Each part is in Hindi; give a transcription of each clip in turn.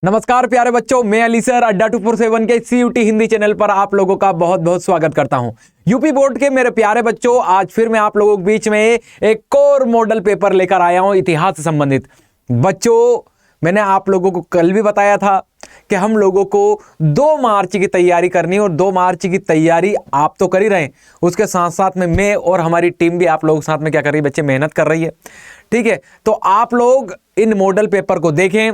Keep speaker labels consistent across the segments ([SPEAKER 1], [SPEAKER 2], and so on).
[SPEAKER 1] नमस्कार प्यारे बच्चों, मैं अली सर अड्डा 247 के CUT हिंदी चैनल पर आप लोगों का बहुत बहुत स्वागत करता हूं। यूपी बोर्ड के मेरे प्यारे बच्चों, आज फिर मैं आप लोगों के बीच में एक और मॉडल पेपर लेकर आया हूं इतिहास से संबंधित। बच्चों, मैंने आप लोगों को कल भी बताया था कि हम लोगों को 2 मार्च की तैयारी करनी है और 2 मार्च की तैयारी आप तो कर ही रहे हैं, उसके साथ साथ में मैं और हमारी टीम भी आप लोगों के साथ में क्या कर रही है बच्चे, मेहनत कर रही है। ठीक है, तो आप लोग इन मॉडल पेपर को देखें।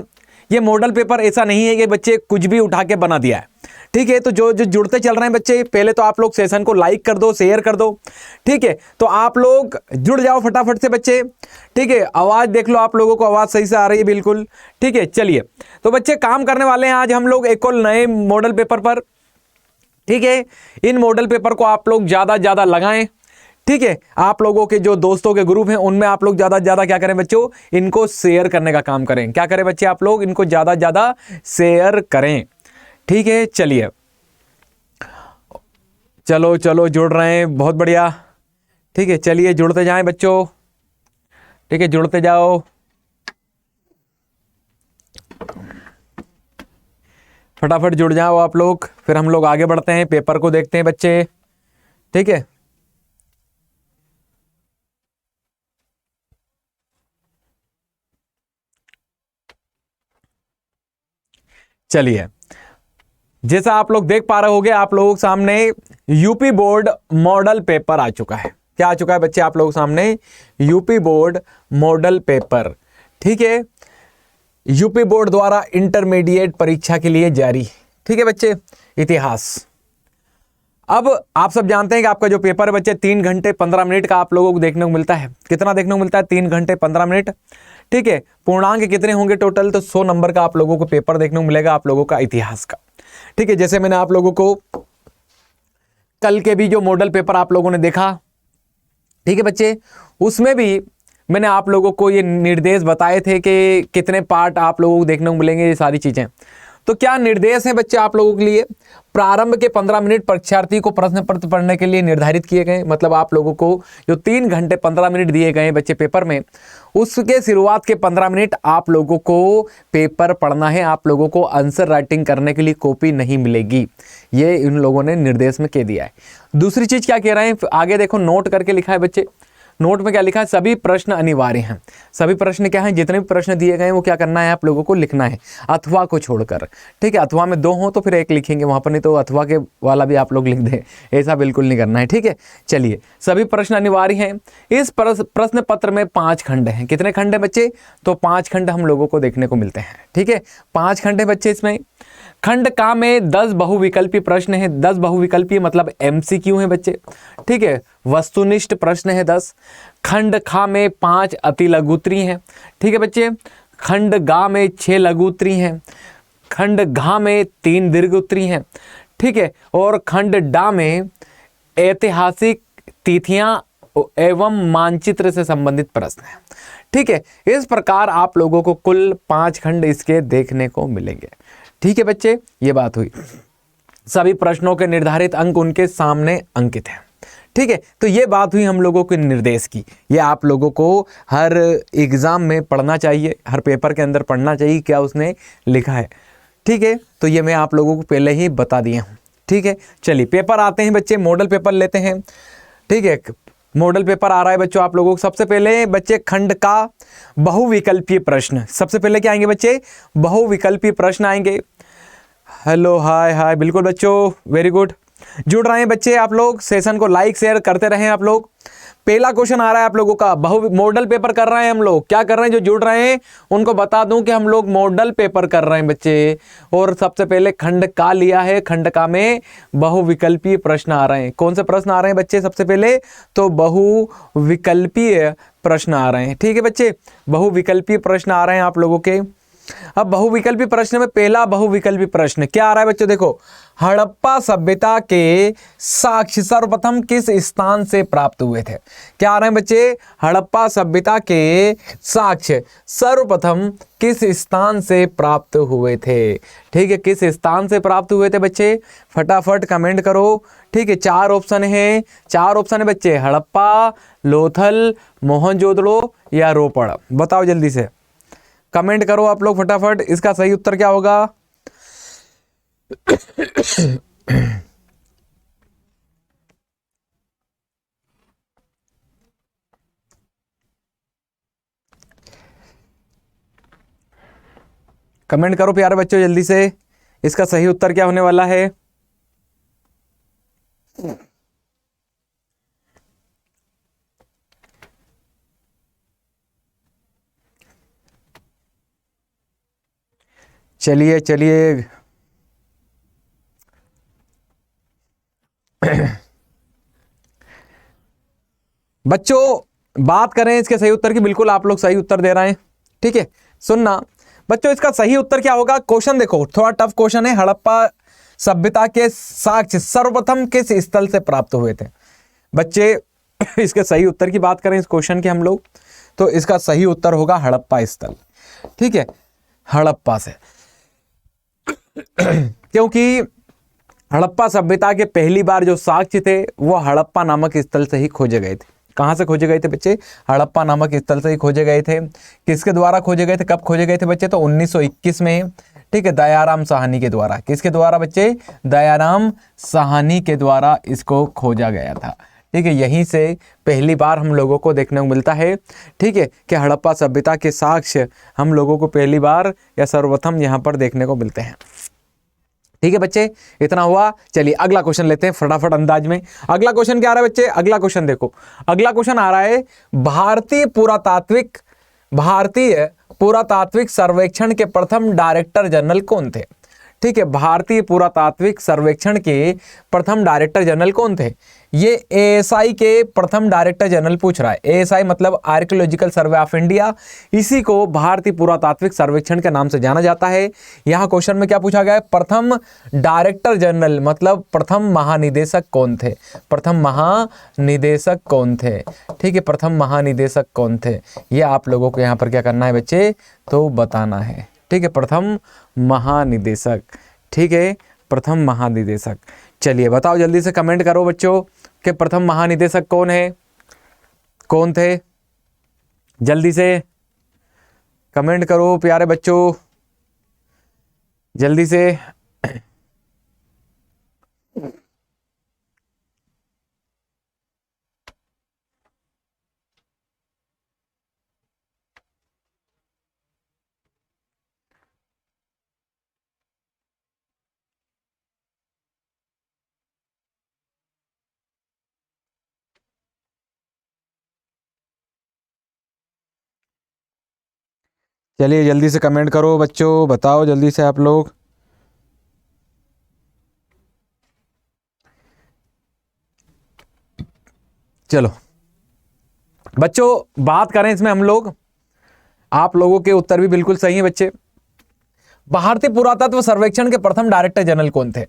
[SPEAKER 1] ये मॉडल पेपर ऐसा नहीं है कि बच्चे कुछ भी उठा के बना दिया है। ठीक है, तो जो जो जुड़ते चल रहे हैं बच्चे, पहले तो आप लोग सेशन को लाइक कर दो, शेयर कर दो। ठीक है, तो आप लोग जुड़ जाओ फटाफट से बच्चे। ठीक है, आवाज देख लो, आप लोगों को आवाज सही से आ रही है बिल्कुल। ठीक है, चलिए तो बच्चे काम करने वाले हैं आज हम लोग एक और नए मॉडल पेपर पर। ठीक है, इन मॉडल पेपर को आप लोग ज्यादा ज्यादा लगाएं। ठीक है, आप लोगों के जो दोस्तों के ग्रुप हैं उनमें आप लोग ज्यादा ज्यादा क्या करें बच्चों, इनको शेयर करने का काम करें। क्या करें बच्चे, आप लोग इनको ज्यादा ज्यादा शेयर करें। ठीक है, चलिए चलो चलो जुड़ रहे हैं, बहुत बढ़िया। ठीक है, चलिए जुड़ते जाएं बच्चों। ठीक है, जुड़ते जाओ, फटाफट जुड़ जाओ आप लोग, फिर हम लोग आगे बढ़ते हैं, पेपर को देखते हैं बच्चे। ठीक है, चलिए जैसा आप लोग देख पा रहे होंगे, आप लोगों के सामने यूपी बोर्ड मॉडल पेपर आ चुका है। क्या आ चुका है बच्चे आप लोगों के सामने? UP board model paper. ठीक है, यूपी बोर्ड द्वारा इंटरमीडिएट परीक्षा के लिए जारी। ठीक है बच्चे, इतिहास। अब आप सब जानते हैं कि आपका जो पेपर है बच्चे 3 घंटे 15 मिनट का आप लोगों को देखने को मिलता है। कितना देखने को मिलता है? 3 घंटे 15 मिनट। ठीक है, पूर्णांक कितने होंगे टोटल? तो 100 नंबर का आप लोगों को पेपर देखने को मिलेगा, आप लोगों का इतिहास का। ठीक है, जैसे मैंने आप लोगों को कल के भी जो मॉडल पेपर आप लोगों ने देखा, ठीक है बच्चे, उसमें भी मैंने आप लोगों को ये निर्देश बताए थे कि कितने पार्ट आप लोगों को देखने को मिलेंगे, ये सारी चीजें। तो क्या निर्देश है बच्चे आप लोगों के लिए? प्रारंभ के 15 मिनट परीक्षार्थी को प्रश्न पत्र पढ़ने के लिए निर्धारित किए गए। मतलब आप लोगों को जो 3 घंटे 15 मिनट दिए गए बच्चे पेपर में, उसके शुरुआत के 15 मिनट आप लोगों को पेपर पढ़ना है। आप लोगों को आंसर राइटिंग करने के लिए कॉपी नहीं मिलेगी, ये इन लोगों ने निर्देश में कह दिया है। दूसरी चीज क्या कह रहे हैं, आगे देखो, नोट करके लिखा है बच्चे। नोट में क्या लिखा है? सभी प्रश्न अनिवार्य हैं। सभी प्रश्न क्या हैं? जितने भी प्रश्न दिए गए हैं वो क्या करना है, आप लोगों को लिखना है, अथवा को छोड़कर। ठीक है, अथवा में 2 हो तो फिर 1 लिखेंगे वहां पर, नहीं तो अथवा के वाला भी आप लोग लिख दें, ऐसा बिल्कुल नहीं करना है। ठीक है, चलिए, सभी प्रश्न अनिवार्य हैं। इस प्रश्न पत्र में 5 खंड हैं। कितने खंड है बच्चे? तो 5 खंड हम लोगों को देखने को मिलते हैं। ठीक है, 5 खंड है बच्चे इसमें। खंड का में 10 बहुविकल्पी प्रश्न है। 10 बहुविकल्पी मतलब MCQ है बच्चे। ठीक है, वस्तुनिष्ठ प्रश्न है 10। खंड खा में 5 अति लघुत्तरी हैं। ठीक है बच्चे, खंड गा में 6 लघुत्तरी हैं। खंड घा में 3 दीर्घोत्तरी हैं। ठीक है, और खंड डा में ऐतिहासिक तिथियां एवं मानचित्र से संबंधित प्रश्न है। ठीक है, इस प्रकार आप लोगों को कुल 5 खंड इसके देखने को मिलेंगे। ठीक है बच्चे, ये बात हुई। सभी प्रश्नों के निर्धारित अंक उनके सामने अंकित हैं। ठीक है, तो ये बात हुई हम लोगों के निर्देश की। ये आप लोगों को हर एग्जाम में पढ़ना चाहिए, हर पेपर के अंदर पढ़ना चाहिए क्या उसने लिखा है। ठीक है, तो ये मैं आप लोगों को पहले ही बता दिया हूँ। ठीक है, चलिए पेपर आते हैं बच्चे, मॉडल पेपर लेते हैं। ठीक है, मॉडल पेपर आ रहा है बच्चों आप लोगों को। सबसे पहले बच्चे खंड का बहुविकल्पीय प्रश्न। सबसे पहले क्या आएंगे बच्चे? बहुविकल्पीय प्रश्न आएंगे। हेलो, हाय हाय, बिल्कुल बच्चों, वेरी गुड। जुड़ रहे हैं बच्चे आप लोग, सेशन को लाइक शेयर करते रहें आप लोग। पहला क्वेश्चन आ रहा है आप लोगों का, मॉडल पेपर कर रहे हैं हम लोग। क्या कर रहे हैं? जो जुड़ रहे हैं उनको बता दूं कि हम लोग मॉडल पेपर कर रहे हैं बच्चे। और सबसे पहले खंड का लिया है। खंड का में बहुविकल्पीय प्रश्न आ रहे हैं। कौन से प्रश्न आ रहे हैं बच्चे? सबसे पहले तो बहुविकल्पीय प्रश्न आ रहे हैं। ठीक है बच्चे, बहुविकल्पीय प्रश्न आ रहे हैं आप लोगों के। अब बहुविकल्पी प्रश्न में पहला बहुविकल्पी प्रश्न क्या आ रहा है बच्चों? देखो, हड़प्पा सभ्यता के साक्ष्य सर्वप्रथम किस स्थान से प्राप्त हुए थे? क्या आ रहे हैं बच्चे? हड़प्पा सभ्यता के साक्ष्य सर्वप्रथम किस स्थान से प्राप्त हुए थे? ठीक है, किस स्थान से प्राप्त हुए थे बच्चे? फटाफट कमेंट करो। ठीक है, 4 ऑप्शन है। 4 ऑप्शन है बच्चे, हड़प्पा, लोथल, मोहनजोदड़ो या रोपड़। बताओ जल्दी से। कमेंट करो आप लोग फटाफट, इसका सही उत्तर क्या होगा? कमेंट करो प्यारे बच्चों जल्दी से, इसका सही उत्तर क्या होने वाला है? चलिए चलिए बच्चों बात करें इसके सही उत्तर की, बिल्कुल आप लोग सही उत्तर दे रहे हैं, ठीक है। सुनना बच्चों, इसका सही उत्तर क्या होगा? क्वेश्चन देखो, थोड़ा टफ क्वेश्चन है। हड़प्पा सभ्यता के साक्ष्य सर्वप्रथम किस स्थल से प्राप्त हुए थे? बच्चे इसके सही उत्तर की बात करें इस क्वेश्चन के हम लोग, तो इसका सही उत्तर होगा हड़प्पा स्थल, ठीक है, हड़प्पा से। क्योंकि हड़प्पा सभ्यता के पहली बार जो साक्ष्य थे वो हड़प्पा नामक स्थल से ही खोजे गए थे। कहां से खोजे गए थे बच्चे? हड़प्पा नामक स्थल से ही खोजे गए थे। किसके द्वारा खोजे गए थे, कब खोजे गए थे बच्चे? तो 1921 में, ठीक है, दयाराम साहनी के द्वारा। किसके द्वारा बच्चे? दयाराम साहनी के द्वारा इसको खोजा गया था, ठीक है। यहीं से पहली बार हम लोगों को देखने को मिलता है, ठीक है, कि हड़प्पा सभ्यता के साक्ष्य हम लोगों को पहली बार या सर्वप्रथम यहाँ पर देखने को मिलते हैं, ठीक है बच्चे। इतना हुआ। चलिए अगला क्वेश्चन लेते हैं फटाफट अंदाज में। अगला क्वेश्चन क्या आ रहा है बच्चे? अगला क्वेश्चन देखो, अगला क्वेश्चन आ रहा है भारतीय पुरातात्विक सर्वेक्षण के प्रथम डायरेक्टर जनरल कौन थे? ठीक है, भारतीय पुरातात्विक सर्वेक्षण के प्रथम डायरेक्टर जनरल कौन थे? ये एएसआई के प्रथम डायरेक्टर जनरल पूछ रहा है। एएसआई मतलब आर्कियोलॉजिकल सर्वे ऑफ इंडिया, इसी को भारतीय पुरातात्विक सर्वेक्षण के नाम से जाना जाता है। यहाँ क्वेश्चन में क्या पूछा गया है? प्रथम डायरेक्टर जनरल मतलब प्रथम महानिदेशक कौन थे? प्रथम महानिदेशक कौन थे? ठीक है, प्रथम महानिदेशक कौन थे, ये आप लोगों को यहाँ पर क्या करना है बच्चे? तो बताना है, ठीक है, प्रथम महानिदेशक, ठीक है, प्रथम महानिदेशक। चलिए बताओ जल्दी से, कमेंट करो बच्चों कि प्रथम महानिदेशक कौन है, कौन थे? जल्दी से कमेंट करो प्यारे बच्चों, जल्दी से। चलिए जल्दी से कमेंट करो बच्चों, बताओ जल्दी से आप लोग। चलो बच्चों बात करें इसमें हम लोग, आप लोगों के उत्तर भी बिल्कुल सही है बच्चे। भारतीय पुरातत्व सर्वेक्षण के प्रथम डायरेक्टर जनरल कौन थे?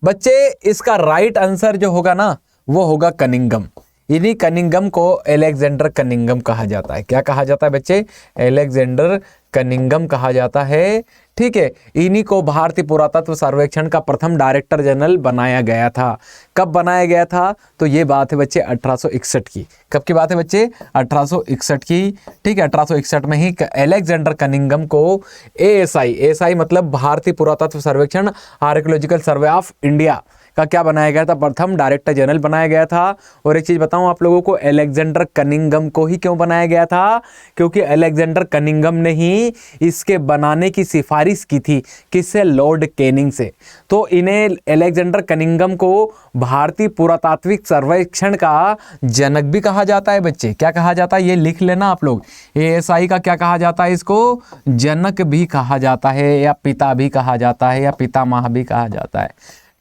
[SPEAKER 1] बच्चे इसका राइट आंसर जो होगा ना वो होगा कनिंघम। इन्हीं कनिंघम को अलेक्जेंडर कनिंघम कहा जाता है। क्या कहा जाता है बच्चे? अलेक्जेंडर कनिंघम कहा जाता है, ठीक है। इन्हीं को भारतीय पुरातत्व सर्वेक्षण का प्रथम डायरेक्टर जनरल बनाया गया था। कब बनाया गया था? तो ये बात है बच्चे 1861 की। कब की बात है बच्चे? 1861 की, ठीक है। 1861 में ही अलेक्जेंडर कनिंघम को एएसआई मतलब भारतीय पुरातत्व सर्वेक्षण आर्कियोलॉजिकल सर्वे ऑफ इंडिया का क्या बनाया गया था? प्रथम डायरेक्टर जनरल बनाया गया था। और एक चीज बताऊं आप लोगों को, अलेक्जेंडर कनिंघम को ही क्यों बनाया गया था? क्योंकि अलेक्जेंडर कनिंघम ने ही इसके बनाने की सिफारिश की थी। किससे? लॉर्ड कैनिंग से। तो इन्हें अलेक्जेंडर कनिंघम को भारतीय पुरातात्विक सर्वेक्षण का जनक भी कहा जाता है बच्चे। क्या कहा जाता है? ये लिख लेना आप लोग। एएसआई का क्या कहा जाता है? इसको जनक भी कहा जाता है, या पिता भी कहा जाता है, या पितामह भी कहा जाता है,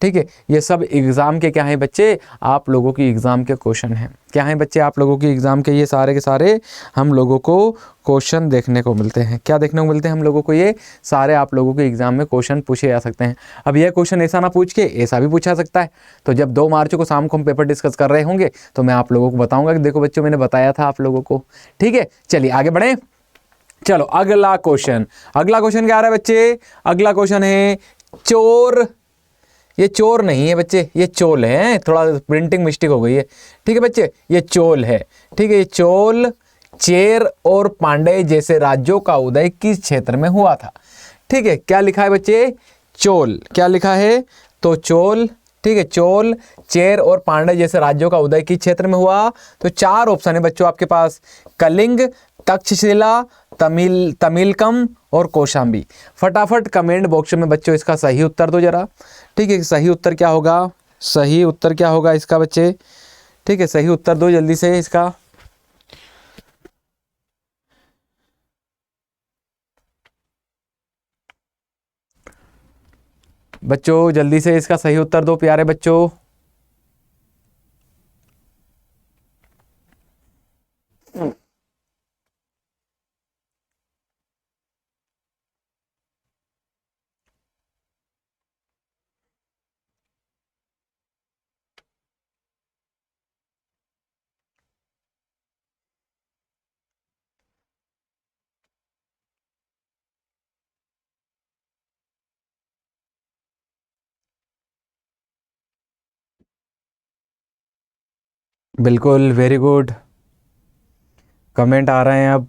[SPEAKER 1] ठीक है। ये सब एग्जाम के क्या है बच्चे? आप लोगों की एग्जाम के क्वेश्चन हैं। क्या है बच्चे? आप लोगों की एग्जाम के ये सारे के सारे हम लोगों को क्वेश्चन देखने को मिलते हैं। क्या देखने को मिलते हैं हम लोगों को? ये सारे आप लोगों के एग्जाम में क्वेश्चन पूछे जा सकते हैं। अब ये क्वेश्चन ऐसा ना पूछ के ऐसा भी पूछा सकता है। तो जब 2 मार्च को शाम को हम पेपर डिस्कस कर रहे होंगे तो मैं आप लोगों को बताऊंगा कि देखो बच्चों मैंने बताया था आप लोगों को, ठीक है। चलिए आगे बढ़े। चलो अगला क्वेश्चन क्या आ रहा है बच्चे? अगला क्वेश्चन है चोर। ये चोर नहीं है बच्चे, ये चोल है, थोड़ा प्रिंटिंग मिस्टेक हो गई है, ठीक है बच्चे। ये चोल है, ठीक है। ये चोल चेर और पांड्य जैसे राज्यों का उदय किस क्षेत्र में हुआ था? ठीक है, क्या लिखा है बच्चे? चोल। क्या लिखा है? तो चोल। ठीक है, चोल, चेर और पांड्य जैसे राज्यों का उदय किस क्षेत्र में हुआ? तो 4 ऑप्शन है बच्चों आपके पास, कलिंग, तक्षशिला, तमिलकम और कौशाम्बी। फटाफट कमेंट बॉक्स में बच्चों इसका सही उत्तर दो जरा। ठीक है, सही उत्तर क्या होगा? सही उत्तर क्या होगा इसका बच्चे? ठीक है, सही उत्तर दो जल्दी से इसका। बच्चों जल्दी से इसका सही उत्तर दो प्यारे बच्चों। बिल्कुल, वेरी गुड, कमेंट आ रहे हैं अब।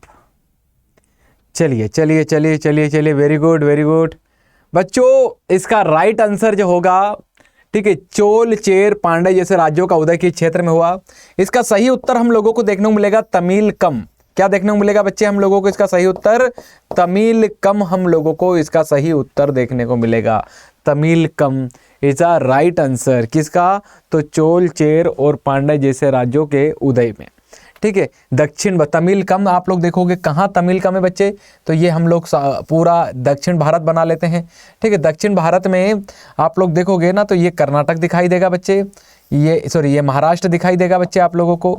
[SPEAKER 1] चलिए चलिए चलिए चलिए चलिए, वेरी गुड वेरी गुड बच्चों। इसका राइट आंसर जो होगा, ठीक है, चोल, चेर, पांड्य जैसे राज्यों का उदय किस क्षेत्र में हुआ? इसका सही उत्तर हम लोगों को देखने को मिलेगा तमिलकम। क्या देखने को मिलेगा बच्चे हम लोगों को? इसका सही उत्तर तमिलकम। हम लोगों को इसका सही उत्तर देखने को मिलेगा Tamilakam is a right answer. किसका? तो चोल, चेर और पांड्य जैसे राज्यों के उदय में। ठीक है, दक्षिण तमिलकम आप लोग देखोगे कहाँ तमिलकम है बच्चे? तो ये हम लोग पूरा दक्षिण भारत बना लेते हैं। ठीक है, दक्षिण भारत में आप लोग देखोगे ना तो ये कर्नाटक दिखाई देगा बच्चे, ये महाराष्ट्र दिखाई देगा बच्चे आप लोगों को।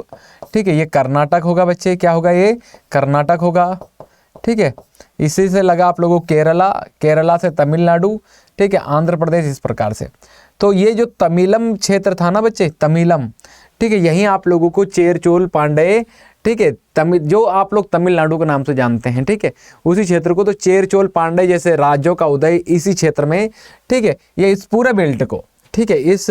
[SPEAKER 1] ठीक है, ये कर्नाटक होगा बच्चे, क्या होगा? ये कर्नाटक होगा। ठीक है, इसी से लगा आप लोगों को केरला, केरला से तमिलनाडु, ठीक है, आंध्र प्रदेश, इस प्रकार से। तो ये जो तमिलम क्षेत्र था ना बच्चे, तमिलम, ठीक है, यहीं आप लोगों को चेर, चोल, पांड्य, ठीक है, जो आप लोग तमिलनाडु के नाम से जानते हैं, ठीक है, उसी क्षेत्र को तो चेर, चोल, पांड्य जैसे राज्यों का उदय इसी क्षेत्र में। ठीक है, ये इस पूरे बेल्ट को, ठीक है, इस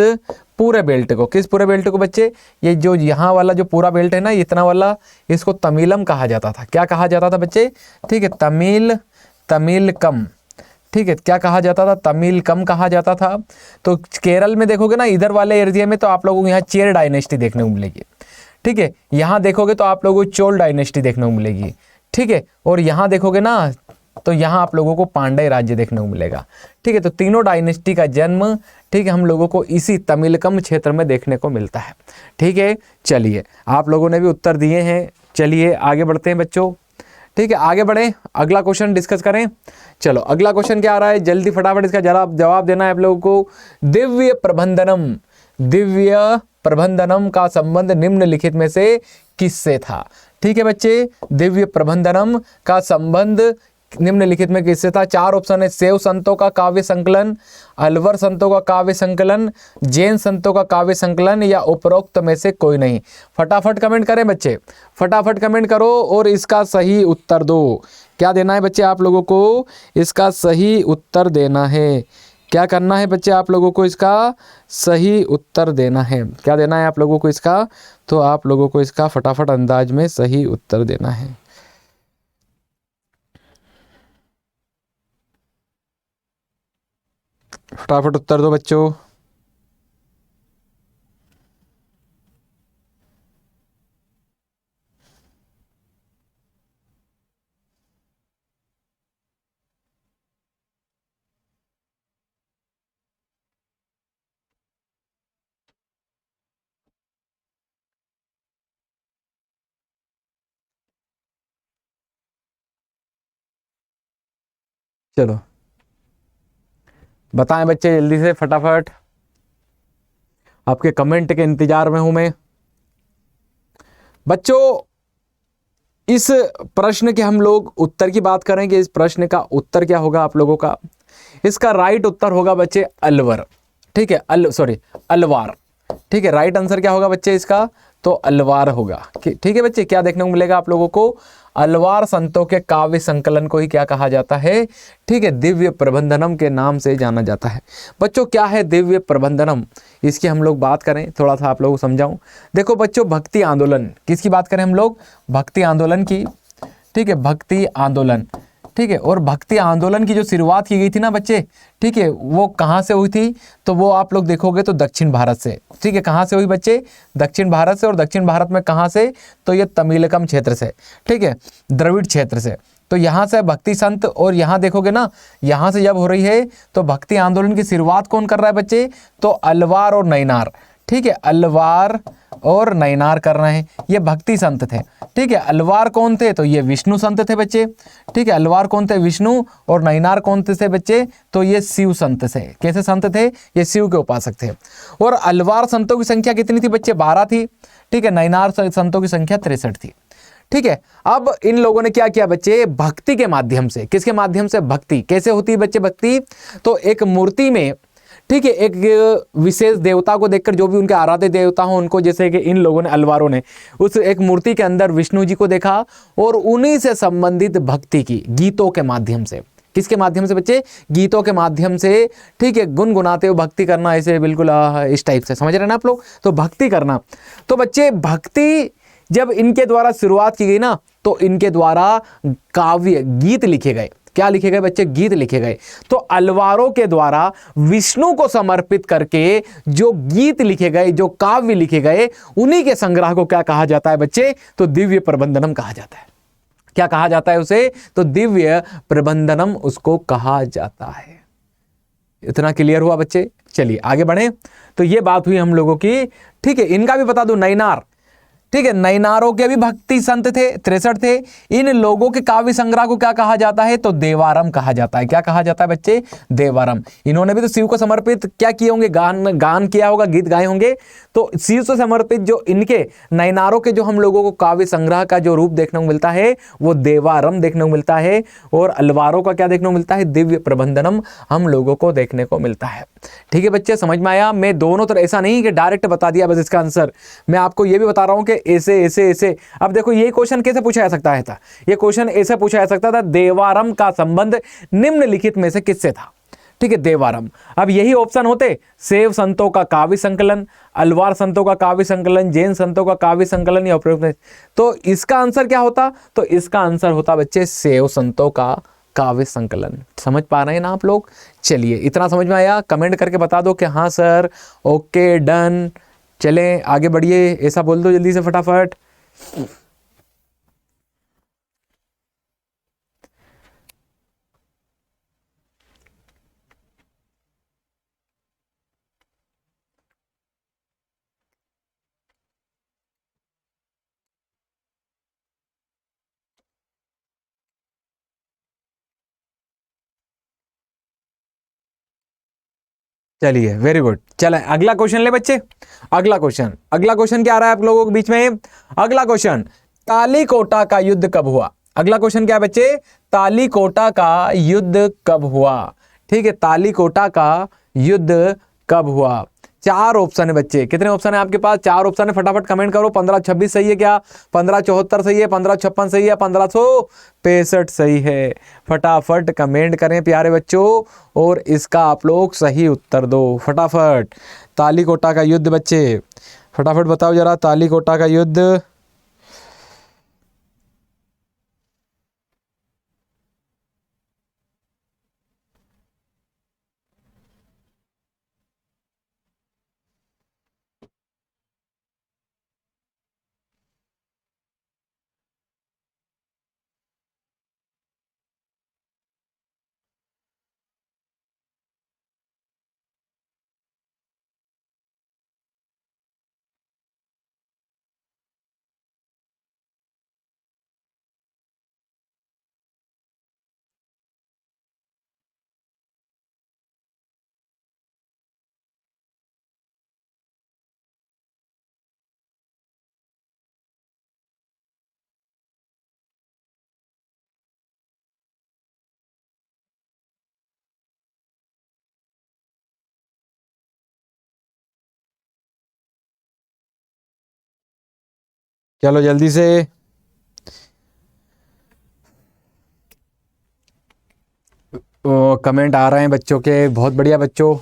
[SPEAKER 1] पूरे बेल्ट को, किस पूरे बेल्ट को बच्चे? ये जो यहाँ वाला जो पूरा बेल्ट है ना, इतना वाला, इसको तमिलम कहा जाता था। क्या कहा जाता था बच्चे? ठीक है, तमिलकम। ठीक है, क्या कहा जाता था? तमिलकम कहा जाता था। तो केरल में देखोगे ना, इधर वाले एरिया में तो आप लोगों को यहाँ चेर डायनेस्टी देखने को मिलेगी। ठीक है, यहाँ देखोगे तो आप लोगों को चोल डायनेस्टी देखने को मिलेगी। ठीक है, और यहाँ देखोगे ना तो यहाँ आप लोगों को पांड्य राज्य देखने को मिलेगा। ठीक है, तो तीनों डायनेस्टी का जन्म, ठीक है, हम लोगों को इसी तमिलकम क्षेत्र में देखने को मिलता है। ठीक है, चलिए आप लोगों ने भी उत्तर दिए हैं। चलिए आगे बढ़ते हैं बच्चों। ठीक है, आगे बढ़े, अगला क्वेश्चन डिस्कस करें। चलो अगला क्वेश्चन क्या आ रहा है, जल्दी फटाफट इसका जवाब देना है आप लोगों को। दिव्य प्रबंधनम का संबंध निम्नलिखित में से किससे था? ठीक है बच्चे, दिव्य प्रबंधनम का संबंध निम्नलिखित में किससे था? 4 ऑप्शन है, शैव संतों का काव्य संकलन, अलवर संतों का काव्य संकलन, जैन संतों का काव्य संकलन, या उपरोक्त में से कोई नहीं। फटाफट कमेंट करें बच्चे, फटाफट कमेंट करो और इसका सही उत्तर दो। क्या देना है बच्चे आप लोगों को? इसका सही उत्तर देना है। क्या करना है बच्चे आप लोगों को? इसका सही उत्तर देना है। क्या देना है आप लोगों को इसका? तो आप लोगों को इसका फटाफट अंदाज में सही उत्तर देना है। फटाफट उत्तर दो बच्चों। चलो बताएं बच्चे जल्दी से फटाफट, आपके कमेंट के इंतजार में हूं मैं। बच्चों इस प्रश्न के हम लोग उत्तर की बात करेंगे। इस प्रश्न का उत्तर क्या होगा आप लोगों का? इसका राइट उत्तर होगा बच्चे अलवर। ठीक है, अलवार। ठीक है, राइट आंसर क्या होगा बच्चे इसका? तो अलवार होगा। ठीक है बच्चे, क्या देखने को मिलेगा आप लोगों को? अलवार संतों के काव्य संकलन को ही क्या कहा जाता है? ठीक है, दिव्य प्रबंधनम के नाम से जाना जाता है। बच्चों क्या है दिव्य प्रबंधनम, इसकी हम लोग बात करें, थोड़ा सा आप लोगों को समझाऊं। देखो बच्चों, भक्ति आंदोलन, किसकी बात करें हम लोग? भक्ति आंदोलन की। ठीक है, भक्ति आंदोलन। ठीक है, और भक्ति आंदोलन की जो शुरुआत की गई थी ना बच्चे, ठीक है, वो कहाँ से हुई थी? तो वो आप लोग देखोगे तो दक्षिण भारत से। ठीक है, कहाँ से हुई बच्चे? दक्षिण भारत से। और दक्षिण भारत में कहाँ से? तो ये तमिलकम क्षेत्र से। ठीक है, द्रविड़ क्षेत्र से। तो यहाँ से भक्ति संत, और यहाँ देखोगे ना, यहाँ से जब हो रही है तो भक्ति आंदोलन की शुरुआत कौन कर रहा है बच्चे? तो अलवार और नैनार। ठीक है, अलवार और नैनार कर रहे हैं, ये भक्ति संत थे। ठीक है, अलवार कौन थे? तो ये विष्णु संत थे बच्चे। ठीक है, अलवार कौन थे? विष्णु। और नैनार कौन थे बच्चे? तो ये शिव संत थे। कैसे संत थे? ये शिव के उपासक थे। और अलवार संतों की संख्या कितनी थी बच्चे? 12 थी। ठीक है, नैनार संतों की संख्या 63 थी। ठीक है, अब इन लोगों ने क्या किया बच्चे? भक्ति के माध्यम से। किसके माध्यम से? भक्ति। कैसे होती है बच्चे भक्ति? तो एक मूर्ति में, ठीक है, एक विशेष देवता को देखकर, जो भी उनके आराध्य देवता हो उनको, जैसे कि इन लोगों ने, अलवारों ने, उस एक मूर्ति के अंदर विष्णु जी को देखा और उन्हीं से संबंधित भक्ति की, गीतों के माध्यम से। किसके माध्यम से बच्चे? गीतों के माध्यम से। ठीक है, गुनगुनाते हुए भक्ति करना, ऐसे बिल्कुल इस टाइप से, समझ रहे हैं ना आप लोग? तो भक्ति करना। तो बच्चे भक्ति जब इनके द्वारा शुरुआत की गई ना, तो इनके द्वारा काव्य, गीत लिखे गए। क्या लिखे गए बच्चे? गीत लिखे गए। तो अलवारों के द्वारा विष्णु को समर्पित करके जो गीत लिखे गए, जो काव्य लिखे गए, उन्हीं के संग्रह को क्या कहा जाता है बच्चे? तो दिव्य प्रबंधनम कहा जाता है। क्या कहा जाता है उसे? तो दिव्य प्रबंधनम उसको कहा जाता है। इतना क्लियर हुआ बच्चे? चलिए आगे बढ़े। तो ये बात हुई हम लोगों की। ठीक है, इनका भी बता दो, नैनार। ठीक है, नैनारों के भी भक्ति संत थे, 63 थे। इन लोगों के काव्य संग्रह को क्या कहा जाता है? तो देवारम कहा जाता है। क्या कहा जाता है बच्चे? देवारम। इन्होंने भी तो शिव को समर्पित क्या किए होंगे? गान किया होगा, गीत गाए होंगे। तो शिव से समर्पित जो इनके नैनारों के जो हम लोगों को काव्य संग्रह का जो रूप देखने को मिलता है, वो देवारम देखने को मिलता है। और अलवारों का क्या देखने को मिलता है? दिव्य प्रबंधनम हम लोगों को देखने को मिलता है। ठीक है बच्चे, समझ में आया? मैं दोनों तरह, ऐसा नहीं कि डायरेक्ट बता दिया बस इसका आंसर, मैं आपको ये भी बता रहा हूं कि ऐसे ऐसे ऐसे। अब देखो, ये क्वेश्चन कैसे पूछा जा सकता है था? ये क्वेश्चन ऐसे पूछा जा सकता था, देवारम का संबंध निम्नलिखित में से किससे था? ठीक है, देवारम। अब यही ऑप्शन होते, शैव संतों का काव्य संकलन, अलवार संतों का काव्य संकलन, जैन संतों का काव्य संकलन, या उपरोक्त, तो इसका आंसर क्या होता? तो इसका आंसर होता बच्चे शैव संतों का काव्य संकलन। समझ पा रहे हैं ना आप लोग? चलिए, इतना समझ में आया? कमेंट करके बता दो कि हाँ सर, ओके, डन। चलें आगे बढ़िए, ऐसा बोल दो जल्दी से फटाफट। चलिए, वेरी गुड। चलें अगला क्वेश्चन ले बच्चे। अगला क्वेश्चन क्या आ रहा है आप लोगों के बीच में? अगला क्वेश्चन, तालीकोटा का युद्ध कब हुआ? अगला क्वेश्चन क्या है बच्चे? तालीकोटा का युद्ध कब हुआ? ठीक है, तालीकोटा का युद्ध कब हुआ? 4 ऑप्शन है बच्चे। कितने ऑप्शन है आपके पास? 4 ऑप्शन है। फटाफट कमेंट करो। 1526 सही है क्या? 1574 सही है? 1556 सही है? 1565 सही है? फटाफट कमेंट करें प्यारे बच्चों, और इसका आप लोग सही उत्तर दो फटाफट। तालीकोटा का युद्ध बच्चे, फटाफट बताओ जरा, तालीकोटा का युद्ध। चलो जल्दी से। कमेंट आ रहे हैं बच्चों के, बहुत बढ़िया बच्चों।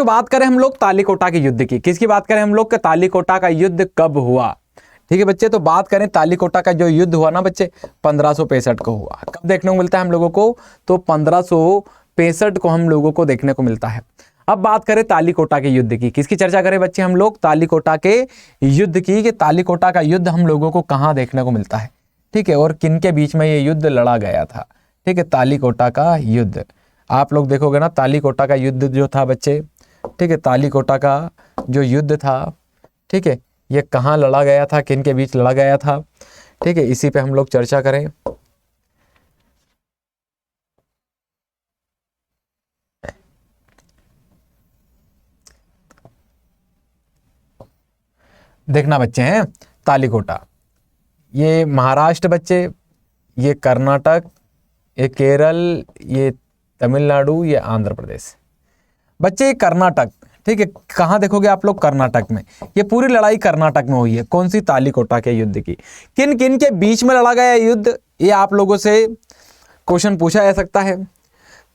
[SPEAKER 1] बात करें हम लोग तालीकोटा के युद्ध की, किसकी बात करें हम लोग के तालीकोटा का युद्ध कब हुआ? ठीक है बच्चे, तो बात करें तालीकोटा का जो युद्ध हुआ ना बच्चे, 1565 को हुआ। कब देखने को मिलता है हम लोगों को? तो 1565 को हम लोगों को देखने को मिलता है। अब बात करें तालीकोटा के युद्ध की, किसकी चर्चा करें बच्चे हम लोग? तालीकोटा के युद्ध की, कि तालीकोटा का युद्ध हम लोगों को कहाँ देखने को मिलता है, ठीक है, और किन के बीच में ये युद्ध लड़ा गया था। ठीक है, तालीकोटा का युद्ध आप लोग देखोगे ना, तालीकोटा का युद्ध जो था बच्चे, ठीक है, तालीकोटा का जो युद्ध था, ठीक है, ये कहाँ लड़ा गया था, किन के बीच लड़ा गया था, ठीक है, इसी पे हम लोग चर्चा करें। देखना बच्चे हैं, तालीकोटा ये महाराष्ट्र बच्चे, ये कर्नाटक, ये केरल, ये तमिलनाडु, ये आंध्र प्रदेश। बच्चे कर्नाटक, ठीक है, कहाँ देखोगे आप लोग? कर्नाटक में। ये पूरी लड़ाई कर्नाटक में हुई है। कौन सी? तालीकोटा के युद्ध की। किन किन के बीच में लड़ा गया युद्ध, ये आप लोगों से क्वेश्चन पूछा जा सकता है।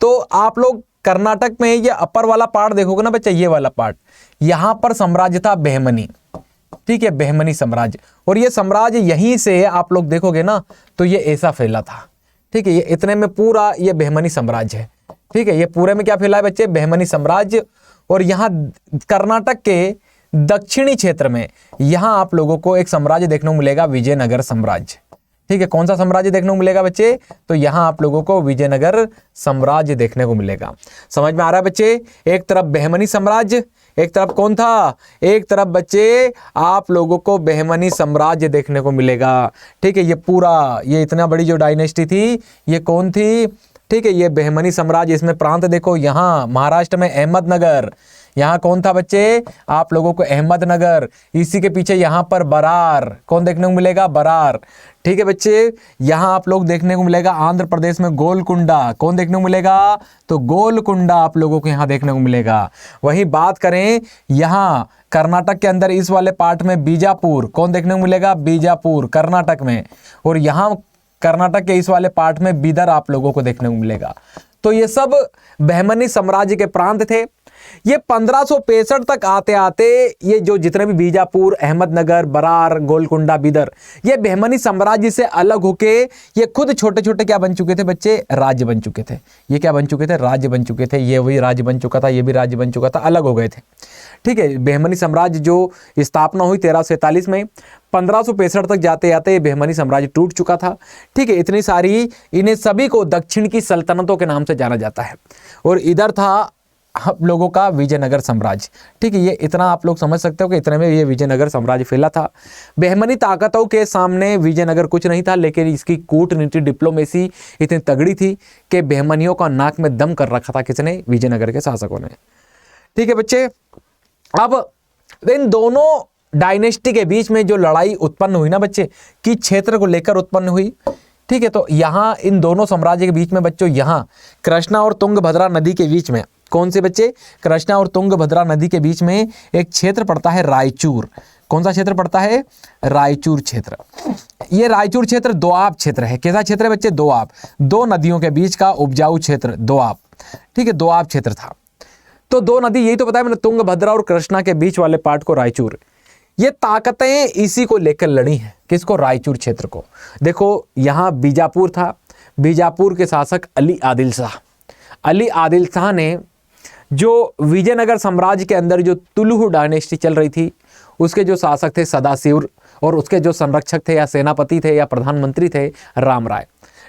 [SPEAKER 1] तो आप लोग कर्नाटक में ये अपर वाला पार्ट देखोगे ना बच्चे, ये वाला पार्ट, यहाँ पर साम्राज्य था बहमनी, ठीक है, बहमनी साम्राज्य। और ये साम्राज्य यहीं से आप लोग देखोगे ना, तो ये ऐसा फैला था, ठीक है, ये इतने में पूरा ये बहमनी साम्राज्य है, ठीक है, ये पूरे में क्या फैला है बच्चे? बहमनी साम्राज्य। और यहाँ कर्नाटक के दक्षिणी क्षेत्र में यहाँ आप लोगों को एक साम्राज्य देखने को मिलेगा, विजयनगर साम्राज्य। ठीक है, कौन सा साम्राज्य देखने को मिलेगा बच्चे? तो यहाँ आप लोगों को विजयनगर साम्राज्य देखने को मिलेगा। समझ में आ रहा है बच्चे? एक तरफ बहमनी साम्राज्य, एक तरफ कौन था? एक तरफ बच्चे आप लोगों को बहमनी साम्राज्य देखने को मिलेगा। ठीक है, ये पूरा ये इतना बड़ी जो डायनेस्टी थी, ये कौन थी? ठीक है, ये बहमनी साम्राज्य। इसमें प्रांत देखो, यहाँ महाराष्ट्र में अहमदनगर, यहाँ कौन था बच्चे? आप लोगों को अहमदनगर। इसी के पीछे यहाँ पर बरार, कौन देखने को मिलेगा? बरार। ठीक है बच्चे, यहाँ आप लोग देखने को मिलेगा आंध्र प्रदेश में गोलकुंडा, कौन देखने को मिलेगा? तो गोलकुंडा आप लोगों को यहाँ देखने को मिलेगा। वही बात करें यहाँ कर्नाटक के अंदर इस वाले पार्ट में बीजापुर, कौन देखने को मिलेगा? बीजापुर कर्नाटक में। और यहाँ कर्नाटक के इस वाले पार्ट में बीदर आप लोगों को देखने को मिलेगा। तो ये सब बहमनी साम्राज्य के प्रांत थे। ये 1565 तक आते आते ये जो जितने भी बीजापुर, अहमदनगर, बरार, गोलकुंडा, बीदर, ये बहमनी साम्राज्य से अलग होके ये खुद छोटे छोटे क्या बन चुके थे बच्चे? राज्य बन चुके थे। ये क्या बन चुके थे? राज्य बन चुके थे। ये वही राज्य बन चुका था, ये भी राज्य बन चुका था, अलग हो गए थे। ठीक है, बहमनी साम्राज्य जो स्थापना हुई 1347 में, 1565 तक जाते जाते बहमनी साम्राज्य टूट चुका था। ठीक है, इतनी सारी, इन्हें सभी को दक्षिण की सल्तनतों के नाम से जाना जाता है। और इधर था हम लोगों का विजयनगर साम्राज्य। ठीक है, ये इतना आप लोग समझ सकते हो कि इतने में ये विजयनगर साम्राज्य फैला था। बहमनी ताकतों के सामने विजयनगर कुछ नहीं था, लेकिन इसकी कूटनीति, डिप्लोमेसी इतनी तगड़ी थी कि बहमनियों का नाक में दम कर रखा था किसने? विजयनगर के शासकों ने। ठीक है बच्चे, अब इन दोनों डायनेस्टी के बीच में जो लड़ाई उत्पन्न हुई ना बच्चे, कि क्षेत्र को लेकर उत्पन्न हुई। ठीक है, तो यहाँ इन दोनों साम्राज्य के बीच में बच्चों, यहाँ कृष्णा और तुंगभद्रा नदी के बीच में, कौन से बच्चे? कृष्णा और तुंगभद्रा नदी के बीच में एक क्षेत्र पड़ता है रायचूर। कौन सा क्षेत्र पड़ता है? रायचूर क्षेत्र। ये रायचूर क्षेत्र दोआब क्षेत्र है। कैसा क्षेत्र है बच्चे? दोआब, दो नदियों के बीच का उपजाऊ क्षेत्र दोआब। ठीक है, दोआब क्षेत्र था। तो दो नदी, यही तो बताया मैंने, तुंगभद्रा और कृष्णा के बीच वाले पार्ट को रायचूर। ये ताकतें इसी को लेकर लड़ी हैं। किसको? रायचूर क्षेत्र को। देखो यहाँ बीजापुर था, बीजापुर के शासक अली आदिल शाह। अली आदिल शाह ने जो विजयनगर साम्राज्य के अंदर जो तुलुहु डायनेस्टी चल रही थी, उसके जो शासक थे सदाशिव, और उसके जो संरक्षक थे या सेनापति थे या प्रधानमंत्री थे राम राय।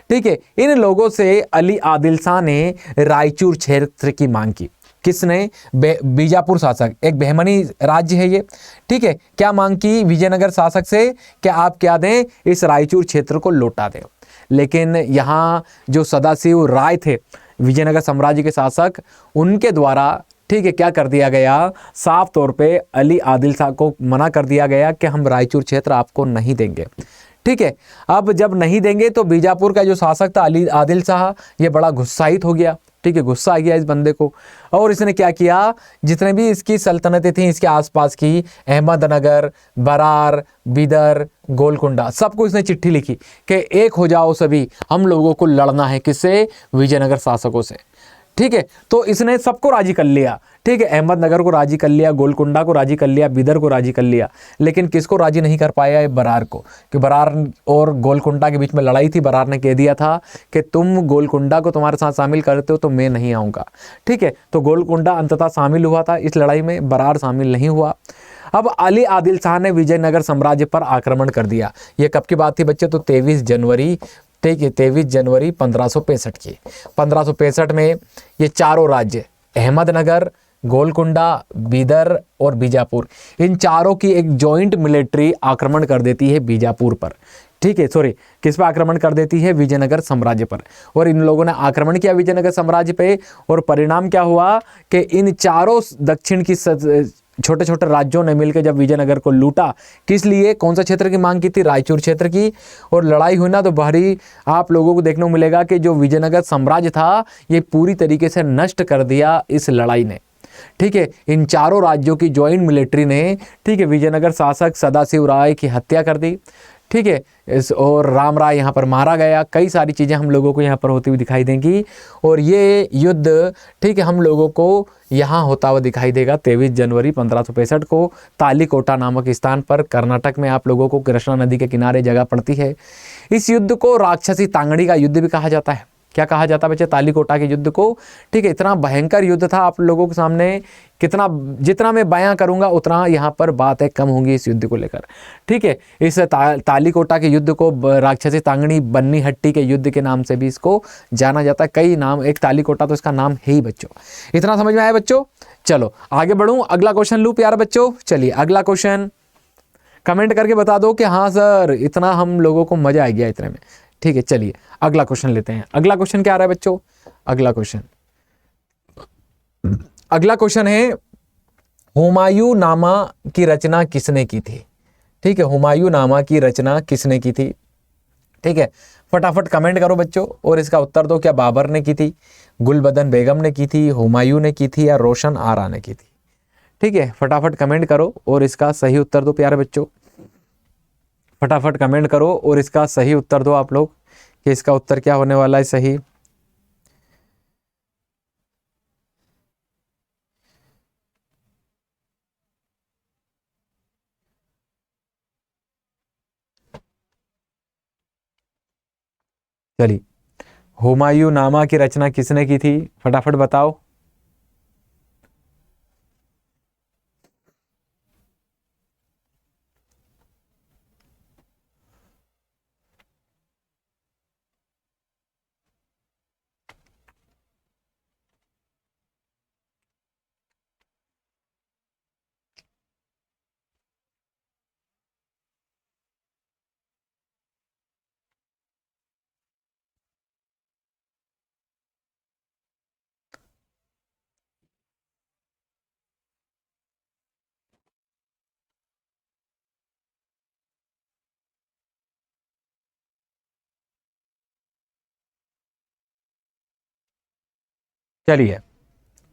[SPEAKER 1] ठीक है, इन लोगों से अली आदिल शाह ने रायचूर क्षेत्र की मांग की। किसने? बीजापुर शासक, एक बहमनी राज्य है ये। ठीक है, क्या मांग की विजयनगर शासक से? कि आप क्या दें? इस रायचूर क्षेत्र को लौटा दें। लेकिन यहाँ जो सदाशिव राय थे, विजयनगर साम्राज्य के शासक, उनके द्वारा, ठीक है, क्या कर दिया गया? साफ तौर पे अली आदिल शाह को मना कर दिया गया कि हम रायचूर क्षेत्र आपको नहीं देंगे। ठीक है, अब जब नहीं देंगे तो बीजापुर का जो शासक था अली आदिल शाह, ये बड़ा गुस्साहित हो गया। ठीक है, गुस्सा आ गया इस बंदे को, और इसने क्या किया, जितने भी इसकी सल्तनतें थी इसके आसपास की, अहमदनगर, बरार, बिदर, गोलकुंडा, सबको इसने चिट्ठी लिखी कि एक हो जाओ सभी, हम लोगों को लड़ना है किससे, विजयनगर शासकों से। ठीक है, तो इसने सबको राजी कर लिया। ठीक है, अहमदनगर को राजी कर लिया, गोलकुंडा को राजी कर लिया, बिदर को राजी कर लिया, लेकिन किसको राजी नहीं कर पाया, ये बरार को, कि बरार और गोलकुंडा के बीच में लड़ाई थी। बरार ने कह दिया था कि तुम गोलकुंडा को तुम्हारे साथ शामिल करते हो तो मैं नहीं आऊँगा। ठीक है, तो गोलकुंडा अंततः शामिल हुआ था इस लड़ाई में, बरार शामिल नहीं हुआ। अब अली आदिल शाह ने विजयनगर साम्राज्य पर आक्रमण कर दिया। ये कब की बात थी बच्चे, तो 23 जनवरी, ठीक है, 23 जनवरी 1565 की। 1565 में ये चारों राज्य, अहमदनगर, गोलकुंडा, बीदर और बीजापुर, इन चारों की एक जॉइंट मिलिट्री आक्रमण कर देती है बीजापुर पर। ठीक है, सॉरी, किस पर आक्रमण कर देती है, विजयनगर साम्राज्य पर। और इन लोगों ने आक्रमण किया विजयनगर साम्राज्य पे, और परिणाम क्या हुआ कि इन चारों दक्षिण की छोटे छोटे राज्यों ने मिलकर जब विजयनगर को लूटा, किस लिए, कौन सा क्षेत्र की मांग की थी, रायचूर क्षेत्र की, और लड़ाई हुई ना, तो बाहरी आप लोगों को देखने को मिलेगा कि जो विजयनगर साम्राज्य था ये पूरी तरीके से नष्ट कर दिया इस लड़ाई ने। ठीक है, इन चारों राज्यों की ज्वाइंट मिलिट्री ने, ठीक है, विजयनगर शासक सदाशिव राय की हत्या कर दी। ठीक है, और राम राय यहाँ पर मारा गया। कई सारी चीज़ें हम लोगों को यहाँ पर होती हुई दिखाई देंगी, और ये युद्ध, ठीक है, हम लोगों को यहाँ होता हुआ दिखाई देगा 23 जनवरी 1565 को तालीकोटा नामक स्थान पर, कर्नाटक में। आप लोगों को कृष्णा नदी के किनारे जगह पड़ती है। इस युद्ध को राक्षसी तांगड़ी का युद्ध भी कहा जाता है। क्या कहा जाता है बच्चे, तालीकोटा के युद्ध को। ठीक है, इतना भयंकर युद्ध था, आप लोगों के सामने कितना, जितना मैं बयां करूंगा उतना यहाँ पर बातें कम होंगी इस युद्ध को लेकर। ठीक है, इस तालीकोटा के युद्ध को राक्षसी तांगड़ी बन्नी हट्टी के युद्ध के नाम से भी इसको जाना जाता है। कई नाम, एक तालीकोटा तो इसका नाम है ही बच्चों। इतना समझ में आया बच्चों। चलो आगे बढ़ूं, अगला क्वेश्चन लूं प्यारे बच्चों। चलिए अगला क्वेश्चन कमेंट करके बता दो कि हाँ सर इतना हम लोगों को मजा आ गया इतने में। ठीक है, चलिए अगला क्वेश्चन लेते हैं। अगला क्वेश्चन क्या आ रहा है बच्चों, अगला क्वेश्चन है हुमायूं नामा की रचना किसने की थी। ठीक है, हुमायूं नामा की रचना किसने की थी। ठीक है, फटाफट कमेंट करो बच्चों और इसका उत्तर दो। क्या बाबर ने की थी, गुलबदन बेगम ने की थी, हुमायूं ने की थी, या रोशन आरा ने की थी। ठीक है, फटाफट कमेंट करो और इसका सही उत्तर दो प्यारे बच्चों। फटाफट कमेंट करो और इसका सही उत्तर दो आप लोग कि इसका उत्तर क्या होने वाला है सही। चलिए, हुमायूं नामा की रचना किसने की थी, फटाफट बताओ। चलिए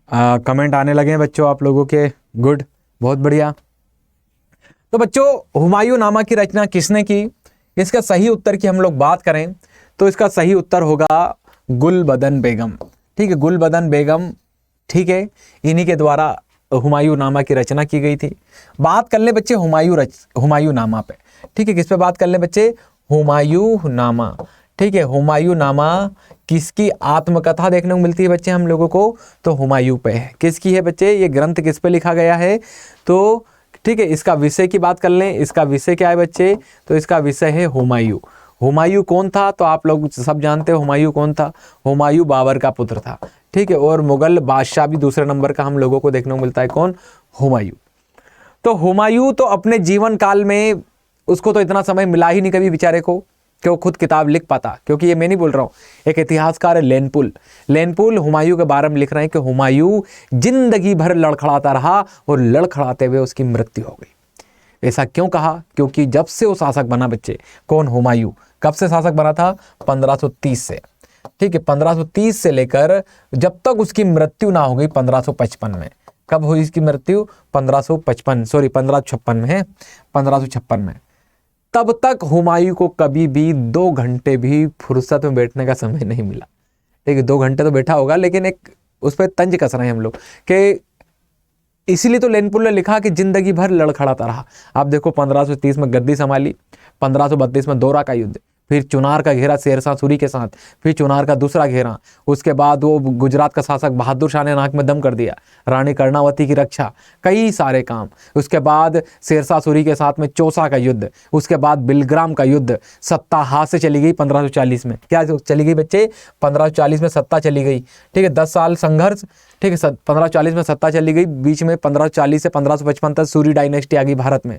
[SPEAKER 1] कमेंट आने लगे हैं बच्चों आप लोगों के, गुड, बहुत बढ़िया। तो बच्चों हुमायूं नामा की रचना किसने की, इसका सही उत्तर की हम लोग बात करें तो इसका सही उत्तर होगा गुलबदन बेगम। ठीक है, गुलबदन बेगम, ठीक है, इन्हीं के द्वारा हुमायूं नामा की रचना की गई थी। बात कर ले बच्चे हुमायूं नामा पे। ठीक है, किस पे बात कर ले बच्चे, हुमायूं नामा। ठीक है, हुमायूं नामा किसकी आत्मकथा देखने को मिलती है बच्चे हम लोगों को, तो हुमायूं पे है। किसकी है बच्चे, ये ग्रंथ किस पे लिखा गया है, तो ठीक है, इसका विषय की बात कर लें, इसका विषय क्या है बच्चे, तो इसका विषय है हुमायूं। हुमायूं कौन था, तो आप लोग सब जानते हो हुमायूं कौन था, हुमायूं बाबर का पुत्र था। ठीक है, और मुगल बादशाह भी दूसरे नंबर का हम लोगों को देखने को मिलता है, कौन, हुमायूं। तो हुमायूं तो अपने जीवन काल में उसको तो इतना समय मिला ही नहीं कभी बेचारे को कि वो खुद किताब लिख पाता, क्योंकि ये मैं नहीं बोल रहा हूँ, एक इतिहासकार है लेनपुल हुमायूं के बारे में लिख रहे हैं कि हुमायूं जिंदगी भर लड़खड़ाता रहा और लड़खड़ाते हुए उसकी मृत्यु हो गई। ऐसा क्यों कहा, क्योंकि जब से वो शासक बना बच्चे, कौन, हुमायूं, कब से शासक बना था, 1530 से। ठीक है, 1530 से लेकर जब तक उसकी मृत्यु ना हो गई 1555 में। कब हुई इसकी मृत्यु? 1556 में है, 1556 में। तब तक हुमायूं को कभी भी 2 घंटे भी फुर्सत में बैठने का समय नहीं मिला। ठीक है, 2 घंटे तो बैठा होगा, लेकिन एक उस पर तंज कस रहे हैं हम लोग कि इसीलिए तो लेनपुल ने लिखा कि जिंदगी भर लड़खड़ाता रहा। आप देखो 1530 में गद्दी संभाली, 1532 में दोरा का युद्ध, फिर चुनार का घेरा शेरशाह सूरी के साथ, फिर चुनार का दूसरा घेरा, उसके बाद वो गुजरात का शासक बहादुर शाह ने नाक में दम कर दिया, रानी कर्णावती की रक्षा, कई सारे काम। उसके बाद शेरशाह सूरी के साथ में चौसा का युद्ध, उसके बाद बिलग्राम का युद्ध, सत्ता हाथ से चली गई 1540 में। क्या चली गई बच्चे? 1540 में सत्ता चली गई। ठीक है, 10 साल संघर्ष। ठीक है, 1540 में सत्ता चली गई, बीच में 1540 से 1555 तक सूरी डायनेस्टी आ गई भारत में।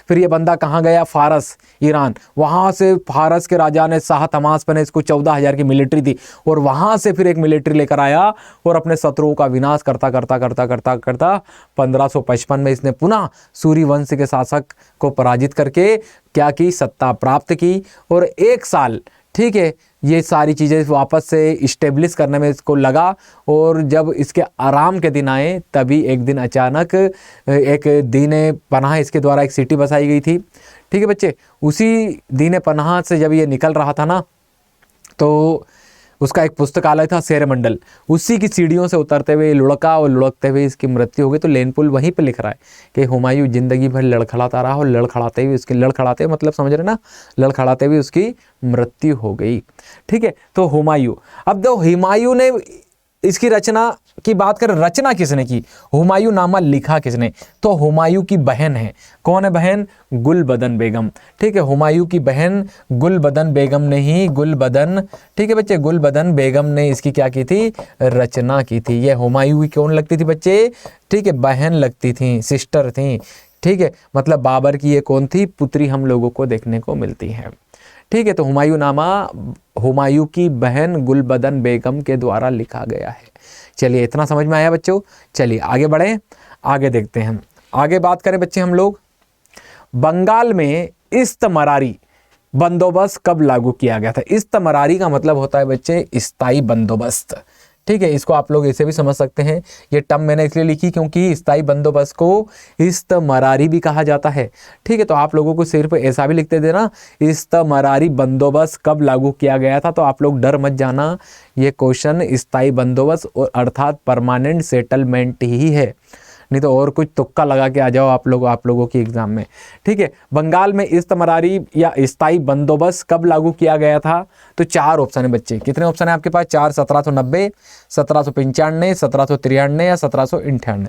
[SPEAKER 1] फिर ये बंदा कहाँ गया? फारस, ईरान। वहाँ से फारस के राजा ने शाह तमास्प ने इसको 14,000 की मिलिट्री दी, और वहाँ से फिर एक मिलिट्री लेकर आया और अपने शत्रुओं का विनाश करता करता करता करता करता 1555 में इसने पुनः सूरी वंश के शासक को पराजित करके क्या की? सत्ता प्राप्त की। और 1 साल, ठीक है, ये सारी चीज़ें वापस से इस्टेब्लिश करने में इसको लगा। और जब इसके आराम के दिन आए, तभी एक दिन अचानक एक दीने पनाह इसके द्वारा एक सिटी बसाई गई थी। ठीक है बच्चे, उसी दीने पनाह से जब ये निकल रहा था ना, तो उसका एक पुस्तकालय था शेर मंडल, उसी की सीढ़ियों से उतरते हुए लुढ़का और लुढ़कते हुए इसकी मृत्यु हो गई। तो लेनपुल वहीं पे लिख रहा है कि हुमायूं जिंदगी भर लड़खड़ाता रहा और लड़खड़ाते हुए उसकी, लड़खड़ाते मतलब समझ रहे ना, लड़खड़ाते हुए उसकी मृत्यु हो गई। ठीक है, तो हुमायूं, अब तो हुमायूं ने इसकी रचना की बात करें, रचना किसने की? हुमायूं नामा लिखा किसने? तो हुमायूं की बहन है। कौन है बहन? गुलबदन बेगम। ठीक है, हुमायूं की बहन गुलबदन बेगम ने ही, गुलबदन, ठीक है बच्चे, गुलबदन बेगम ने इसकी क्या की थी? रचना की थी। ये हुमायूं की कौन लगती थी बच्चे? ठीक है, बहन लगती थी, सिस्टर थी। ठीक है, मतलब बाबर की ये कौन थी? पुत्री हम लोगों को देखने को मिलती है। ठीक है, तो हुमायूं नामा हुमायूं की बहन गुलबदन बेगम के द्वारा लिखा गया है। चलिए, इतना समझ में आया बच्चों? चलिए आगे बढ़े, आगे देखते हैं। आगे बात करें बच्चे हम लोग, बंगाल में इस्तमरारी बंदोबस्त कब लागू किया गया था? इस्तमरारी का मतलब होता है बच्चे स्थायी बंदोबस्त। ठीक है, इसको आप लोग ऐसे भी समझ सकते हैं। ये टर्म मैंने इसलिए लिखी क्योंकि स्थायी बंदोबस्त को इस्तमरारी भी कहा जाता है। ठीक है, तो आप लोगों को सिर्फ ऐसा भी लिखते देना, इस्तमरारी बंदोबस्त कब लागू किया गया था। तो आप लोग डर मत जाना, ये क्वेश्चन स्थायी बंदोबस्त और अर्थात परमानेंट सेटलमेंट ही है, नहीं तो और कुछ तुक्का लगा के आ जाओ आप लोगों की एग्जाम में। ठीक है, बंगाल में इस्तमरारी या स्थायी बंदोबस्त कब लागू किया गया था? तो 4 ऑप्शन है बच्चे। कितने ऑप्शन है आपके पास? 4, 1790, 1795, 1793 या 1798।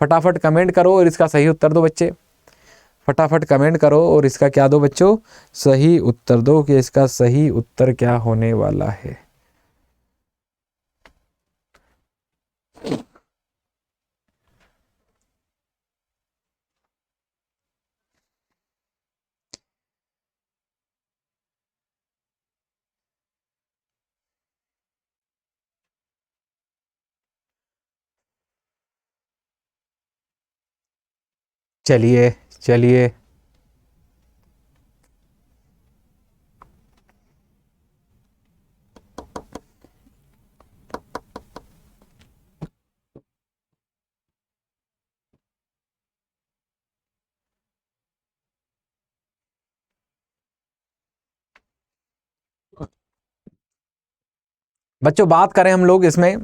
[SPEAKER 1] फटाफट कमेंट करो और इसका सही उत्तर दो बच्चे। फटाफट कमेंट करो और इसका क्या दो बच्चों? सही उत्तर दो कि इसका सही उत्तर क्या होने वाला है। चलिए चलिए, बच्चों बात करें हम लोग इसमें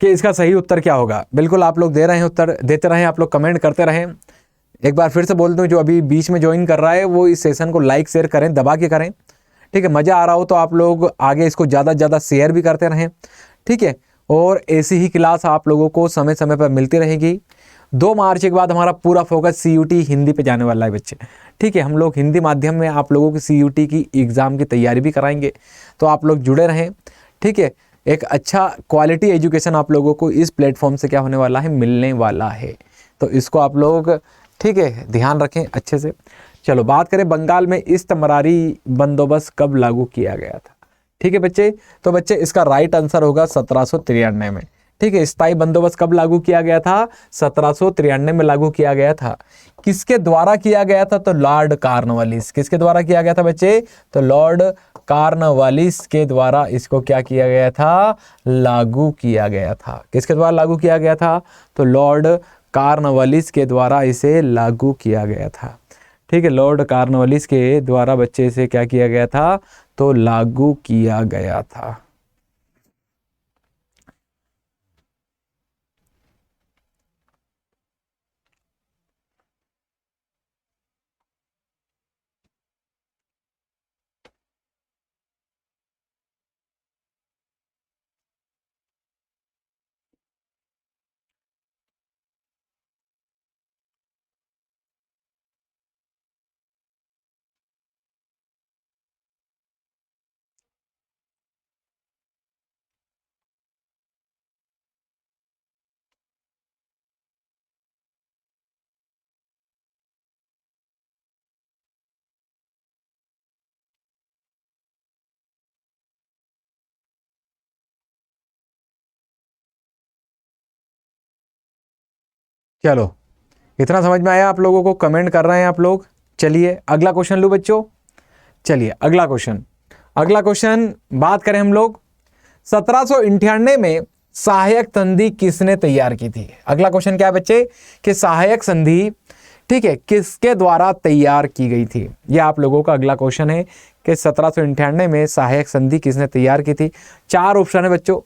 [SPEAKER 1] कि इसका सही उत्तर क्या होगा। बिल्कुल आप लोग दे रहे हैं, उत्तर देते रहें, आप लोग कमेंट करते रहें। एक बार फिर से बोल दूं, जो अभी बीच में ज्वाइन कर रहा है वो इस सेशन को लाइक शेयर करें, दबा के करें। ठीक है, मज़ा आ रहा हो तो आप लोग आगे इसको ज़्यादा से ज़्यादा शेयर भी करते रहें। ठीक है, और ऐसी ही क्लास आप लोगों को समय समय पर मिलती रहेगी। 2 मार्च के बाद हमारा पूरा फोकस CUT हिंदी पे जाने वाला है बच्चे। ठीक है, हम लोग हिंदी माध्यम में आप लोगों की CUT की एग्ज़ाम की तैयारी भी कराएंगे, तो आप लोग जुड़े रहें। ठीक है, एक अच्छा क्वालिटी एजुकेशन आप लोगों को इस प्लेटफॉर्म से क्या होने वाला है? मिलने वाला है। तो इसको आप लोग, ठीक है, ध्यान रखें अच्छे से। चलो बात करें, बंगाल में इस्तमरारी बंदोबस्त कब लागू किया गया था? ठीक है बच्चे, तो बच्चे इसका राइट आंसर होगा 1793 में। ठीक है, स्थायी बंदोबस्त कब लागू किया गया था? 1793 में लागू किया गया था। किसके द्वारा किया गया था? तो लॉर्ड कॉर्नवालिस। किसके द्वारा किया गया था बच्चे? तो लॉर्ड कॉर्नवालिस के द्वारा इसको क्या किया गया था, लागू किया गया था। किसके द्वारा लागू किया गया था, तो लॉर्ड कॉर्नवालिस के द्वारा इसे लागू किया गया था। ठीक है, लॉर्ड कॉर्नवालिस के द्वारा बच्चे इसे क्या किया गया था, तो लागू किया गया था। चलो, इतना समझ में आया आप लोगों को, कमेंट कर रहे हैं आप लोग। चलिए अगला क्वेश्चन लूं बच्चों। चलिए अगला क्वेश्चन बात करें हम लोग 1798 में सहायक संधि किसने तैयार की थी। अगला क्वेश्चन क्या है बच्चे, कि सहायक संधि, ठीक है, किसके द्वारा तैयार की गई थी। यह आप लोगों का अगला क्वेश्चन है कि 1798 में सहायक संधि किसने तैयार की थी। 4 ऑप्शन है बच्चों,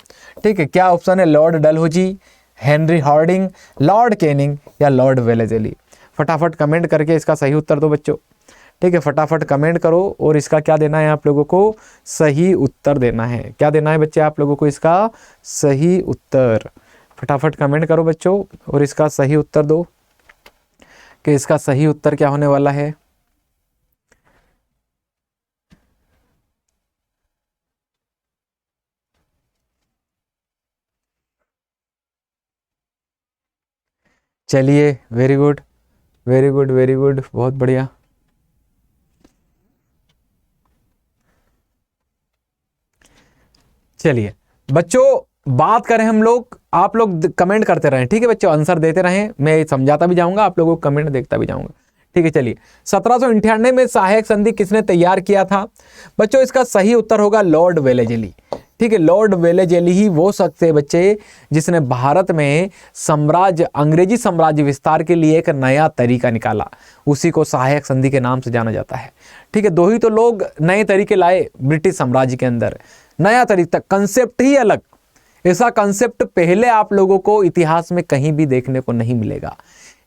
[SPEAKER 1] ठीक है। क्या ऑप्शन है, Lord Dalhousie, Henry Hardinge, Lord Canning या लॉर्ड वेलेजली। फटाफट कमेंट करके इसका सही उत्तर दो बच्चों, ठीक है। फटाफट कमेंट करो और इसका क्या देना है आप लोगों को, सही उत्तर देना है। क्या देना है बच्चे आप लोगों को, इसका सही उत्तर। फटाफट कमेंट करो बच्चों और इसका सही उत्तर दो कि इसका सही उत्तर क्या होने वाला है। चलिए, very good very good very good, बहुत बढ़िया। चलिए बच्चों, बात करें हम लोग, आप लोग कमेंट करते रहें, ठीक है बच्चों, आंसर देते रहें, मैं समझाता भी जाऊंगा, आप लोगों को कमेंट देखता भी जाऊंगा, ठीक है। चलिए, 1798 में सहायक संधि किसने तैयार किया था बच्चों, इसका सही उत्तर होगा लॉर्ड वेलेजली, ठीक है। लॉर्ड वेलेजली ही वो शख्स है बच्चे जिसने भारत में अंग्रेजी साम्राज्य विस्तार के लिए एक नया तरीका निकाला, उसी को सहायक संधि के नाम से जाना जाता है, ठीक है। 2 ही तो लोग नए तरीके लाए ब्रिटिश साम्राज्य के अंदर, नया तरीका, कंसेप्ट ही अलग। ऐसा कंसेप्ट पहले आप लोगों को इतिहास में कहीं भी देखने को नहीं मिलेगा।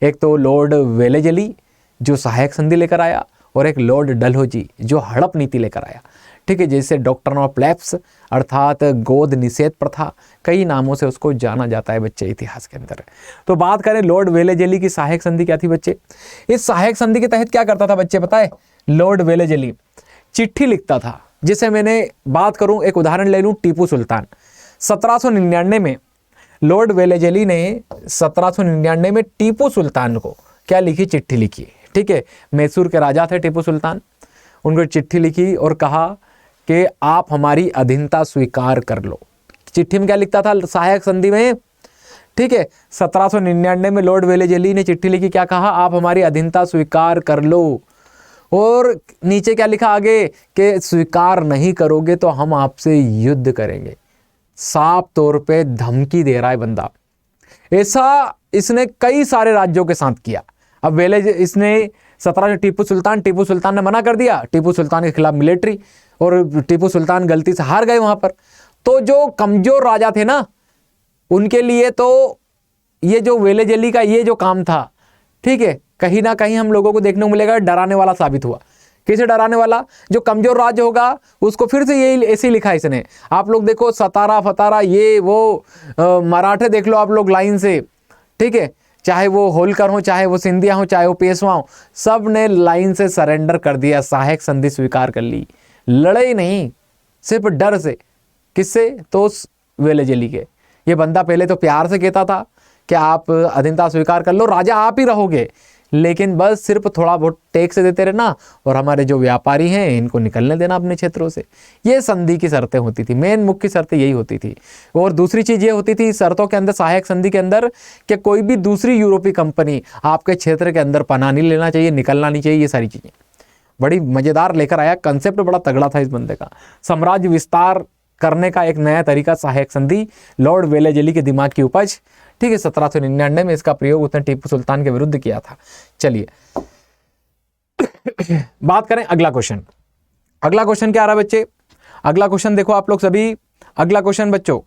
[SPEAKER 1] एक तो लॉर्ड वेलेजली जो सहायक संधि लेकर आया, और एक लॉर्ड डलहौजी जो हड़प नीति लेकर आया, ठीक है। जैसे डॉक्ट्रिन ऑफ लैप्स अर्थात गोद निषेध प्रथा, कई नामों से उसको जाना जाता है बच्चे इतिहास के अंदर। तो बात करें लॉर्ड वेलेजली की सहायक संधि क्या थी बच्चे, इस सहायक संधि के तहत क्या करता था बच्चे पता है, लॉर्ड वेलेजली चिट्ठी लिखता था। जैसे मैंने बात करूं, एक उदाहरण ले लूं, टीपू सुल्तान 1799 में लॉर्ड वेलेजली ने 1799 में टीपू सुल्तान को क्या लिखी, चिट्ठी लिखी, ठीक है। मैसूर के राजा थे टीपू सुल्तान, उनको चिट्ठी लिखी और कहा कि आप हमारी अधीनता स्वीकार कर लो। चिट्ठी में क्या लिखता था सहायक संधि में, ठीक है। 1799 में लॉर्ड वेलेजली ने चिट्ठी लिखी, क्या कहा, आप हमारी अधीनता स्वीकार कर लो, और नीचे क्या लिखा आगे कि स्वीकार नहीं करोगे तो हम आपसे युद्ध करेंगे। साफ तौर पे धमकी दे रहा है बंदा। ऐसा इसने कई सारे राज्यों के साथ किया। अब इसने 17 टीपू सुल्तान ने मना कर दिया, टीपू सुल्तान के खिलाफ मिलिट्री, और टीपू सुल्तान गलती से हार गए वहां पर। तो जो कमजोर राजा थे ना, उनके लिए तो ये जो वेलेजली का ये जो काम था, ठीक है, कहीं ना कहीं हम लोगों को देखने को मिलेगा डराने वाला साबित हुआ। किसे डराने वाला, जो कमजोर राज्य होगा उसको फिर से यही ऐसे ही लिखा इसने। आप लोग देखो सतारा फतारा ये वो मराठे देख लो आप लोग लाइन से, ठीक है, चाहे वो होलकर हो, चाहे वो सिंधिया हो, चाहे वो पेशवा हो, सब ने लाइन से सरेंडर कर दिया, सहायक संधि स्वीकार कर ली, लड़े ही नहीं, सिर्फ डर से। किससे, तो वेलेजली के। ये बंदा पहले तो प्यार से कहता था कि आप अधीनता स्वीकार कर लो, राजा आप ही रहोगे, लेकिन बस सिर्फ थोड़ा बहुत टैक्स देते रहना और हमारे जो व्यापारी हैं इनको निकलने देना अपने क्षेत्रों से। ये संधि की शर्तें होती थी, मेन मुख्य शर्तें यही होती थी। और दूसरी चीज ये होती थी शर्तों के अंदर, सहायक संधि के अंदर, कि कोई भी दूसरी यूरोपीय कंपनी आपके क्षेत्र के अंदर पनाह नहीं लेना चाहिए, निकलना नहीं चाहिए, ये सारी चीजें। बड़ी मजेदार लेकर आया, कंसेप्ट बड़ा तगड़ा था इस बंदे का। साम्राज्य विस्तार करने का एक नया तरीका, सहायक संधि, लॉर्ड वेलेजली के दिमाग की उपज, ठीक है। 1799 में इसका प्रयोग उसने टीपू सुल्तान के विरुद्ध किया था। चलिए बात करें अगला क्वेश्चन। अगला क्वेश्चन क्या आ रहा है बच्चे? अगला क्वेश्चन देखो आप लोग सभी, अगला क्वेश्चन बच्चों,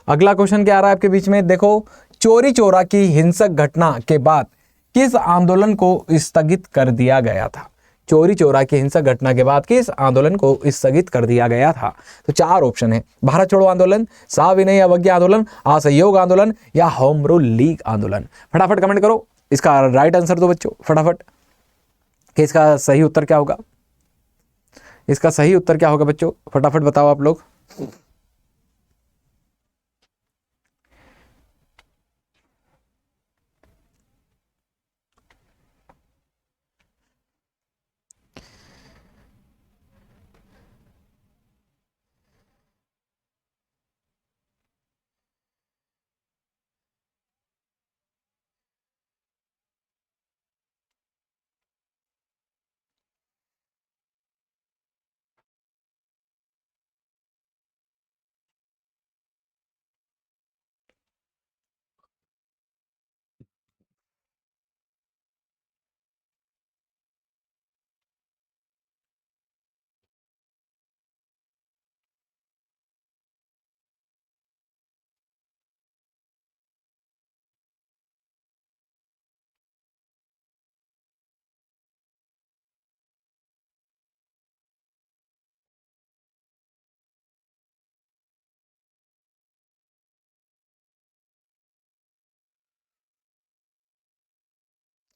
[SPEAKER 1] अगला क्वेश्चन क्या आ रहा है आपके बीच में? देखो, चोरी चोरा की हिंसक घटना के बाद किस आंदोलन को स्थगित कर दिया गया था? चोरी चोरा की हिंसक घटना के बाद किस आंदोलन को स्थगित कर दिया गया था? तो 4 ऑप्शन है, भारत छोड़ो आंदोलन, सविनय अवज्ञा आंदोलन, असहयोग आंदोलन या होम रूल लीग आंदोलन। फटाफट कमेंट करो, इसका राइट आंसर दो बच्चों फटाफट, कि इसका सही उत्तर क्या होगा? इसका सही उत्तर क्या होगा बच्चों? फटाफट बताओ आप लोग।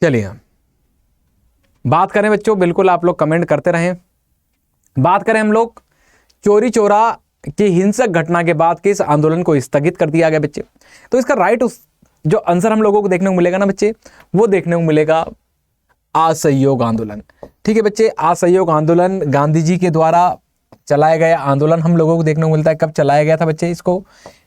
[SPEAKER 1] चलिए बात करें बच्चों, बिल्कुल आप लोग कमेंट करते रहें। बात करें हम लोग, चोरी चोरा की हिंसक घटना के बाद किस आंदोलन को स्थगित कर दिया गया बच्चे? तो इसका राइट जो आंसर हम लोगों को देखने को मिलेगा ना बच्चे, वो देखने को मिलेगा असहयोग आंदोलन। ठीक है बच्चे, असहयोग आंदोलन गांधी जी के द्वारा चलाया गया आंदोलन हम लोगों को देखने को मिलता है। कब चलाया गया था बच्चे इसको?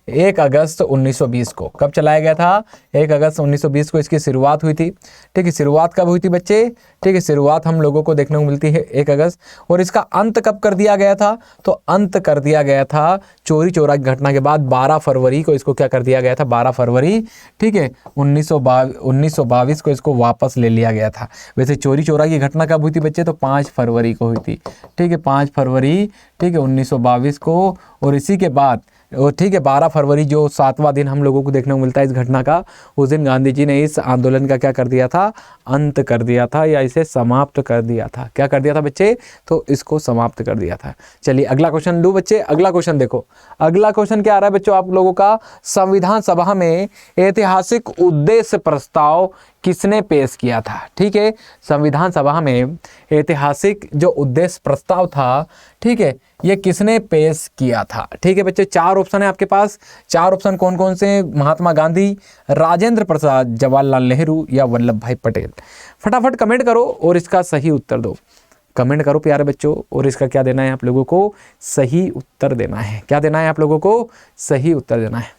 [SPEAKER 1] 1 अगस्त 1920 को। कब चलाया गया था? 1 अगस्त 1920 को इसकी शुरुआत हुई थी। ठीक है, शुरुआत कब हुई थी बच्चे? ठीक है, शुरुआत हम लोगों को देखने को मिलती है 1 अगस्त। और इसका अंत कब कर दिया गया था? तो अंत कर दिया गया था चोरी चोरा की घटना के बाद 12 फरवरी को इसको क्या कर दिया गया था? 12 फरवरी, ठीक है, 1922 को इसको वापस ले लिया गया था। वैसे चोरी चोरा की घटना कब हुई थी बच्चे? तो 5 फरवरी को हुई थी। ठीक है, 5 फरवरी, ठीक है, 1922 को। और इसी के बाद और ठीक है 12 फरवरी जो 7वां दिन हम लोगों को देखने को मिलता है इस घटना का, उस दिन गांधी जी ने इस आंदोलन का क्या कर दिया था? अंत कर दिया था, या इसे समाप्त कर दिया था। क्या कर दिया था बच्चे? तो इसको समाप्त कर दिया था। चलिए अगला क्वेश्चन लूं बच्चे। अगला क्वेश्चन देखो, अगला क्वेश्चन क्या आ रहा है बच्चों आप लोगों का? संविधान सभा में ऐतिहासिक उद्देश्य प्रस्ताव किसने पेश किया था? ठीक है, संविधान सभा में ऐतिहासिक जो उद्देश्य प्रस्ताव था, ठीक है, ये किसने पेश किया था? ठीक है बच्चे, 4 ऑप्शन है आपके पास। 4 ऑप्शन कौन कौन से? महात्मा गांधी, राजेंद्र प्रसाद, जवाहरलाल नेहरू या वल्लभ भाई पटेल। फटाफट कमेंट करो और इसका सही उत्तर दो। कमेंट करो प्यारे बच्चों, और इसका क्या देना है आप लोगों को? सही उत्तर देना है। क्या देना है आप लोगों को? सही उत्तर देना है।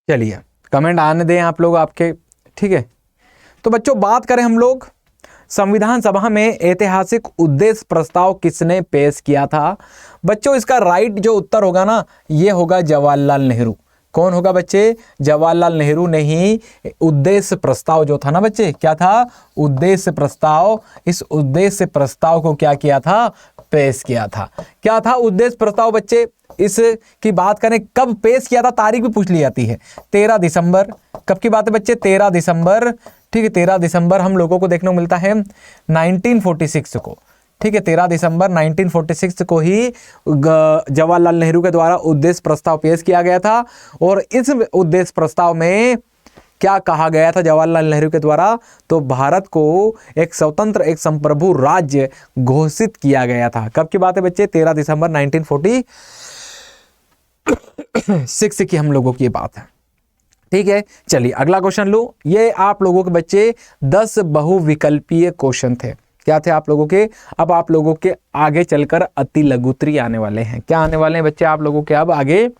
[SPEAKER 1] चलिए कमेंट आने दें आप लोग आपके, ठीक है। तो बच्चों बात करें हम लोग, संविधान सभा में ऐतिहासिक उद्देश्य प्रस्ताव किसने पेश किया था? बच्चों इसका राइट जो उत्तर होगा ना, ये होगा जवाहरलाल नेहरू। कौन होगा बच्चे? जवाहरलाल नेहरू ने ही उद्देश्य प्रस्ताव जो था ना बच्चे, क्या था? उद्देश्य प्रस्ताव। इस उद्देश्य प्रस्ताव को क्या किया था? पेश किया था। क्या था उद्देश्य प्रस्ताव बच्चे? इसकी बात करें कब पेश किया था, तारीख भी पूछ ली जाती है। 13 दिसंबर। कब की बात है बच्चे? 13 दिसंबर। ठीक है, 13 दिसंबर हम लोगों को देखने को मिलता है 1946 को। ठीक है, 13 दिसंबर 1946 को ही जवाहरलाल नेहरू के द्वारा उद्देश्य प्रस्ताव पेश किया गया था। और इस उद्देश्य प्रस्ताव में क्या कहा गया था जवाहरलाल नेहरू के द्वारा? तो भारत को एक स्वतंत्र, एक संप्रभु राज्य घोषित किया गया था। कब की बात है बच्चे? 13 दिसंबर 1946 की हम लोगों की बात है। ठीक है, चलिए अगला क्वेश्चन लो। ये आप लोगों के बच्चे 10 बहुविकल्पीय क्वेश्चन थे। क्या थे आप लोगों के? अब आप लोगों के आगे चलकर अति लघुत्तरीय आने वाले हैं। क्या आने वाले हैं बच्चे आप लोगों के? अब आगे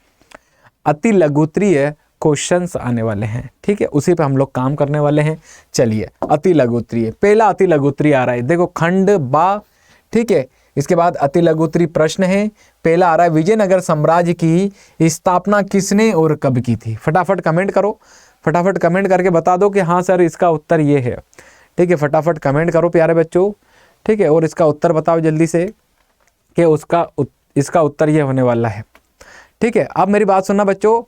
[SPEAKER 1] अति लघुत्तरीय क्वेश्चंस आने वाले हैं। ठीक है, उसी पे हम लोग काम करने वाले हैं। चलिए अति लघुत्तरीय, पहला अति लघुत्तरीय आ रहा है, देखो खंड बा। ठीक है, इसके बाद अति लघुत्तरीय प्रश्न है। पहला आ रहा है, विजयनगर साम्राज्य की स्थापना किसने और कब की थी? फटाफट कमेंट करो, फटाफट कमेंट करके बता दो कि हाँ सर इसका उत्तर ये है। ठीक है, फटाफट कमेंट करो प्यारे बच्चों। ठीक है, और इसका उत्तर बताओ जल्दी से कि इसका उत्तर ये होने वाला है। ठीक है, अब मेरी बात सुनना बच्चों,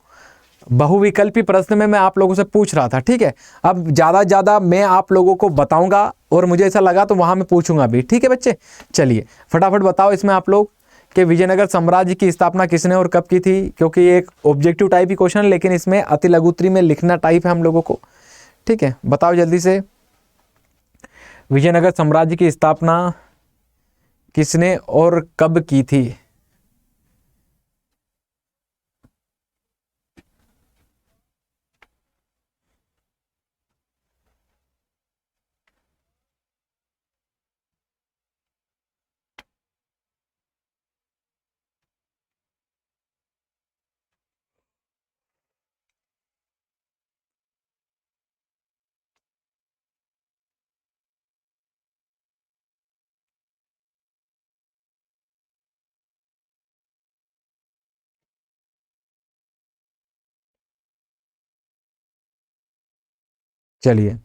[SPEAKER 1] बहुविकल्पी प्रश्न में मैं आप लोगों से पूछ रहा था। ठीक है, अब ज़्यादा मैं आप लोगों को बताऊंगा और मुझे ऐसा लगा तो वहां मैं पूछूंगा भी। ठीक है बच्चे, चलिए फटाफट बताओ इसमें आप लोग कि विजयनगर साम्राज्य की स्थापना किसने और कब की थी? क्योंकि ये एक ऑब्जेक्टिव टाइप की क्वेश्चन, लेकिन इसमें अति लघुत्तरीय में लिखना टाइप है हम लोगों को। ठीक है, बताओ जल्दी से, विजयनगर साम्राज्य की स्थापना किसने और कब की थी? चलिए,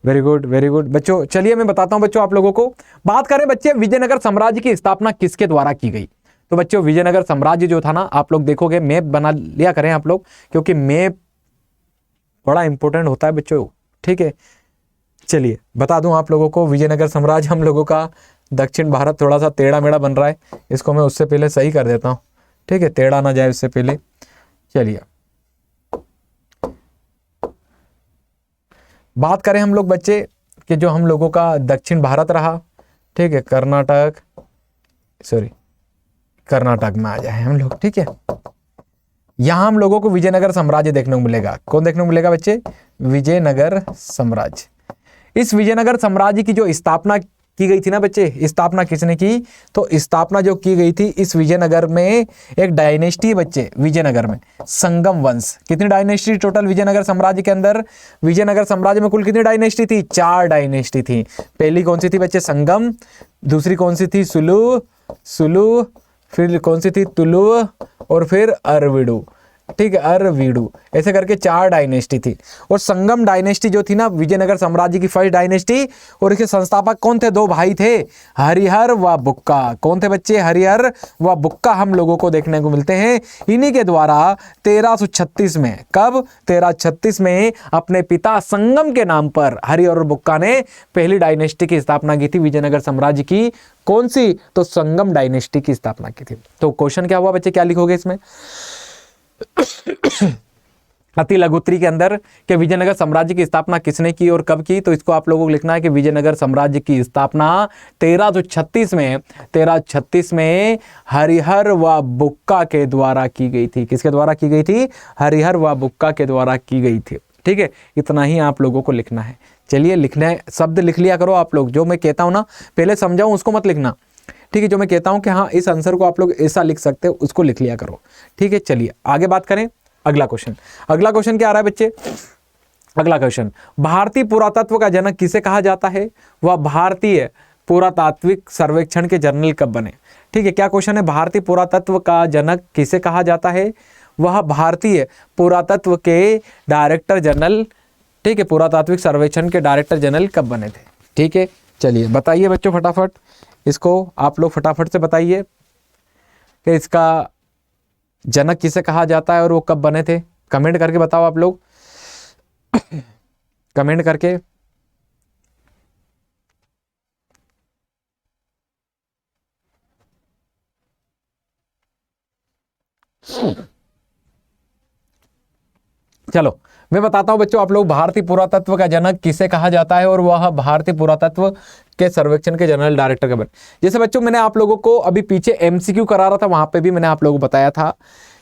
[SPEAKER 1] वेरी गुड वेरी गुड बच्चों। चलिए मैं बताता हूं बच्चों आप लोगों को। बात करें बच्चे विजयनगर साम्राज्य की स्थापना किसके द्वारा की गई? तो बच्चों विजयनगर साम्राज्य जो था ना, आप लोग देखोगे, मैप बना लिया करें आप लोग, क्योंकि मैप बड़ा इंपॉर्टेंट होता है बच्चों। ठीक है, चलिए बता दूं आप लोगों को, विजयनगर साम्राज्य हम लोगों का दक्षिण भारत थोड़ा सा टेढ़ा मेढ़ा बन रहा है, इसको मैं उससे पहले सही कर देता हूँ। ठीक है, टेढ़ा ना जाए उससे पहले। चलिए बात करें हम लोग बच्चे कि जो हम लोगों का दक्षिण भारत रहा, ठीक है, कर्नाटक में आ जाए हम लोग। ठीक है, यहां हम लोगों को विजयनगर साम्राज्य देखने को मिलेगा। कौन देखने को मिलेगा बच्चे? विजयनगर साम्राज्य। इस विजयनगर साम्राज्य की जो स्थापना की गई थी ना बच्चे, स्थापना किसने की? तो स्थापना जो की गई थी इस विजयनगर में, एक डायनेस्टी बच्चे विजयनगर में, संगम वंश। कितनी डायनेस्टी टोटल विजयनगर साम्राज्य के अंदर? विजयनगर साम्राज्य में कुल कितनी डायनेस्टी थी? 4 डायनेस्टी थी। पहली कौन सी थी बच्चे? संगम। दूसरी कौन सी थी? सुलु। फिर कौन सी थी? तुलु। और फिर अरविडु। ठीक है, अरविडु। ऐसे करके 4 डायनेस्टी थी। और संगम डायनेस्टी जो थी ना, विजयनगर साम्राज्य की फर्स्ट डायनेस्टी, और इसके संस्थापक कौन थे? 2 भाई थे, हरिहर व बुक्का। कौन थे बच्चे? हरिहर व बुक्का हम लोगों को देखने को मिलते हैं। इन्हीं के द्वारा 1336 में, कब? 1336 में अपने पिता संगम के नाम पर हरिहर और बुक्का ने पहली डायनेस्टी की स्थापना की थी विजयनगर साम्राज्य की। कौन सी? तो संगम डायनेस्टी की स्थापना की थी। तो क्वेश्चन क्या हुआ बच्चे, क्या लिखोगे इसमें अति लघुत्तरी के अंदर कि विजयनगर साम्राज्य की स्थापना किसने की और कब की? तो इसको आप लोगों को लिखना है कि विजयनगर साम्राज्य की स्थापना 1336 में हरिहर व बुक्का के द्वारा की गई थी। किसके द्वारा की गई थी? हरिहर व बुक्का के द्वारा की गई थी। ठीक है, इतना ही आप लोगों को लिखना है। चलिए लिखना है, शब्द लिख लिया करो आप लोग। जो मैं कहता हूं ना, पहले समझाऊं उसको मत लिखना। ठीक है, जो मैं कहता हूं कि हाँ इस आंसर को आप लोग ऐसा लिख सकते हो, उसको लिख लिया करो। ठीक है, चलिए आगे बात करें। अगला क्वेश्चन क्या आ रहा है बच्चे? अगला क्वेश्चन, भारतीय पुरातत्व का जनक किसे कहा जाता है? वह भारतीय पुरातात्विक सर्वेक्षण के जर्नल कब बने? ठीक है, क्या क्वेश्चन है? भारतीय पुरातत्व का जनक किसे कहा जाता है? वह भारतीय पुरातत्व के डायरेक्टर जनरल, ठीक है, पुरातात्विक सर्वेक्षण के डायरेक्टर जनरल कब बने थे? ठीक है, चलिए बताइए बच्चों फटाफट, इसको आप लोग फटाफट से बताइए कि इसका जनक किसे कहा जाता है और वो कब बने थे। कमेंट करके बताओ आप लोग, कमेंट करके। चलो मैं बताता हूं बच्चों, आप लोग भारतीय पुरातत्व का जनक किसे कहा जाता है, और वह भारतीय पुरातत्व के सर्वेक्षण के जनरल डायरेक्टर का बन। जैसे बच्चों मैंने आप लोगों को अभी पीछे एमसीक्यू करा रहा था, वहां पे भी मैंने आप लोगों को बताया था,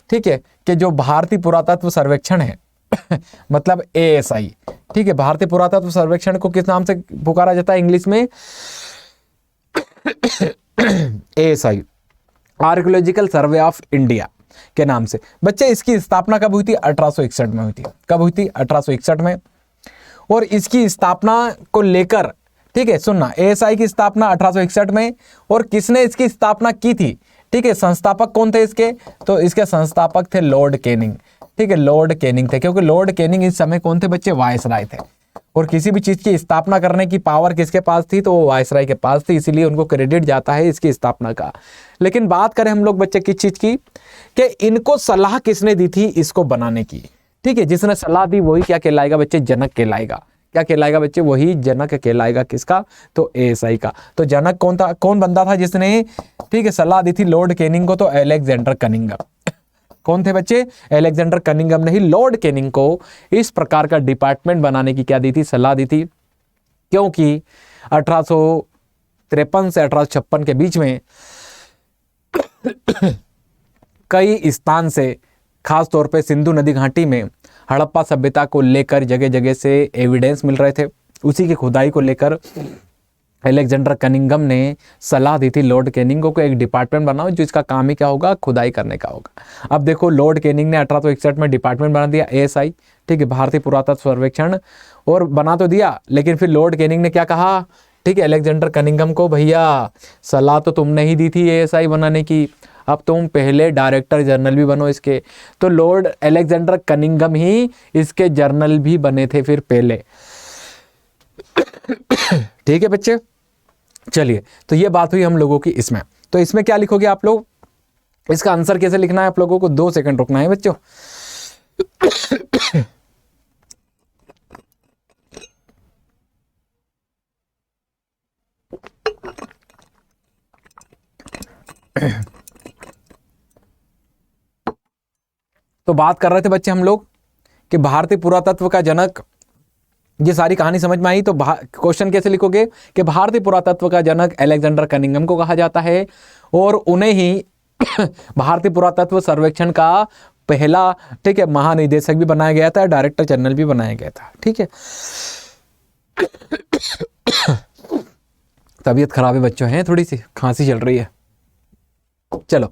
[SPEAKER 1] ठीक है, कि जो भारतीय पुरातत्व सर्वेक्षण है मतलब एएसआई, ठीक है, भारतीय पुरातत्व सर्वेक्षण को किस नाम से पुकारा जाता है इंग्लिश में? ASI, archaeological survey of India के नाम से। बच्चे इसकी स्थापना कब हुई थी? 1861 में हुई थी। कब हुई थी? 1861 में। और इसकी स्थापना को लेकर, ठीक है, सुनना, एएसआई की स्थापना 1861 में, और किसने इसकी स्थापना की थी? ठीक है, संस्थापक कौन थे इसके? तो इसके संस्थापक थे लॉर्ड कैनिंग, ठीक है, लॉर्ड कैनिंग थे, क्योंकि लॉर्ड कैनिंग इस समय कौन थे बच्चे? वायसराय थे। और किसी भी चीज की स्थापना करने की पावर किसके पास थी? तो वो वायसराय के पास थी, इसीलिए उनको क्रेडिट जाता है इसकी स्थापना का। लेकिन बात करें हम लोग बच्चे किस चीज की, कि इनको सलाह किसने दी थी इसको बनाने की? ठीक है, जिसने सलाह दी वही क्या कहलाएगा बच्चे? जनक कहलाएगा। क्या कहलाएगा बच्चे? वही जनक कहलाएगा। किसका? तो एएसआई का। तो जनक कौन था? कौन बंदा था जिसने, ठीक है, सलाह दी थी लॉर्ड कैनिंग को? तो अलेक्जेंडर कनिंघम। कौन थे बच्चे? अलेक्जेंडर कनिंघम ने ही लॉर्ड कैनिंग को इस प्रकार का डिपार्टमेंट बनाने की क्या दी थी? सलाह दी थी। क्योंकि 1853 से 1856 के बीच में कई स्थान से, खास तौर पे सिंधु नदी घाटी में हड़प्पा सभ्यता को लेकर जगह जगह से एविडेंस मिल रहे थे। उसी की खुदाई को लेकर अलेक्जेंडर कनिंघम ने सलाह दी थी लॉर्ड कैनिंग को एक डिपार्टमेंट बनाओ जो इसका काम ही क्या होगा? खुदाई करने का होगा। अब देखो, लॉर्ड कैनिंग ने 1861 में डिपार्टमेंट बना दिया एएसआई, ठीक है, भारतीय पुरातत्व सर्वेक्षण, और बना तो दिया, लेकिन फिर लॉर्ड कैनिंग ने क्या कहा? ठीक है, अलेक्जेंडर कनिंघम को, भैया सलाह तो तुमने ही दी थी एएसआई बनाने की, अब तुम पहले डायरेक्टर जनरल भी बनो इसके। तो लॉर्ड अलेक्जेंडर कनिंघम ही इसके जर्नल भी बने थे फिर पहले। ठीक है बच्चे, चलिए, तो ये बात हुई हम लोगों की इसमें। तो इसमें क्या लिखोगे आप लोग? इसका आंसर कैसे लिखना है आप लोगों को? 2 सेकंड रुकना है बच्चों। तो बात कर रहे थे बच्चे हम लोग कि भारतीय पुरातत्व का जनक, ये सारी कहानी समझ में आई। तो क्वेश्चन कैसे लिखोगे कि भारतीय पुरातत्व का जनक अलेक्जेंडर कनिंघम को कहा जाता है, और उन्हें ही भारतीय पुरातत्व सर्वेक्षण का पहला, ठीक है, महानिदेशक भी बनाया गया था, डायरेक्टर जनरल भी बनाया गया था। ठीक है, तबीयत खराब है बच्चों, है थोड़ी सी खांसी चल रही है। चलो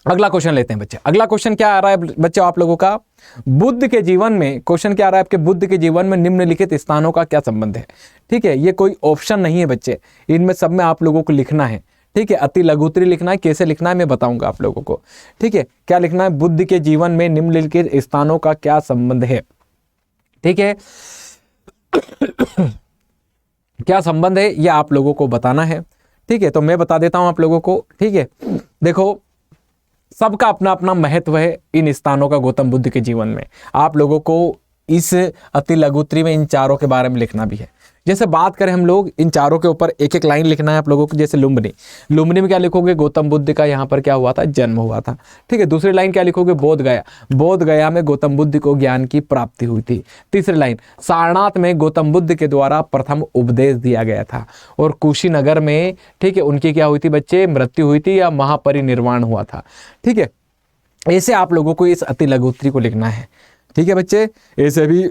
[SPEAKER 1] अगला क्वेश्चन लेते हैं बच्चे। अगला क्वेश्चन क्या आ रहा है बच्चों आप लोगों का? बुद्ध के जीवन में, क्वेश्चन क्या आ रहा है आपके? बुद्ध के जीवन में निम्नलिखित स्थानों का क्या संबंध है? ठीक है, ये कोई ऑप्शन नहीं है बच्चे, इनमें सब में आप लोगों को लिखना है। ठीक है, अति लघुत्री लिखना है। कैसे लिखना है मैं बताऊंगा आप लोगों को। ठीक है, क्या लिखना है? बुद्ध के जीवन में निम्नलिखित स्थानों का क्या संबंध है? ठीक है, क्या संबंध है ये आप लोगों को बताना है। ठीक है, तो मैं बता देता हूं आप लोगों को। ठीक है, देखो, सबका अपना अपना महत्व है इन स्थानों का गौतम बुद्ध के जीवन में। आप लोगों को इस अति लघुत्री में इन चारों के बारे में लिखना भी है। जैसे बात करें हम लोग, इन चारों के ऊपर एक एक लाइन लिखना है आप लोगों को। जैसे लुम्बिनी, लुम्बिनी में क्या लिखोगे? गौतम बुद्ध का यहाँ पर क्या हुआ था? जन्म हुआ था। ठीक है, दूसरी लाइन क्या लिखोगे? बोध गया, बोध गया में गौतम बुद्ध को ज्ञान की प्राप्ति हुई थी। तीसरी लाइन, सारनाथ में गौतम बुद्ध के द्वारा प्रथम उपदेश दिया गया था। और कुशीनगर में, ठीक है, उनकी क्या हुई थी बच्चे? मृत्यु हुई थी या महापरिनिर्वाण हुआ था। ठीक है, ऐसे आप लोगों को इस अति लघुत्री को लिखना है। ठीक है बच्चे, ऐसे भी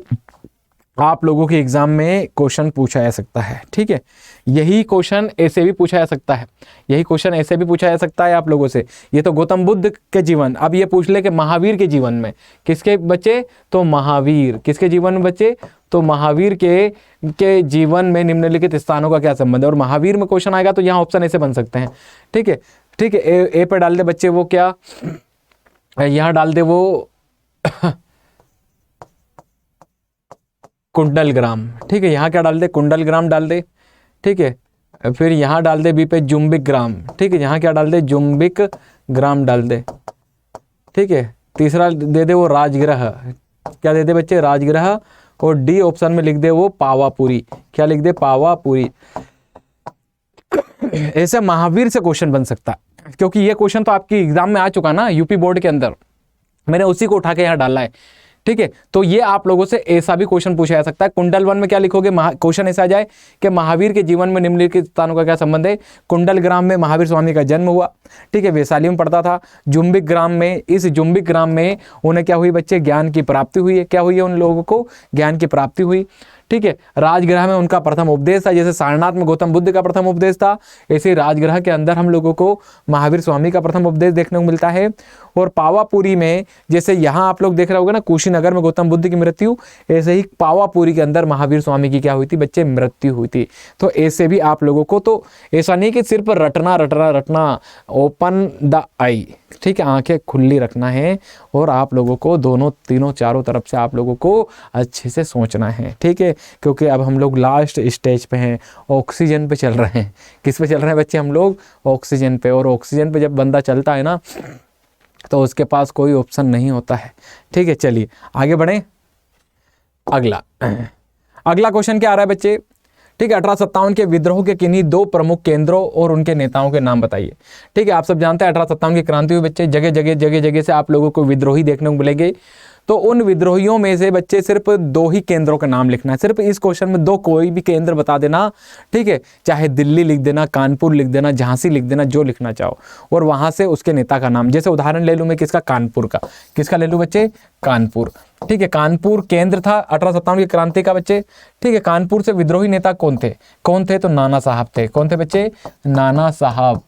[SPEAKER 1] आप लोगों के एग्जाम में क्वेश्चन पूछा जा सकता है। ठीक है, यही क्वेश्चन ऐसे भी पूछा जा सकता है, यही क्वेश्चन ऐसे भी पूछा जा सकता है आप लोगों से। ये तो गौतम बुद्ध के जीवन, अब ये पूछ ले कि महावीर के जीवन में, किसके बच्चे? तो महावीर, किसके जीवन में बच्चे? तो महावीर के जीवन में निम्नलिखित स्थानों का क्या संबंध है? और महावीर में क्वेश्चन आएगा तो यहाँ ऑप्शन ऐसे बन सकते हैं। ठीक है, ठीक है, ए पे डाल दे बच्चे, वो क्या, यहाँ डाल दे वो कुंडलग्राम। ठीक है, यहाँ क्या डाल दे? कुंडलग्राम डाल दे। ठीक है, फिर यहाँ डाल दे बी पे जुम्बिक ग्राम। ठीक है, यहाँ क्या डाल दे? जुम्बिक ग्राम डाल दे। ठीक है, तीसरा दे दे वो राजगृह, क्या दे दे बच्चे? राजगृह। और डी ऑप्शन में लिख दे वो पावापुरी, क्या लिख दे? पावापुरी। ऐसे महावीर से क्वेश्चन बन सकता है, क्योंकि ये क्वेश्चन तो आपकी एग्जाम में आ चुका ना यूपी बोर्ड के अंदर, मैंने उसी को उठा के यहाँ डाला है। ठीक है, तो ये आप लोगों से ऐसा भी क्वेश्चन पूछा जा सकता है। कुंडल 1 में क्या लिखोगे, क्वेश्चन ऐसा आ जाए कि महावीर के जीवन में निम्नलिखित स्थानों का क्या संबंध है। कुंडल ग्राम में महावीर स्वामी का जन्म हुआ, ठीक है, वैशाली में पड़ता था। जुम्बिक ग्राम में, इस जुम्बिक ग्राम में उन्हें क्या हुई बच्चे, ज्ञान की प्राप्ति हुई है। क्या हुई है, उन लोगों को ज्ञान की प्राप्ति हुई, ठीक है। राजगृह में उनका प्रथम उपदेश था, जैसे सारनाथ में गौतम बुद्ध का प्रथम उपदेश था, ऐसे राजगृह के अंदर हम लोगों को महावीर स्वामी का प्रथम उपदेश देखने को मिलता है। और पावापुरी में, जैसे यहाँ आप लोग देख रहे होगे ना कुशीनगर में गौतम बुद्ध की मृत्यु, ऐसे ही पावापुरी के अंदर महावीर स्वामी की क्या हुई थी बच्चे, मृत्यु हुई थी। तो ऐसे भी आप लोगों को, तो ऐसा नहीं कि सिर्फ रटना रटना रटना, ओपन द आई, ठीक है, आंखें खुली रखना है और आप लोगों को दोनों तीनों चारों तरफ से आप लोगों को अच्छे से सोचना है, ठीक है। क्योंकि अब हम लोग लास्ट स्टेज पे हैं, ऑक्सीजन पे चल रहे हैं। किस पे चल रहे हैं बच्चे, हम लोग ऑक्सीजन पे। और ऑक्सीजन पे जब बंदा चलता है ना तो उसके पास कोई ऑप्शन नहीं होता है, ठीक है। चलिए आगे बढ़ें। अगला क्वेश्चन क्या आ रहा है बच्चे, ठीक है। 1857 के विद्रोह के किन्हीं दो प्रमुख केंद्रों और उनके नेताओं के नाम बताइए, ठीक है। आप सब जानते हैं 1857 की क्रांति हुई बच्चे, जगह जगह से आप लोगों को विद्रोही देखने को मिलेंगे। तो उन विद्रोहियों में से बच्चे सिर्फ 2 ही केंद्रों का नाम लिखना है, सिर्फ इस क्वेश्चन में 2 कोई भी केंद्र बता देना, ठीक है। चाहे दिल्ली लिख देना, कानपुर लिख देना, झांसी लिख देना, जो लिखना चाहो, और वहां से उसके नेता का नाम। जैसे उदाहरण ले लूं मैं किसका, कानपुर का। किसका ले लूं बच्चे, कानपुर, ठीक है। कानपुर केंद्र था 1857 की क्रांति का बच्चे, ठीक है। कानपुर से विद्रोही नेता कौन थे, तो नाना साहब थे। कौन थे बच्चे, नाना साहब,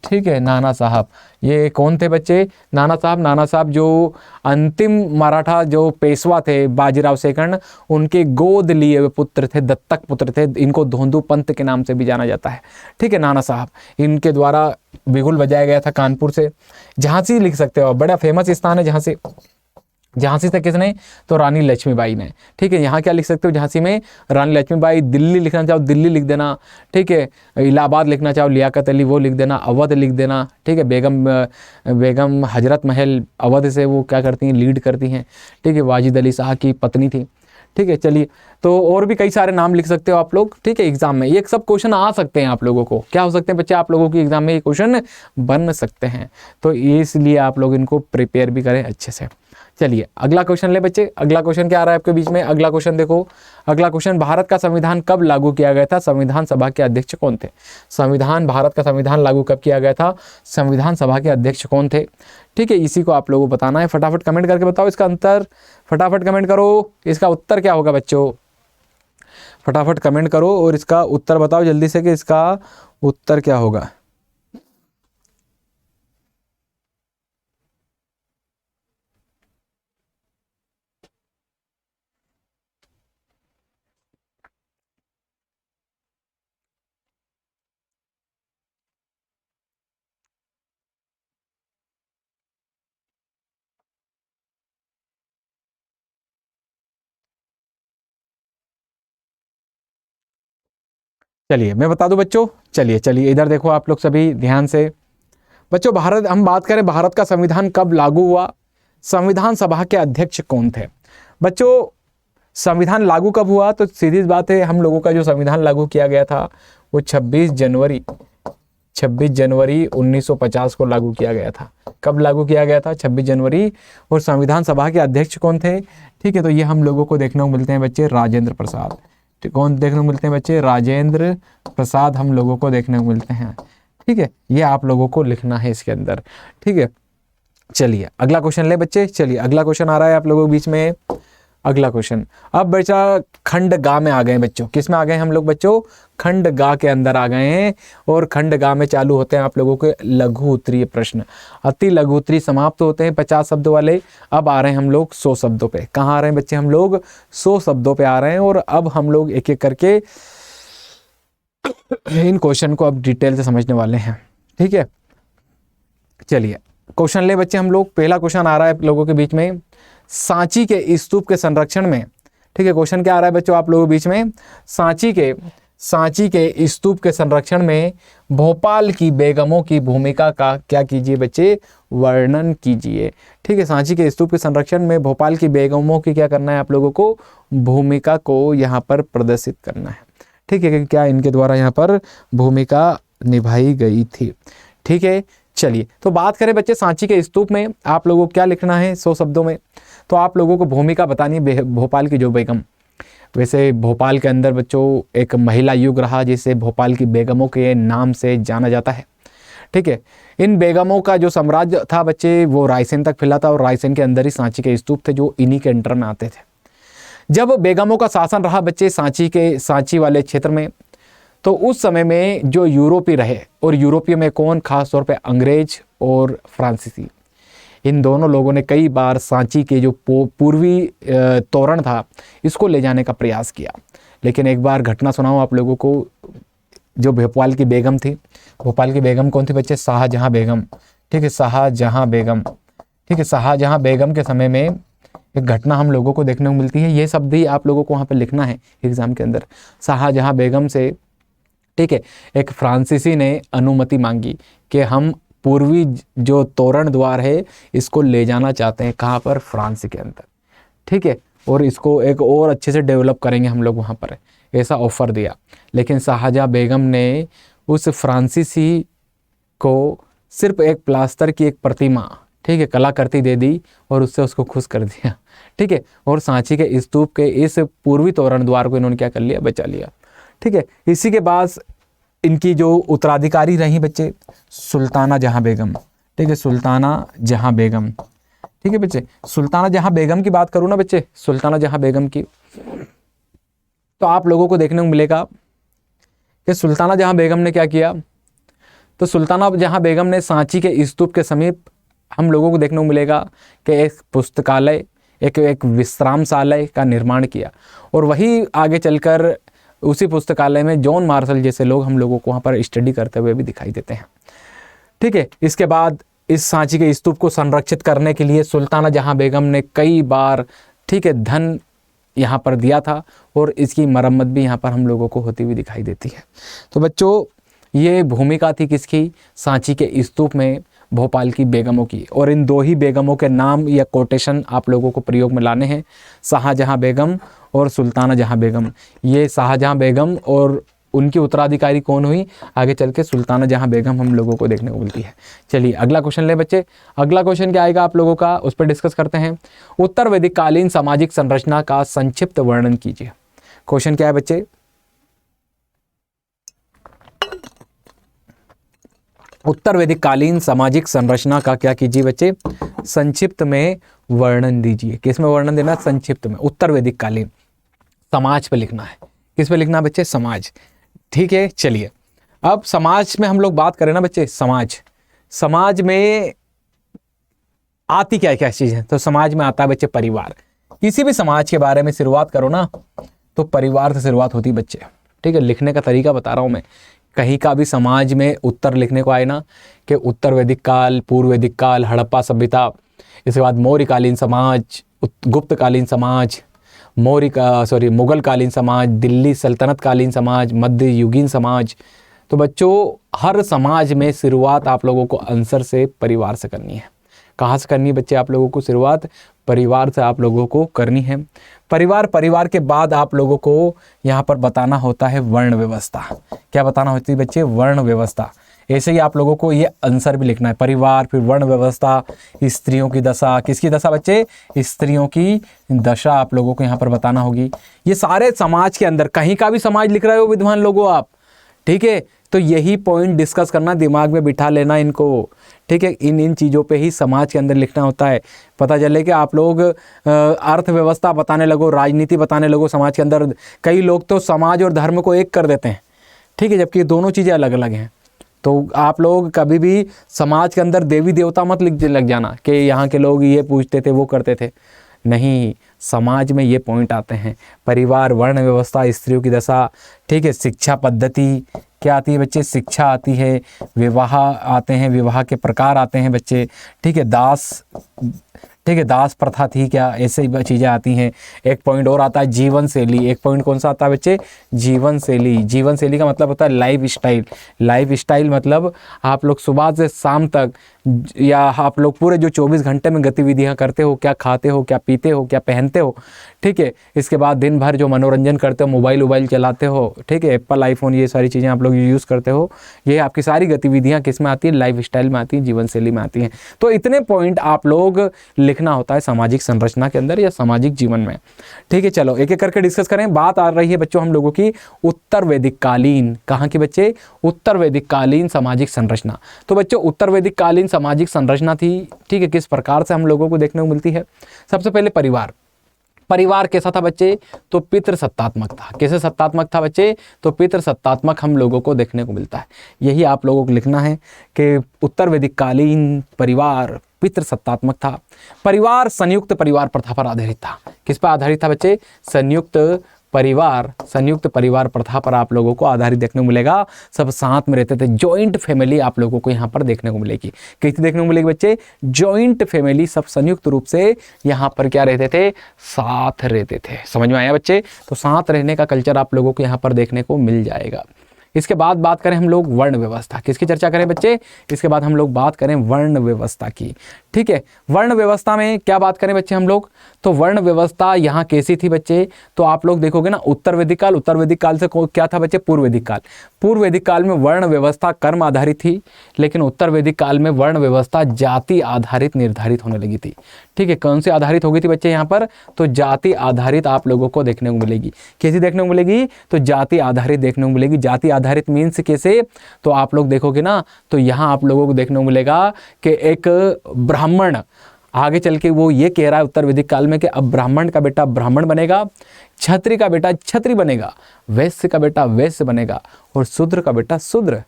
[SPEAKER 1] ठीक है, नाना साहब। ये कौन थे बच्चे, नाना साहब जो अंतिम मराठा जो पेशवा थे बाजीराव सेकंड, उनके गोद लिए हुए पुत्र थे, दत्तक पुत्र थे। इनको धोंदू पंत के नाम से भी जाना जाता है, ठीक है। नाना साहब, इनके द्वारा बिगुल बजाया गया था कानपुर से। झांसी लिख सकते हो, बड़ा फेमस स्थान है झांसी। झांसी से किसने, तो रानी लक्ष्मीबाई ने, ठीक है। यहाँ क्या लिख सकते हो, झांसी में रानी लक्ष्मीबाई। दिल्ली लिखना चाहो दिल्ली लिख देना, ठीक है। इलाहाबाद लिखना चाहो लियाकत अली, वो लिख देना। अवध लिख देना, ठीक है। बेगम हजरत महल अवध से वो क्या करती हैं, लीड करती हैं, ठीक है। वाजिद अली शाह की पत्नी थी, ठीक है। चलिए, तो और भी कई सारे नाम लिख सकते हो आप लोग, ठीक है। एग्जाम में ये सब क्वेश्चन आ सकते हैं आप लोगों को, क्या हो सकते हैं बच्चे, आप लोगों की एग्जाम में ये क्वेश्चन बन सकते हैं। तो इसलिए आप लोग इनको प्रिपेयर भी करें अच्छे से। चलिए अगला क्वेश्चन ले बच्चे। अगला क्वेश्चन क्या आ रहा है आपके बीच में, अगला क्वेश्चन देखो। अगला क्वेश्चन, भारत का संविधान कब लागू किया गया था, संविधान सभा के अध्यक्ष कौन थे। भारत का संविधान लागू कब किया गया था, संविधान सभा के अध्यक्ष कौन थे, ठीक है। इसी को आप लोगों को बताना है। फटाफट कमेंट करके बताओ इसका अंतर, फटाफट कमेंट करो, इसका उत्तर क्या होगा बच्चों। फटाफट कमेंट करो और इसका उत्तर बताओ जल्दी से कि इसका उत्तर क्या होगा। चलिए मैं बता दूं बच्चों, चलिए इधर देखो आप लोग सभी ध्यान से। बच्चों भारत, हम बात करें भारत का संविधान कब लागू हुआ, संविधान सभा के अध्यक्ष कौन थे। बच्चों संविधान लागू कब हुआ, तो सीधी बात है, हम लोगों का जो संविधान लागू किया गया था वो 26 जनवरी 1950 को लागू किया गया था। कब लागू किया गया था, 26 जनवरी। और संविधान सभा के अध्यक्ष कौन थे, ठीक है। तो ये हम लोगों को देखने को मिलते हैं बच्चे, राजेंद्र प्रसाद। कौन देखने को मिलते हैं बच्चे, राजेंद्र प्रसाद हम लोगों को देखने को मिलते हैं, ठीक है। ये आप लोगों को लिखना है इसके अंदर, ठीक है। चलिए अगला क्वेश्चन ले बच्चे। चलिए अगला क्वेश्चन आ रहा है आप लोगों के बीच में। अगला क्वेश्चन, अब बच्चा खंड गा में आ गए बच्चों। किस में आ गए हम लोग बच्चों, खंड गा के अंदर आ गए हैं। और खंड गा में चालू होते हैं आप लोगों के लघु उत्तरीय प्रश्न। अति लघु उत्तरीय समाप्त होते हैं 50 शब्दों वाले, अब आ रहे हैं हम लोग 100 शब्दों पे। कहाँ आ रहे हैं बच्चे, हम लोग 100 शब्दों पे आ रहे हैं। और अब हम लोग एक एक करके इन क्वेश्चन को अब डिटेल से समझने वाले हैं, ठीक है। चलिए क्वेश्चन ले बच्चे हम लोग। पहला क्वेश्चन आ रहा है आप लोगों के बीच में, सांची के स्तूप के संरक्षण में, ठीक है। क्वेश्चन क्या आ रहा है बच्चों आप लोगों के बीच में, सांची के स्तूप के संरक्षण में भोपाल की बेगमों की भूमिका का क्या कीजिए बच्चे, वर्णन कीजिए, ठीक है। सांची के स्तूप के संरक्षण में भोपाल की बेगमों की क्या करना है आप लोगों को, भूमिका को यहाँ पर प्रदर्शित करना है, ठीक है, कि क्या इनके द्वारा यहाँ पर भूमिका निभाई गई थी, ठीक है। चलिए तो बात करें बच्चे सांची के स्तूप में आप लोगों को क्या लिखना है 100 शब्दों में। तो आप लोगों को भूमिका बतानी है भोपाल की जो बेगम। वैसे भोपाल के अंदर बच्चों एक महिला युग रहा जिसे भोपाल की बेगमों के नाम से जाना जाता है। ठीक है, इन बेगमों का जो साम्राज्य था बच्चे वो रायसेन तक फैला था और रायसेन के अंदर ही सांची के स्तूप थे जो इन्हीं के अंडर में आते थे। जब बेगमों का शासन रहा बच्चे सांची वाले क्षेत्र में, तो उस समय में जो यूरोपीय रहे, और यूरोपीय में कौन, खास तौर पे अंग्रेज और फ्रांसीसी, इन दोनों लोगों ने कई बार सांची के जो पूर्वी तोरण था इसको ले जाने का प्रयास किया। लेकिन एक बार घटना सुनाऊं आप लोगों को, जो भोपाल की बेगम थी, भोपाल की बेगम कौन थी बच्चे, शाहजहां बेगम। ठीक है, शाहजहां बेगम। ठीक है, शाहजहां बेगम के समय में एक घटना हम लोगों को देखने को मिलती है। ये शब्द ही आप लोगों को वहाँ पे लिखना है एग्जाम के अंदर। शाहजहां बेगम से, ठीक है, एक फ्रांसीसी ने अनुमति मांगी कि हम पूर्वी जो तोरण द्वार है इसको ले जाना चाहते हैं, कहाँ पर, फ्रांस के अंदर। ठीक है, और इसको एक और अच्छे से डेवलप करेंगे हम लोग वहाँ पर, ऐसा ऑफर दिया। लेकिन शाहजहां बेगम ने उस फ्रांसीसी को सिर्फ एक प्लास्टर की एक प्रतिमा, ठीक है, कलाकृति दे दी और उससे उसको खुश कर दिया। ठीक है, और सांची के स्तूप के इस पूर्वी तोरण द्वार को इन्होंने क्या कर लिया, बचा लिया। ठीक है, इसी के बाद इनकी जो उत्तराधिकारी रही बच्चे, सुल्ताना जहां बेगम। ठीक है, सुल्ताना जहां बेगम। ठीक है बच्चे, सुल्ताना जहां बेगम की बात करूँ ना बच्चे, सुल्ताना जहां बेगम की, तो आप लोगों को देखने को मिलेगा कि सुल्ताना जहां बेगम ने क्या किया। तो सुल्ताना जहां बेगम ने सांची के स्तूप के समीप हम लोगों को देखने को मिलेगा कि एक पुस्तकालय, एक विश्रामशाला का निर्माण किया, और वही आगे चलकर उसी पुस्तकालय में जॉन मार्शल जैसे लोग हम लोगों को वहाँ पर स्टडी करते हुए भी दिखाई देते हैं। ठीक है, इसके बाद इस सांची के स्तूप को संरक्षित करने के लिए सुल्ताना जहां बेगम ने कई बार, ठीक है, धन यहाँ पर दिया था, और इसकी मरम्मत भी यहाँ पर हम लोगों को होती हुई दिखाई देती है। तो बच्चों, ये भूमिका थी किसकी, सांची के स्तूप में भोपाल की बेगमों की। और इन दो ही बेगमों के नाम या कोटेशन आप लोगों को प्रयोग में लाने हैं, शाहजहां बेगम और सुल्ताना जहां बेगम। ये शाहजहां बेगम और उनकी उत्तराधिकारी कौन हुई, आगे चल के सुल्ताना जहां बेगम हम लोगों को देखने को मिलती है। चलिए अगला क्वेश्चन ले बच्चे। अगला क्वेश्चन क्या आएगा आप लोगों का, उस पर डिस्कस करते हैं। उत्तर वैदिक कालीन सामाजिक संरचना का संक्षिप्त वर्णन कीजिए। क्वेश्चन क्या है बच्चे, उत्तर वैदिक कालीन सामाजिक संरचना का क्या कीजिए बच्चे, संक्षिप्त में वर्णन दीजिए। किस में वर्णन देना, संक्षिप्त में। उत्तर वैदिक कालीन, समाज पे लिखना है। किस पे लिखना है बच्चे, समाज। ठीक है, चलिए अब समाज में हम लोग बात करें ना बच्चे, समाज में आती क्या क्या चीज है, तो समाज में आता है बच्चे परिवार। किसी भी समाज के बारे में शुरुआत करो ना तो परिवार से शुरुआत होती है बच्चे। ठीक है, लिखने का तरीका बता रहा हूं मैं। कहीं का भी समाज में उत्तर लिखने को आए ना कि उत्तर वैदिक काल, पूर्व वैदिक काल, हड़प्पा सभ्यता, इसके बाद मौर्यकालीन समाज, गुप्तकालीन समाज, मुगल कालीन समाज, दिल्ली सल्तनत कालीन समाज, मध्य युगीन समाज। तो बच्चों, हर समाज में शुरुआत आप लोगों को आंसर से परिवार से करनी है। कहाँ से करनी है बच्चे, आप लोगों को शुरुआत परिवार से आप लोगों को करनी है। परिवार के बाद आप लोगों को यहाँ पर बताना होता है वर्ण व्यवस्था। क्या बताना होती है बच्चे, वर्ण व्यवस्था। ऐसे ही आप लोगों को ये आंसर भी लिखना है, परिवार, फिर वर्ण व्यवस्था, स्त्रियों की दशा। किसकी दशा बच्चे, स्त्रियों की दशा आप लोगों को यहाँ पर बताना होगी। ये सारे समाज के अंदर, कहीं का भी समाज लिख रहे हो विद्वान लोगों आप, ठीक है, तो यही पॉइंट डिस्कस करना, दिमाग में बिठा लेना इनको। ठीक है, इन चीज़ों पे ही समाज के अंदर लिखना होता है। पता चले कि आप लोग अर्थव्यवस्था बताने लगो, राजनीति बताने लगो समाज के अंदर। कई लोग तो समाज और धर्म को एक कर देते हैं, ठीक है, जबकि दोनों चीज़ें अलग अलग हैं। तो आप लोग कभी भी समाज के अंदर देवी देवता मत लग जाना कि यहाँ के लोग ये पूछते थे, वो करते थे। नहीं, समाज में ये पॉइंट आते हैं, परिवार, वर्ण व्यवस्था, स्त्रियों की दशा। ठीक है, शिक्षा पद्धति क्या आती है बच्चे, शिक्षा आती है, विवाह आते हैं, विवाह के प्रकार आते हैं बच्चे। ठीक है, दास प्रथा थी क्या, ऐसे चीज़ें आती हैं। एक पॉइंट और आता है जीवन शैली। एक पॉइंट कौन सा आता है बच्चे, जीवन शैली। जीवन शैली का मतलब होता है लाइफ स्टाइल। लाइफ स्टाइल मतलब आप लोग सुबह से शाम तक या आप लोग पूरे जो 24 घंटे में गतिविधियां करते हो, क्या खाते हो, क्या पीते हो, क्या पहनते हो, ठीक है। इसके बाद दिन भर जो मनोरंजन करते हो, मोबाइल चलाते हो, ठीक है, एप्पल आईफोन ये सारी चीज़ें आप लोग यूज़ करते हो, ये आपकी सारी गतिविधियां किस में आती है, लाइफ स्टाइल में आती हैं, जीवन शैली में आती हैं। तो इतने पॉइंट आप लोग लिखना होता है सामाजिक संरचना के अंदर या सामाजिक जीवन में, ठीक है। चलो एक एक करके डिस्कस करें। बात आ रही है बच्चों हम लोगों की उत्तर वैदिक कालीन, कहाँ की बच्चे, उत्तर वैदिक कालीन सामाजिक संरचना। तो बच्चों उत्तर वैदिक कालीन सामाजिक संरचना थी, ठीक है, किस प्रकार से हम लोगों को देखने को मिलती है। सबसे पहले परिवार कैसा था बच्चे, तो पितृसत्तात्मक था। कैसे सत्तात्मक था बच्चे, तो पितृसत्तात्मक हम लोगों को देखने को मिलता है। यही आप लोगों को लिखना है कि उत्तर वैदिक कालीन परिवार पितृसत्तात्मक था। परिवार संयुक्त परिवार प्रथा पर आधारित था। किस पर आधारित था बच्चे, संयुक्त परिवार प्रथा पर आप लोगों को आधारित देखने को मिलेगा। सब साथ में रहते थे, जॉइंट फैमिली आप लोगों को यहाँ पर देखने को मिलेगी। कैसी देखने को मिलेगी बच्चे, जॉइंट फैमिली, सब संयुक्त रूप से यहाँ पर क्या रहते थे, साथ रहते थे। समझ में आया बच्चे, तो साथ रहने का कल्चर आप लोगों को यहाँ पर देखने को मिल जाएगा। इसके बाद बात करें हम लोग वर्ण व्यवस्था, किसकी चर्चा करें बच्चे, इसके बाद हम लोग बात करें वर्ण व्यवस्था की, ठीक है। वर्ण व्यवस्था में क्या बात करें बच्चे हम लोग, तो वर्ण व्यवस्था यहाँ कैसी थी बच्चे, तो आप लोग देखोगे ना उत्तर वैदिक काल से क्या था बच्चे, पूर्व वैदिक काल में वर्ण व्यवस्था कर्म आधारित थी, लेकिन उत्तर वैदिक काल में वर्ण व्यवस्था जाति आधारित निर्धारित होने लगी थी, ठीक है। कौन से आधारित हो गई थी बच्चे यहाँ पर, तो जाति आधारित आप लोगों को देखने को मिलेगी। कैसी देखने को मिलेगी, तो जाति आधारित देखने को मिलेगी। जाति आधारित मीन्स कैसे, तो आप लोग देखोगे ना, तो यहाँ आप लोगों को देखने को मिलेगा कि एक ब्राह्मण आगे चल के वो ये कह रहा है उत्तर वैदिक काल में कि अब ब्राह्मण का बेटा ब्राह्मण बनेगा, क्षत्रिय का बेटा क्षत्रिय बनेगा, वैश्य का बेटा वैश्य बनेगा और शूद्र का बेटा शूद्र,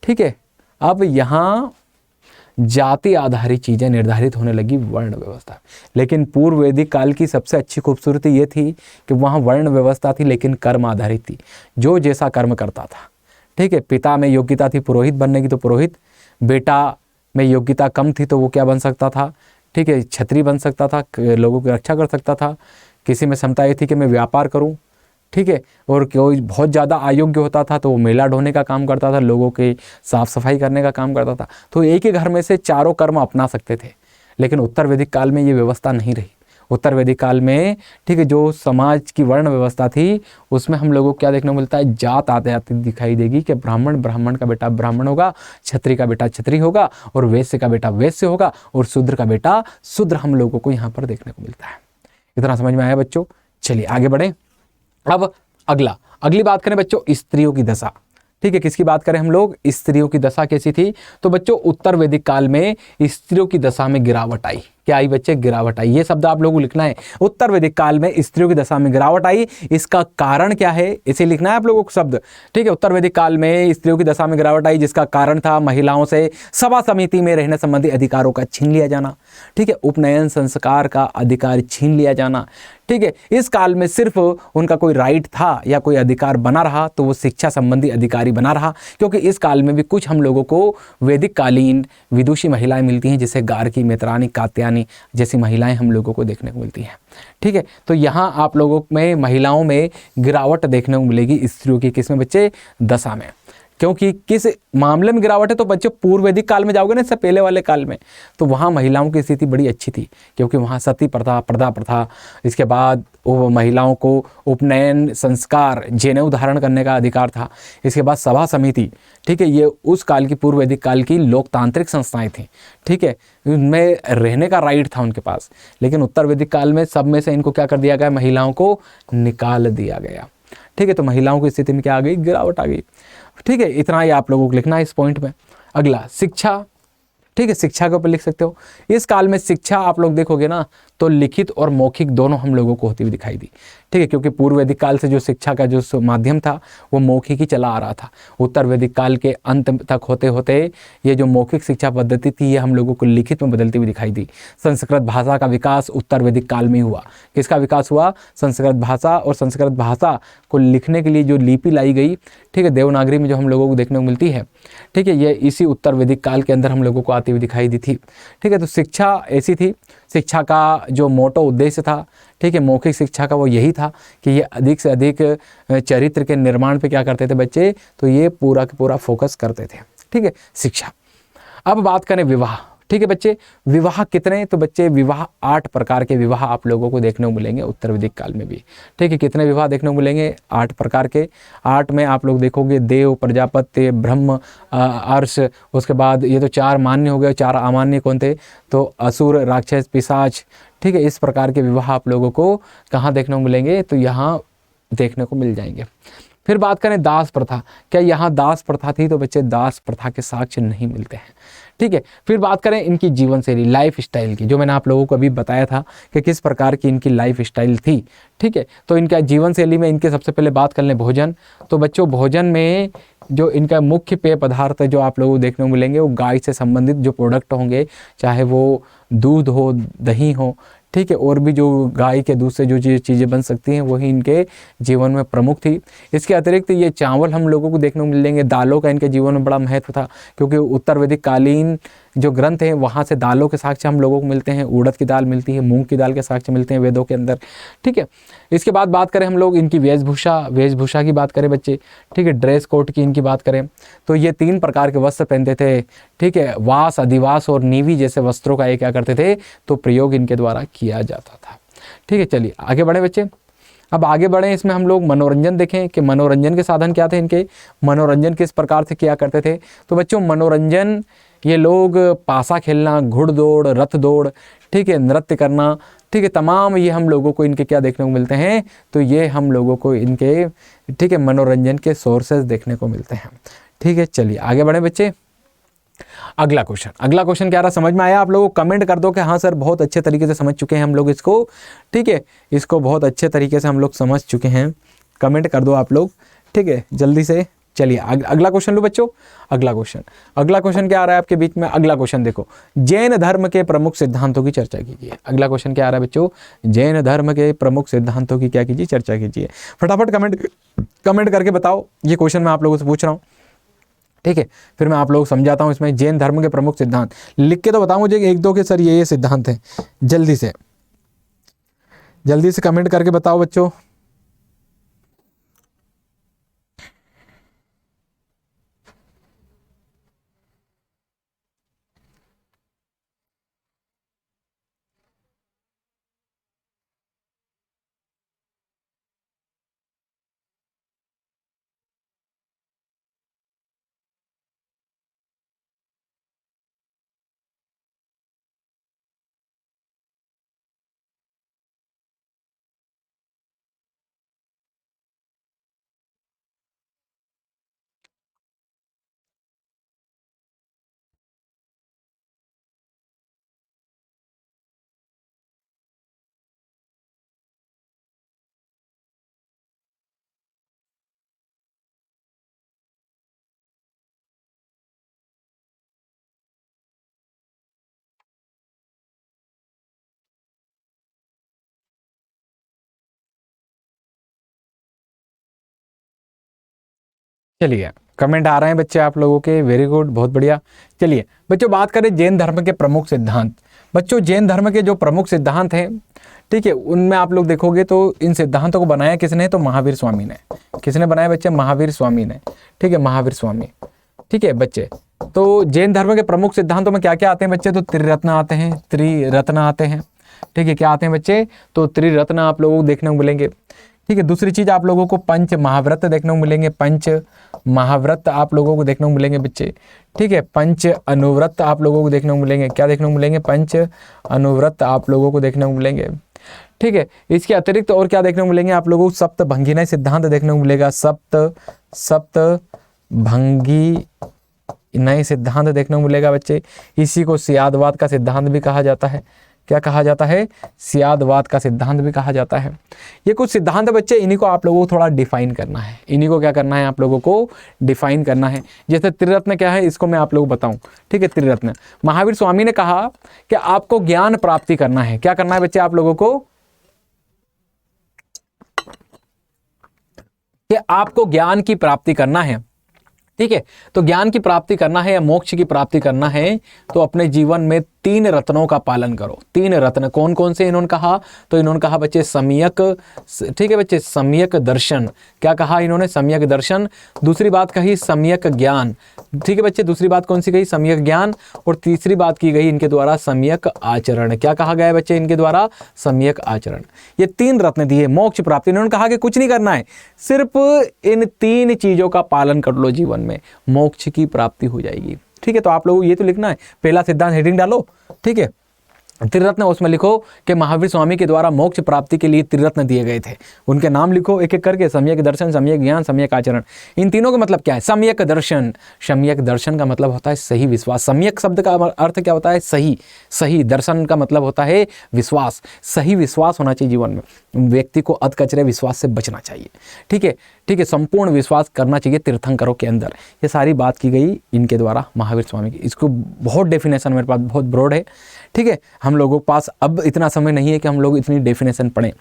[SPEAKER 1] ठीक है। अब यहाँ जाति आधारित चीजें निर्धारित होने लगी वर्ण व्यवस्था। लेकिन पूर्व वैदिक काल की सबसे अच्छी खूबसूरती ये थी कि वहाँ वर्ण व्यवस्था थी लेकिन कर्म आधारित थी, जो जैसा कर्म करता था, ठीक है। पिता में योग्यता थी पुरोहित बनने की तो पुरोहित, बेटा में योग्यता कम थी तो वो क्या बन सकता था, ठीक है, क्षत्रिय बन सकता था, लोगों की रक्षा कर सकता था। किसी में क्षमता ये थी कि मैं व्यापार करूं, ठीक है, और कोई बहुत ज़्यादा अयोग्य होता था तो वो मेला ढोने का काम करता था, लोगों की साफ सफाई करने का काम करता था। तो एक ही घर में से चारों कर्म अपना सकते थे। लेकिन उत्तर वैदिक काल में ये व्यवस्था नहीं रही। उत्तर वैदिक काल में, ठीक है, जो समाज की वर्ण व्यवस्था थी उसमें हम लोगों को क्या देखने को मिलता है, जात आते आते दिखाई देगी कि ब्राह्मण का बेटा ब्राह्मण होगा, क्षत्रिय का बेटा क्षत्रिय होगा और वैश्य का बेटा वैश्य होगा और शूद्र का बेटा शूद्र हम लोगों को यहाँ पर देखने को मिलता है। इतना समझ में आया बच्चों। चलिए आगे बढ़े। अब अगली बात करें बच्चों स्त्रियों की दशा, ठीक है। किसकी बात करें हम लोग, स्त्रियों की दशा कैसी थी, तो बच्चों उत्तर वैदिक काल में स्त्रियों की दशा में गिरावट आई। क्या आई बच्चे, गिरावट आई। ये शब्द आप लोगों को लिखना है, उत्तर वैदिक काल में स्त्रियों की दशा में गिरावट आई। इसका कारण क्या है, इसे लिखना है आप लोगों को शब्द, ठीक है। उत्तर वैदिक काल में स्त्रियों की दशा में गिरावट आई, जिसका कारण था महिलाओं से सभा समिति में रहने संबंधी अधिकारों का छीन लिया जाना, ठीक है। उपनयन संस्कार का अधिकार छीन लिया जाना, ठीक है। इस काल में सिर्फ उनका कोई राइट था या कोई अधिकार बना रहा तो वो शिक्षा संबंधी अधिकारी बना रहा, क्योंकि इस काल में भी कुछ हम लोगों को वैदिक कालीन विदुषी महिलाएं मिलती हैं, जैसे गार्गी, मैत्रानी, कात्यायनी जैसी महिलाएं हम लोगों को देखने को मिलती हैं, ठीक है। तो यहाँ आप लोगों में महिलाओं में गिरावट देखने को मिलेगी स्त्रियों की, किसमें बच्चे, दशा में। क्योंकि किस मामले में गिरावट है, तो बच्चों पूर्व वैदिक काल में जाओगे ना, इससे पहले वाले काल में, तो वहाँ महिलाओं की स्थिति बड़ी अच्छी थी, क्योंकि वहाँ सती प्रथा, पर्दा प्रथा, इसके बाद वो महिलाओं को उपनयन संस्कार जनेऊ धारण करने का अधिकार था। इसके बाद सभा समिति, ठीक है, ये उस काल की पूर्व वैदिक काल की लोकतांत्रिक संस्थाएं थी, ठीक है, उनमें रहने का राइट था उनके पास। लेकिन उत्तर वैदिक काल में सब में से इनको क्या कर दिया गया, महिलाओं को निकाल दिया गया, ठीक है। तो महिलाओं की स्थिति में क्या आ गई, गिरावट आ गई, ठीक है। इतना ही आप लोगों को लिखना है इस पॉइंट में। अगला शिक्षा, ठीक है, शिक्षा के ऊपर लिख सकते हो। इस काल में शिक्षा आप लोग देखोगे ना तो लिखित और मौखिक दोनों हम लोगों को होती हुई दिखाई दी, ठीक है, क्योंकि पूर्व वैदिक काल से जो शिक्षा का जो माध्यम था वो मौखिक ही चला आ रहा था। उत्तर वैदिक काल के अंत तक होते होते ये जो मौखिक शिक्षा पद्धति थी ये हम लोगों को लिखित में बदलती हुई दिखाई दी। संस्कृत भाषा का विकास उत्तर वैदिक काल में हुआ। किसका विकास हुआ, संस्कृत भाषा। और संस्कृत भाषा को लिखने के लिए जो लिपि लाई गई, ठीक है, देवनागरी में जो हम लोगों को देखने को मिलती है, ठीक है, ये इसी उत्तर वैदिक काल के अंदर हम लोगों को आती हुई दिखाई दी थी, ठीक है। तो शिक्षा ऐसी थी, शिक्षा का जो मोटो उद्देश्य था, ठीक है, मौखिक शिक्षा का वो यही था कि ये अधिक से अधिक चरित्र के निर्माण पे क्या करते थे बच्चे, तो ये पूरा का पूरा फोकस करते थे, ठीक है, शिक्षा। अब बात करें विवाह। ठीक है बच्चे। विवाह कितने, तो बच्चे विवाह 8 प्रकार के विवाह आप लोगों को देखने को मिलेंगे उत्तर वैदिक काल में भी। ठीक है, कितने विवाह देखने को मिलेंगे, 8 प्रकार के। 8 में आप लोग देखोगे देव, प्रजापत्य, ब्रह्म, अर्ष, उसके बाद ये तो 4 मान्य हो गए, 4 अमान्य कौन थे, तो असुर, राक्षस, पिशाच। ठीक है, इस प्रकार के विवाह आप लोगों को कहाँ देखने को मिलेंगे, तो यहाँ देखने को मिल जाएंगे। फिर बात करें दास प्रथा, क्या यहाँ दास प्रथा थी, तो बच्चे दास प्रथा के साक्ष्य नहीं मिलते हैं। ठीक है, फिर बात करें इनकी जीवन शैली, लाइफ स्टाइल की, जो मैंने आप लोगों को अभी बताया था कि किस प्रकार की इनकी लाइफ स्टाइल थी। ठीक है, तो इनका जीवन शैली में इनके सबसे पहले बात कर लें भोजन। तो बच्चों भोजन में जो इनका मुख्य पेय पदार्थ जो आप लोगों को देखने को मिलेंगे वो गाय से संबंधित जो प्रोडक्ट होंगे, चाहे वो दूध हो, दही हो, ठीक है, और भी जो गाय के दूध से जो चीज़ें बन सकती हैं वही इनके जीवन में प्रमुख थी। इसके अतिरिक्त ये चावल हम लोगों को देखने को मिलेंगे। दालों का इनके जीवन में बड़ा महत्व था, क्योंकि उत्तर वैदिक कालीन जो ग्रंथ हैं वहाँ से दालों के साक्ष्य हम लोगों को मिलते हैं। उड़द की दाल मिलती है, मूंग की दाल के साक्ष्य मिलते हैं वेदों के अंदर। ठीक है, इसके बाद बात करें हम लोग इनकी वेशभूषा की बात करें बच्चे। ठीक है, ड्रेस कोड की इनकी बात करें तो ये 3 प्रकार के वस्त्र पहनते थे। ठीक है, वास, अधिवास और नीवी जैसे वस्त्रों का ये क्या करते थे, तो प्रयोग इनके द्वारा किया जाता था। ठीक है, चलिए आगे बढ़े बच्चे। अब आगे बढ़े, इसमें हम लोग मनोरंजन देखें कि मनोरंजन के साधन क्या थे इनके, मनोरंजन किस प्रकार से किया करते थे। तो बच्चों मनोरंजन ये लोग पासा खेलना, घुड़दौड़, रथ दौड़, ठीक है, नृत्य करना, ठीक है, तमाम ये हम लोगों को इनके क्या देखने को मिलते हैं, तो ये हम लोगों को इनके, ठीक है, मनोरंजन के सोर्सेज देखने को मिलते हैं। ठीक है, चलिए आगे बढ़े बच्चे। अगला क्वेश्चन क्या रहा, समझ में आया आप लोगों को? कमेंट कर दो कि हाँ सर बहुत अच्छे तरीके से समझ चुके हैं हम लोग इसको। ठीक है, इसको बहुत अच्छे तरीके से हम लोग समझ चुके हैं, कमेंट कर दो आप लोग। ठीक है, जल्दी से। चलिए अगला क्वेश्चन लो बच्चों। अगला क्वेश्चन क्या आ रहा है आपके बीच में? अगला क्वेश्चन देखो, जैन धर्म के प्रमुख सिद्धांतों की चर्चा कीजिए। अगला क्वेश्चन क्या आ रहा है बच्चों? जैन धर्म के प्रमुख सिद्धांतों की क्या कीजिए, चर्चा कीजिए। फटाफट कमेंट करके बताओ, ये क्वेश्चन मैं आप लोगों से पूछ रहा हूँ। ठीक है, फिर मैं आप लोग समझाता हूँ इसमें जैन धर्म के प्रमुख सिद्धांत। लिख के तो बताओ मुझे 1-2 के सर ये सिद्धांत हैं। जल्दी से कमेंट करके बताओ बच्चों। चलिए कमेंट आ रहे हैं बच्चे आप लोगों के, वेरी गुड, बहुत बढ़िया। चलिए बच्चों बात करें जैन धर्म के प्रमुख सिद्धांत। बच्चों जैन धर्म के जो प्रमुख सिद्धांत हैं, ठीक है, उनमें आप लोग देखोगे तो इन सिद्धांतों को बनाया किसने, तो महावीर स्वामी ने। किसने बनाया बच्चे? महावीर स्वामी ने। ठीक है, महावीर स्वामी। ठीक है बच्चे, तो जैन धर्म के प्रमुख सिद्धांतों में क्या क्या आते हैं बच्चे? तो त्रिरत्न आते हैं, त्रिरत्न आते हैं। ठीक है, क्या आते हैं बच्चे? तो त्रिरत्न आप लोगों को देखने को मिलेंगे। ठीक है, दूसरी चीज आप लोगों को पंच महाव्रत देखने को मिलेंगे, पंच महाव्रत आप लोगों को देखने को मिलेंगे बच्चे। ठीक है, पंच अनुव्रत आप लोगों को देखने को मिलेंगे। क्या देखने को मिलेंगे? पंच अनुव्रत आप लोगों को देखने को मिलेंगे। ठीक है, इसके अतिरिक्त और क्या देखने को मिलेंगे आप लोगों को? सप्त भंगी सिद्धांत देखने को मिलेगा। सप्त भंगी नए सिद्धांत देखने को मिलेगा बच्चे। इसी को सियादवाद का सिद्धांत भी कहा जाता है। क्या कहा जाता है? सियादवाद का सिद्धांत भी कहा जाता है। ये कुछ सिद्धांत बच्चे, इन्हीं को आप लोगों को थोड़ा डिफाइन करना है। इन्हीं को क्या करना है? आप लोगों को डिफाइन करना है। जैसे त्रिरत्न क्या है, इसको मैं आप लोगों को बताऊं। ठीक है, त्रिरत्न महावीर स्वामी ने कहा कि आपको ज्ञान प्राप्ति करना है। क्या करना है बच्चे आप लोगों को? कि आपको ज्ञान की प्राप्ति करना है। ठीक है, तो ज्ञान की प्राप्ति करना है या मोक्ष की प्राप्ति करना है, तो अपने जीवन में तीन रत्नों का पालन करो। तीन रत्न कौन कौन से इन्होंने कहा? तो इन्होंने कहा बच्चे सम्यक, ठीक है बच्चे, सम्यक दर्शन। क्या कहा इन्होंने? सम्यक दर्शन। दूसरी बात कही सम्यक ज्ञान, ठीक है बच्चे, दूसरी बात कौन सी कही? सम्यक ज्ञान। और तीसरी बात की गई इनके द्वारा सम्यक आचरण। क्या कहा गया है बच्चे इनके द्वारा? सम्यक आचरण। ये तीन रत्न दिए मोक्ष प्राप्ति। इन्होंने कहा कि कुछ नहीं करना है, सिर्फ इन तीन चीजों का पालन कर लो, जीवन में मोक्ष की प्राप्ति हो जाएगी। ठीक है, तो आप लोगों को ये तो लिखना है, पहला सिद्धांत हेडिंग डालो, ठीक है, त्रिरत्न, उसमें लिखो कि महावीर स्वामी के द्वारा मोक्ष प्राप्ति के लिए त्रिरत्न दिए गए थे, उनके नाम लिखो एक एक करके, सम्यक दर्शन, सम्यक ज्ञान, सम्यक आचरण। इन तीनों का मतलब क्या है? सम्यक दर्शन, सम्यक दर्शन का मतलब होता है सही विश्वास। सम्यक शब्द का अर्थ क्या होता है? सही। सही दर्शन का मतलब होता है विश्वास। सही विश्वास होना चाहिए जीवन में, व्यक्ति को अधकचरे विश्वास से बचना चाहिए। ठीक है, ठीक है, संपूर्ण विश्वास करना चाहिए तीर्थंकरों के अंदर। ये सारी बात की गई इनके द्वारा महावीर स्वामी की। इसको बहुत डेफिनेशन मेरे पास बहुत ब्रॉड है, ठीक है, हम लोगों के पास अब इतना समय नहीं है कि हम लोग इतनी डेफिनेशन पढ़ें।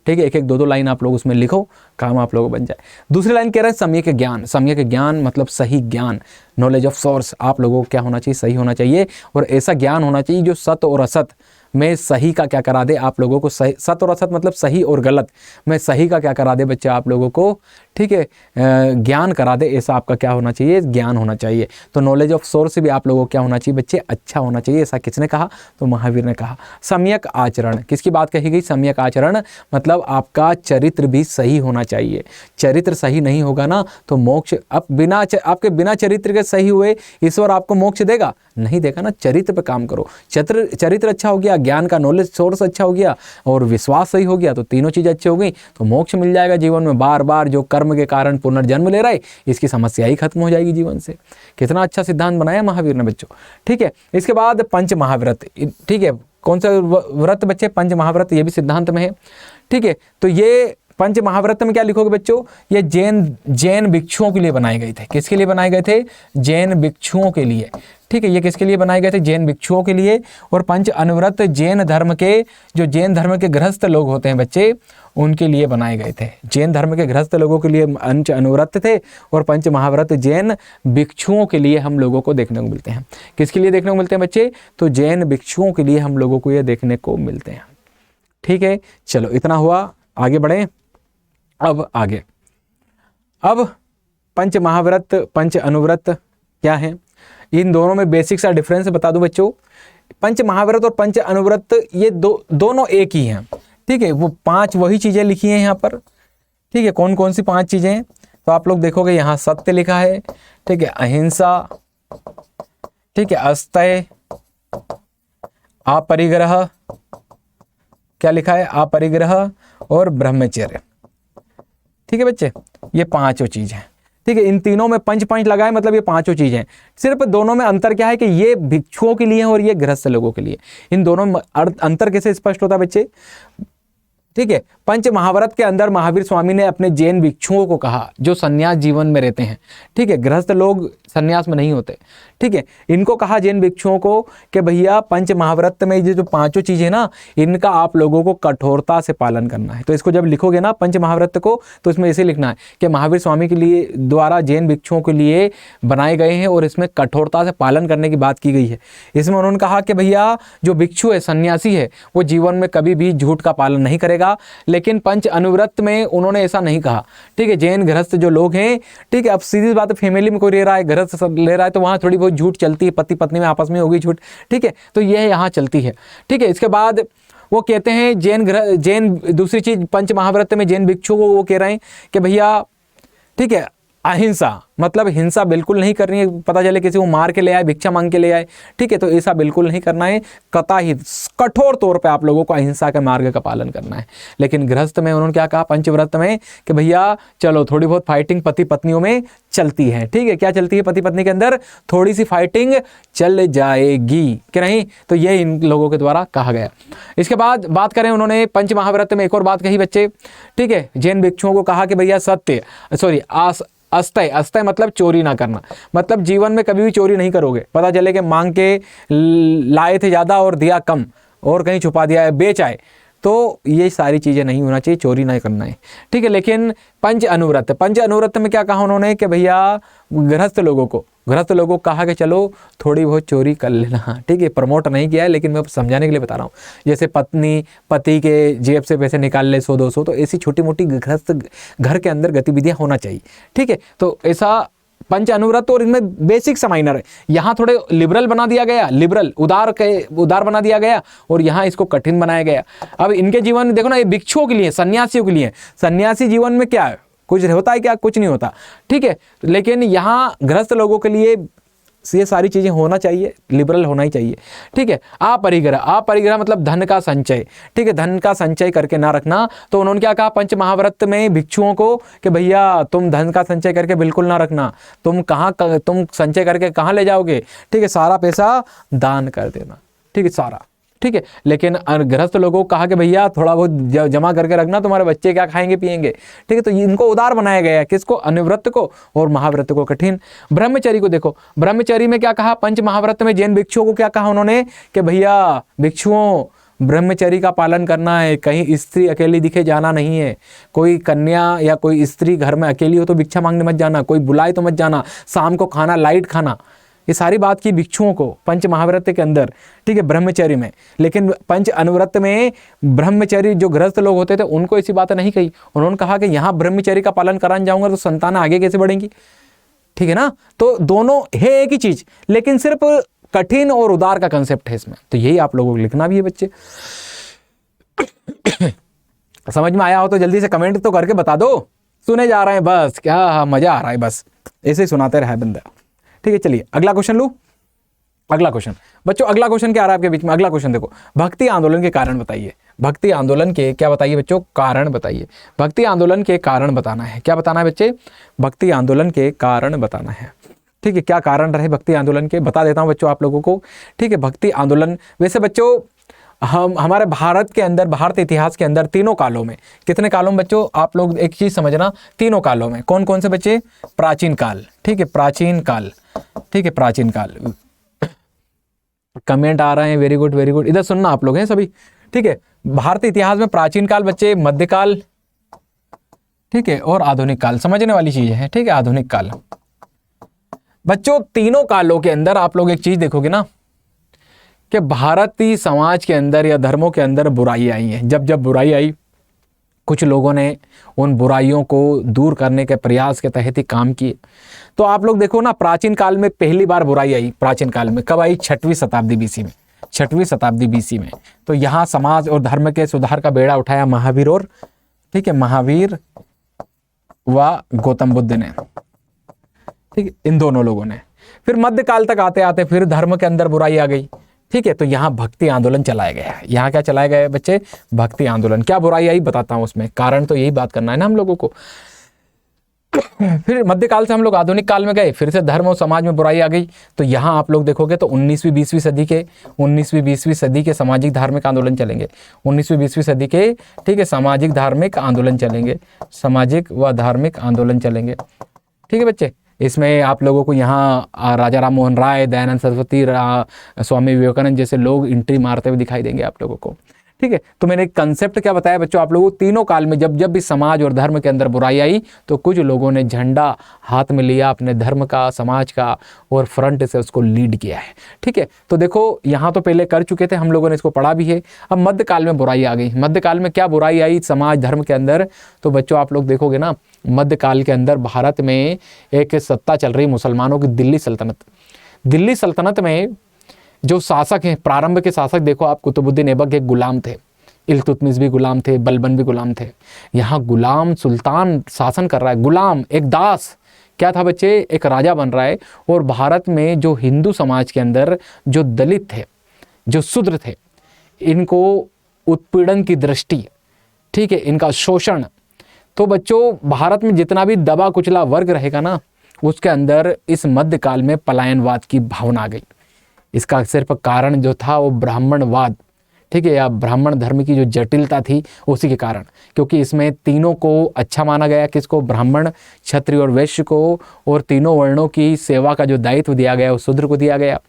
[SPEAKER 1] ठीक है, एक एक दो दो लाइन आप लोग उसमें लिखो, काम आप लोगों को बन जाए। दूसरी लाइन कह रहे हैं सम्यक ज्ञान। सम्यक ज्ञान मतलब सही ज्ञान, नॉलेज ऑफ सोर्स। आप लोगों को क्या होना चाहिए? सही होना चाहिए, और ऐसा ज्ञान होना चाहिए जो सत्य और असत में सही का क्या करा दे आप लोगों को। सही, सत्य और असत मतलब सही और गलत में सही का क्या करा दे बच्चे आप लोगों को, ठीक है, ज्ञान करा दे। ऐसा आपका क्या होना चाहिए? ज्ञान होना चाहिए। तो नॉलेज ऑफ सोर्स से भी आप लोगों को क्या होना चाहिए बच्चे? अच्छा होना चाहिए। ऐसा किसने कहा? तो महावीर ने कहा। सम्यक आचरण, किसकी बात कही गई? सम्यक आचरण मतलब आपका चरित्र भी सही होना चाहिए। चरित्र सही नहीं होगा ना तो मोक्ष आपके बिना चरित्र के सही हुए ईश्वर आपको मोक्ष देगा? नहीं देगा ना। चरित्र पे काम करो। चरित्र अच्छा हो गया, ज्ञान का नॉलेज सोर्स अच्छा हो गया, और विश्वास सही हो गया, तो तीनों चीज़ अच्छी हो गई तो मोक्ष मिल जाएगा जीवन में। बार बार जो कर्म के कारण पुनर्जन्म ले रहा है, इसकी समस्या ही खत्म हो जाएगी जीवन से। कितना अच्छा सिद्धांत बनाया महावीर ने बच्चों। ठीक है, इसके बाद पंच महाव्रत। ठीक है, कौन सा व्रत बच्चे? पंच महाव्रत, ये भी सिद्धांत में है। ठीक है, तो ये पंच महाव्रत में क्या लिखोगे बच्चों? ये जैन भिक्षुओं के लिए बनाए गए थे। किसके लिए बनाए गए थे? जैन भिक्षुओं के लिए। ठीक है, ये किसके लिए बनाए गए थे? जैन भिक्षुओं के लिए। और पंच अनुव्रत जैन धर्म के गृहस्थ लोग होते हैं बच्चे, उनके लिए बनाए गए थे। जैन धर्म के गृहस्थ लोगों के लिए पंच अनुव्रत थे, और पंच महाव्रत जैन भिक्षुओं के लिए हम लोगों को देखने को मिलते हैं। किसके लिए देखने को मिलते हैं बच्चे? तो जैन भिक्षुओं के लिए हम लोगों को ये देखने को मिलते हैं। ठीक है, चलो इतना हुआ, आगे बढ़ें। अब आगे, अब पंच महाव्रत पंच अनुव्रत क्या है, इन दोनों में बेसिक सा डिफरेंस बता दूं बच्चों। पंच महाव्रत और पंच अनुव्रत ये दोनों एक ही हैं। ठीक है, वो पांच वही चीजें लिखी हैं यहाँ पर। ठीक है, कौन कौन सी पांच चीजें हैं? तो आप लोग देखोगे यहाँ सत्य लिखा है, ठीक है, अहिंसा, ठीक है, अस्तय, अपरिग्रह, क्या लिखा है? अपरिग्रह और ब्रह्मचर्य। ठीक है बच्चे, ये पांचों चीज हैं। ठीक है, इन तीनों में पंच लगाए मतलब ये पांचों चीजें। सिर्फ दोनों में अंतर क्या है कि ये भिक्षुओं के लिए है और ये गृहस्थ लोगों के लिए। इन दोनों में अंतर कैसे स्पष्ट होता है बच्चे? ठीक है, पंच महाव्रत के अंदर महावीर स्वामी ने अपने जैन भिक्षुओं को कहा जो सन्यास जीवन में रहते हैं। ठीक है, गृहस्थ लोग सन्यास में नहीं होते। ठीक है, इनको कहा जैन भिक्षुओं को कि भैया पंच महाव्रत में ये जो पांचों चीजें ना, इनका आप लोगों को कठोरता से पालन करना है। तो इसको जब लिखोगे ना पंच महाव्रत को, तो इसमें ऐसे लिखना है कि महावीर स्वामी के लिए द्वारा जैन भिक्षुओं के लिए बनाए गए हैं और इसमें कठोरता से पालन करने की बात की गई है। इसमें उन्होंने कहा कि भैया जो भिक्षु है, सन्यासी है, वो जीवन में कभी भी झूठ का पालन नहीं करेगा। लेकिन पंच अनुव्रत में उन्होंने ऐसा नहीं कहा। ठीक है, जैन गृहस्थ जो लोग हैं, ठीक है, अब सीधी बात है, फैमिली में कोई रह रहा है, गृहस्थ ले रहा है, तो वहां थोड़ी बहुत झूठ चलती है, पति पत्नी में आपस में होगी झूठ। ठीक है, तो यह यहाँ चलती है। ठीक है, इसके बाद वो कहते हैं जैन दूसरी चीज पंच महाव्रत में जैन भिक्षु को वो कह रहे हैं कि भैया, ठीक है, अहिंसा मतलब हिंसा बिल्कुल नहीं करनी है। पता चले किसी को मार के ले आए, भिक्षा मांग के ले आए, ठीक है, तो ऐसा बिल्कुल नहीं करना है। कतई कठोर तौर पे आप लोगों को अहिंसा के मार्ग का पालन करना है। लेकिन गृहस्थ में उन्होंने क्या कहा पंचव्रत में कि भैया चलो थोड़ी बहुत फाइटिंग पति पत्नियों में चलती है। ठीक है, क्या चलती है? पति पत्नी के अंदर थोड़ी सी फाइटिंग चल जाएगी कि नहीं? तो ये इन लोगों के द्वारा कहा गया। इसके बाद बात करें, उन्होंने पंच महाव्रत में एक और बात कही बच्चे। ठीक है, जैन भिक्षुओं को कहा कि भैया अस्तय मतलब चोरी ना करना। मतलब जीवन में कभी भी चोरी नहीं करोगे। पता चले कि मांग के लाए थे ज़्यादा और दिया कम, और कहीं छुपा दिया है, बेच आए, तो ये सारी चीज़ें नहीं होना चाहिए, चोरी नहीं करना है, ठीक है। लेकिन पंच अनुव्रत, पंच अनुव्रत में क्या कहा उन्होंने कि भैया गृहस्थ लोगों को कहा कि चलो थोड़ी बहुत चोरी कर लेना, ठीक है। प्रमोट नहीं किया है लेकिन मैं समझाने के लिए बता रहा हूँ। जैसे पत्नी पति के जेब से पैसे निकाल ले 100-200, तो ऐसी छोटी मोटी गृहस्थ घर के अंदर गतिविधियां होना चाहिए, ठीक है। तो ऐसा पंच अनुव्रत, और इनमें बेसिक सा माइनर है। यहाँ थोड़े लिबरल बना दिया गया, लिबरल उदार बना दिया गया, और यहाँ इसको कठिन बनाया गया। अब इनके जीवन में देखो ना, ये भिक्षुओं के लिए, सन्यासियों के लिए, सन्यासी जीवन में क्या है, कुछ होता है क्या, कुछ नहीं होता, ठीक है। लेकिन यहाँ गृहस्थ लोगों के लिए ये सारी चीजें होना चाहिए, लिबरल होना ही चाहिए, ठीक है। अपरिग्रह मतलब धन का संचय, ठीक है, धन का संचय करके ना रखना। तो उन्होंने क्या कहा पंच महाव्रत में भिक्षुओं को कि भैया तुम धन का संचय करके बिल्कुल ना रखना, तुम संचय करके कहाँ ले जाओगे, ठीक है, सारा पैसा दान कर देना, ठीक है, सारा, ठीक है। लेकिन गृहस्थ लोगों को कहा कि भैया थोड़ा बहुत जमा करके रखना, तुम्हारे बच्चे क्या खाएंगे पिएंगे, ठीक है। तो इनको उदार बनाया गया है, किसको, अनुव्रत को, और महाव्रत को कठिन। ब्रह्मचर्य को देखो, ब्रह्मचर्य में क्या कहा, पंच महाव्रत में जैन भिक्षुओं को क्या कहा उन्होंने कि भैया भिक्षुओं ब्रह्मचर्य का पालन करना है, कहीं स्त्री अकेली दिखे जाना नहीं है, कोई कन्या या कोई स्त्री घर में अकेली हो तो भिक्षा मांगने मत जाना, कोई बुलाए तो मत जाना, शाम को खाना लाइट खाना, ये सारी बात की भिक्षुओं को पंच महाव्रत के अंदर, ठीक है, ब्रह्मचर्य में। लेकिन पंच अनुव्रत में ब्रह्मचर्य जो गृहस्थ लोग होते थे उनको ऐसी बात नहीं कही। उन्होंने कहा कि यहाँ ब्रह्मचर्य का पालन कराने जाऊंगा तो संतान आगे कैसे बढ़ेंगी, ठीक है ना। तो दोनों है एक ही चीज, लेकिन सिर्फ कठिन और उदार का कंसेप्ट है इसमें। तो यही आप लोगों को लिखना भी है बच्चे। समझ में आया हो तो जल्दी से कमेंट तो करके बता दो। सुने जा रहे हैं बस, क्या मजा आ रहा है, बस ऐसे ही सुनाते रहे बंदा, ठीक है। चलिए अगला क्वेश्चन लूं। अगला क्वेश्चन बच्चों, अगला क्वेश्चन क्या आ रहा है आपके बीच में, अगला क्वेश्चन देखो, भक्ति आंदोलन के कारण बताइए। भक्ति आंदोलन के क्या बताइए बच्चों, कारण बताइए। भक्ति आंदोलन के कारण बताना है, क्या बताना है बच्चे, भक्ति आंदोलन के कारण बताना है, ठीक है। क्या कारण रहे भक्ति आंदोलन के, बता देता हूं बच्चों आप लोगों को, ठीक है। भक्ति आंदोलन, वैसे बच्चों हमारे भारत के अंदर, भारत इतिहास के अंदर तीनों कालों में, कितने कालों में बच्चों, आप लोग एक चीज समझना, तीनों कालों में कौन कौन से बच्चे, प्राचीन काल, ठीक है, प्राचीन काल, ठीक है, प्राचीन काल। कमेंट आ रहे हैं, वेरी गुड वेरी गुड, इधर सुनना आप लोग हैं सभी, ठीक है। भारतीय इतिहास में प्राचीन काल बच्चे, मध्यकाल, ठीक है, और आधुनिक काल, समझने वाली चीज है, ठीक है, आधुनिक काल। बच्चों तीनों कालों के अंदर आप लोग एक चीज देखोगे ना कि भारतीय समाज के अंदर या धर्मों के अंदर बुराई आई है। जब जब बुराई आई, कुछ लोगों ने उन बुराइयों को दूर करने के प्रयास के तहत ही काम किए। तो आप लोग देखो ना, प्राचीन काल में पहली बार बुराई आई, प्राचीन काल में कब आई, 6वीं शताब्दी बीसी में, 6वीं शताब्दी बीसी में। तो यहाँ समाज और धर्म के सुधार का बेड़ा उठाया महावीर और, ठीक है, महावीर व गौतम बुद्ध ने, ठीक है, इन दोनों लोगों ने। फिर मध्यकाल तक आते आते फिर धर्म के अंदर बुराई आ गई, ठीक है। तो यहाँ भक्ति आंदोलन चलाया गया है। यहाँ क्या चलाया गया है बच्चे, भक्ति आंदोलन। क्या बुराई आई बताता हूं उसमें, कारण तो यही बात करना है ना हम लोगों को। फिर मध्यकाल से हम लोग आधुनिक काल में गए, फिर से धर्म और समाज में बुराई आ गई। तो यहाँ आप लोग देखोगे तो 19वीं 20वीं सदी के सामाजिक धार्मिक आंदोलन चलेंगे, 19वीं 20वीं सदी के, ठीक है, सामाजिक धार्मिक आंदोलन चलेंगे, सामाजिक व धार्मिक आंदोलन चलेंगे, ठीक है बच्चे। इसमें आप लोगों को यहाँ राजा राम मोहन राय, दयानंद सरस्वती, स्वामी विवेकानंद जैसे लोग एंट्री मारते हुए दिखाई देंगे आप लोगों को, ठीक है। तो मैंने कंसेप्ट क्या बताया बच्चों आप लोगों को, तीनों काल में जब जब भी समाज और धर्म के अंदर बुराई आई तो कुछ लोगों ने झंडा हाथ में लिया अपने धर्म का, समाज का, और फ्रंट से उसको लीड किया है, ठीक है। तो देखो यहाँ तो पहले कर चुके थे हम लोगों ने, इसको पढ़ा भी है। अब मध्यकाल में बुराई आ गई। मध्यकाल में क्या बुराई आई समाज धर्म के अंदर, तो बच्चों आप लोग देखोगे ना, मध्यकाल के अंदर भारत में एक सत्ता चल रही मुसलमानों की, दिल्ली सल्तनत। दिल्ली सल्तनत में जो शासक हैं, प्रारंभ के शासक देखो आप, कुतुबुद्दीन ऐबक एक गुलाम थे, इल्तुतमिश भी गुलाम थे, बलबन भी गुलाम थे। यहाँ गुलाम सुल्तान शासन कर रहा है, गुलाम एक दास क्या था बच्चे, एक राजा बन रहा है। और भारत में जो हिंदू समाज के अंदर जो दलित थे, जो शूद्र थे, इनको उत्पीड़न की दृष्टि, ठीक है, इनका शोषण। तो बच्चों भारत में जितना भी दबा कुचला वर्ग रहेगा ना, उसके अंदर इस मध्यकाल में पलायनवाद की भावना आ गई। इसका सिर्फ कारण जो था वो ब्राह्मणवाद,
[SPEAKER 2] ठीक है, या ब्राह्मण धर्म की जो जटिलता थी उसी के कारण, क्योंकि इसमें तीनों को अच्छा माना गया, किसको, ब्राह्मण, क्षत्रिय और वैश्य को, और तीनों वर्णों की सेवा का जो दायित्व दिया गया वो शूद्र को दिया गया।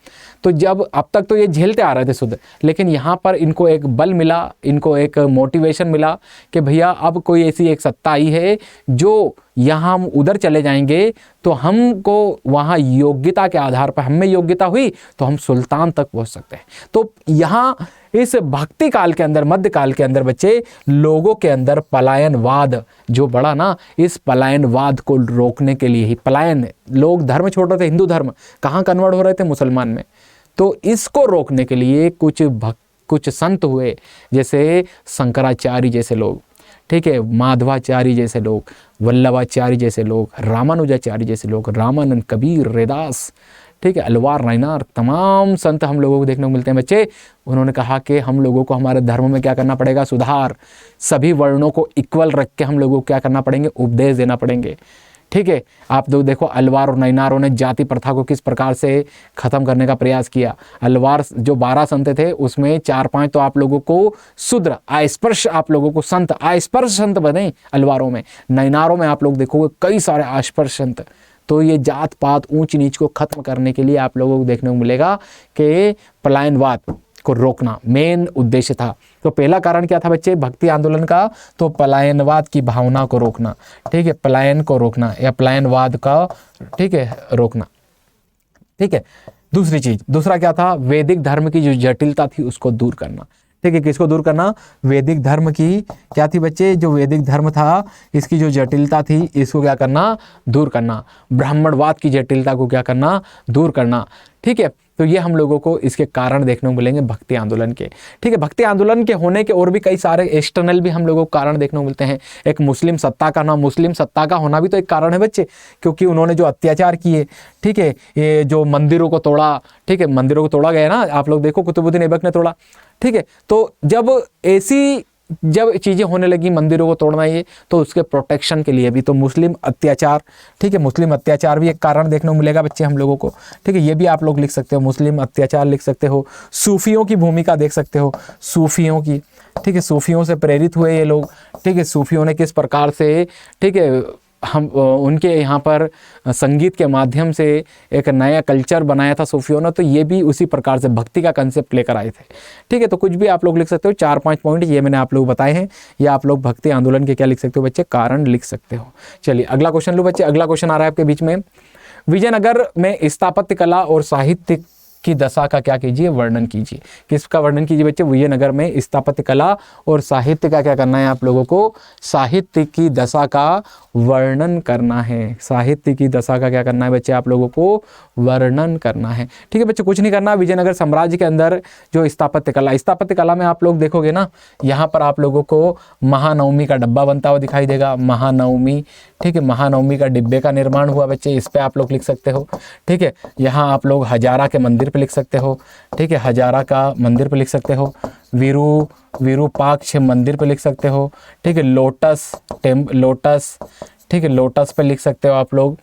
[SPEAKER 2] तो जब अब तक तो ये झेलते आ रहे थे शूद्र, लेकिन यहाँ पर इनको एक बल मिला, इनको एक मोटिवेशन मिला कि भैया अब कोई ऐसी एक सत्ता आई है जो यहाँ हम उधर चले जाएंगे तो हमको वहाँ योग्यता के आधार पर, हमें योग्यता हुई तो हम सुल्तान तक पहुँच सकते हैं। तो यहाँ इस भक्ति काल के अंदर, मध्य काल के अंदर बच्चे, लोगों के अंदर पलायनवाद जो बढ़ा ना, इस पलायनवाद को रोकने के लिए ही, पलायन, लोग धर्म छोड़ रहे थे, हिंदू धर्म, कहाँ कन्वर्ट हो रहे थे, मुसलमान में। तो इसको रोकने के लिए कुछ संत हुए, जैसे शंकराचार्य जैसे लोग, ठीक है, माधवाचार्य जैसे लोग, वल्लभाचार्य जैसे लोग, रामानुजाचार्य जैसे लोग, रामानंद, कबीर, रैदास, ठीक है, अलवार, नैनार, तमाम संत हम लोगों को देखने को मिलते हैं बच्चे। उन्होंने कहा कि हम लोगों को हमारे धर्म में क्या करना पड़ेगा, सुधार, सभी वर्णों को इक्वल रख के हम लोगों को क्या करना पड़ेंगे, उपदेश देना पड़ेंगे। ठीक है, आप देखो अलवार और नैनारों ने जाति प्रथा को किस प्रकार से ख़त्म करने का प्रयास किया। अलवार जो 12 संत थे उसमें 4-5 तो आप लोगों को शूद्र, अस्पृश आप लोगों को संत, अस्पृश संत बने अलवारों में। नैनारों में आप लोग देखोगे कई सारे अस्पृश संत। तो ये जात पात, ऊंच नीच को खत्म करने के लिए आप लोगों को देखने को मिलेगा कि पलायनवाद को रोकना मेन उद्देश्य था। तो पहला कारण क्या था बच्चे भक्ति आंदोलन का, तो पलायनवाद की भावना को रोकना, ठीक है, पलायन को रोकना या पलायनवाद का, ठीक है, रोकना। ठीक है, दूसरी चीज, दूसरा क्या था, वैदिक धर्म की जो जटिलता थी उसको दूर करना। ठीक है, किसको दूर करना, वैदिक धर्म की क्या थी बच्चे, जो वैदिक धर्म था इसकी जो जटिलता थी इसको क्या करना, दूर करना। ब्राह्मणवाद की जटिलता को क्या करना, दूर करना। ठीक है, तो ये हम लोगों को इसके कारण देखने को मिलेंगे भक्ति आंदोलन के। ठीक है, भक्ति आंदोलन के होने के और भी कई सारे एक्सटर्नल भी हम लोगों को कारण देखने को मिलते हैं। एक मुस्लिम सत्ता का नाम, मुस्लिम सत्ता का होना भी तो एक कारण है बच्चे, क्योंकि उन्होंने जो अत्याचार किए, ठीक है, ये जो मंदिरों को तोड़ा, ठीक है, मंदिरों को तोड़ा गया ना, आप लोग देखो कुतुबुद्दीन ऐबक ने तोड़ा। ठीक है, तो जब चीज़ें होने लगी मंदिरों को तोड़ना ये, तो उसके प्रोटेक्शन के लिए भी तो मुस्लिम अत्याचार, ठीक है, मुस्लिम अत्याचार भी एक कारण देखने को मिलेगा बच्चे हम लोगों को। ठीक है, ये भी आप लोग लिख सकते हो, मुस्लिम अत्याचार लिख सकते हो। सूफियों की भूमिका देख सकते हो, सूफियों की, ठीक है, सूफियों से प्रेरित हुए ये लोग। ठीक है, सूफियों ने किस प्रकार से, ठीक है, हम उनके यहाँ पर संगीत के माध्यम से एक नया कल्चर बनाया था सूफियों ने, तो ये भी उसी प्रकार से भक्ति का कंसेप्ट लेकर आए थे। ठीक है, तो कुछ भी आप लोग लिख सकते हो, 4-5 पॉइंट ये मैंने आप लोग बताए हैं, या आप लोग भक्ति आंदोलन के क्या लिख सकते हो बच्चे, कारण लिख सकते हो। चलिए अगला क्वेश्चन लो बच्चे, अगला क्वेश्चन आ रहा है आपके बीच में, विजयनगर में स्थापत्य कला और साहित्य की दशा का क्या कीजिए, वर्णन कीजिए। किसका वर्णन कीजिए बच्चे, विजयनगर में स्थापत्य कला और साहित्य का क्या करना है आप लोगों को, साहित्य की दशा का वर्णन करना है। साहित्य की दशा का क्या करना है बच्चे, आप लोगों को वर्णन करना है। ठीक है बच्चे, कुछ नहीं करना। विजयनगर साम्राज्य के अंदर जो स्थापत्य कला में आप लोग देखोगे ना, यहाँ पर आप लोगों को महानवमी का डब्बा बनता हुआ दिखाई देगा, महानवमी। ठीक है, महानवमी का डिब्बे का निर्माण हुआ बच्चे, इस पे आप लोग लिख सकते हो। ठीक है, यहाँ आप लोग हजारा के मंदिर पे लिख सकते हो। ठीक है, हजारा का मंदिर पे लिख सकते हो, विरूपाक्ष मंदिर पे लिख सकते हो। ठीक है, लोटस, ठीक है, लोटस पे लिख सकते हो आप लोग।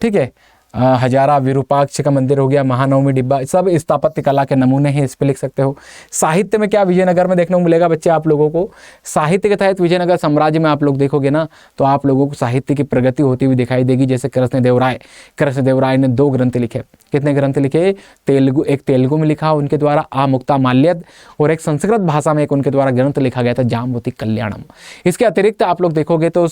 [SPEAKER 2] ठीक है, हजारा, विरूपाक्ष का मंदिर हो गया, महानवमी डिब्बा, सब स्थापत्य कला के नमूने हैं, इस पे लिख सकते हो। साहित्य में क्या विजयनगर में देखने को मिलेगा बच्चे आप लोगों को, साहित्य के तहत विजयनगर साम्राज्य में आप लोग देखोगे ना, तो आप लोगों को साहित्य की प्रगति होती हुई दिखाई देगी। जैसे कृष्णदेवराय ने 2 ग्रंथ लिखे। कितने ग्रंथ लिखे, एक तेलुगु में लिखा उनके द्वारा आमुक्तामाल्यद, और एक संस्कृत भाषा में एक उनके द्वारा ग्रंथ लिखा गया था जाम्बुवती कल्याणम। इसके अतिरिक्त आप लोग देखोगे तो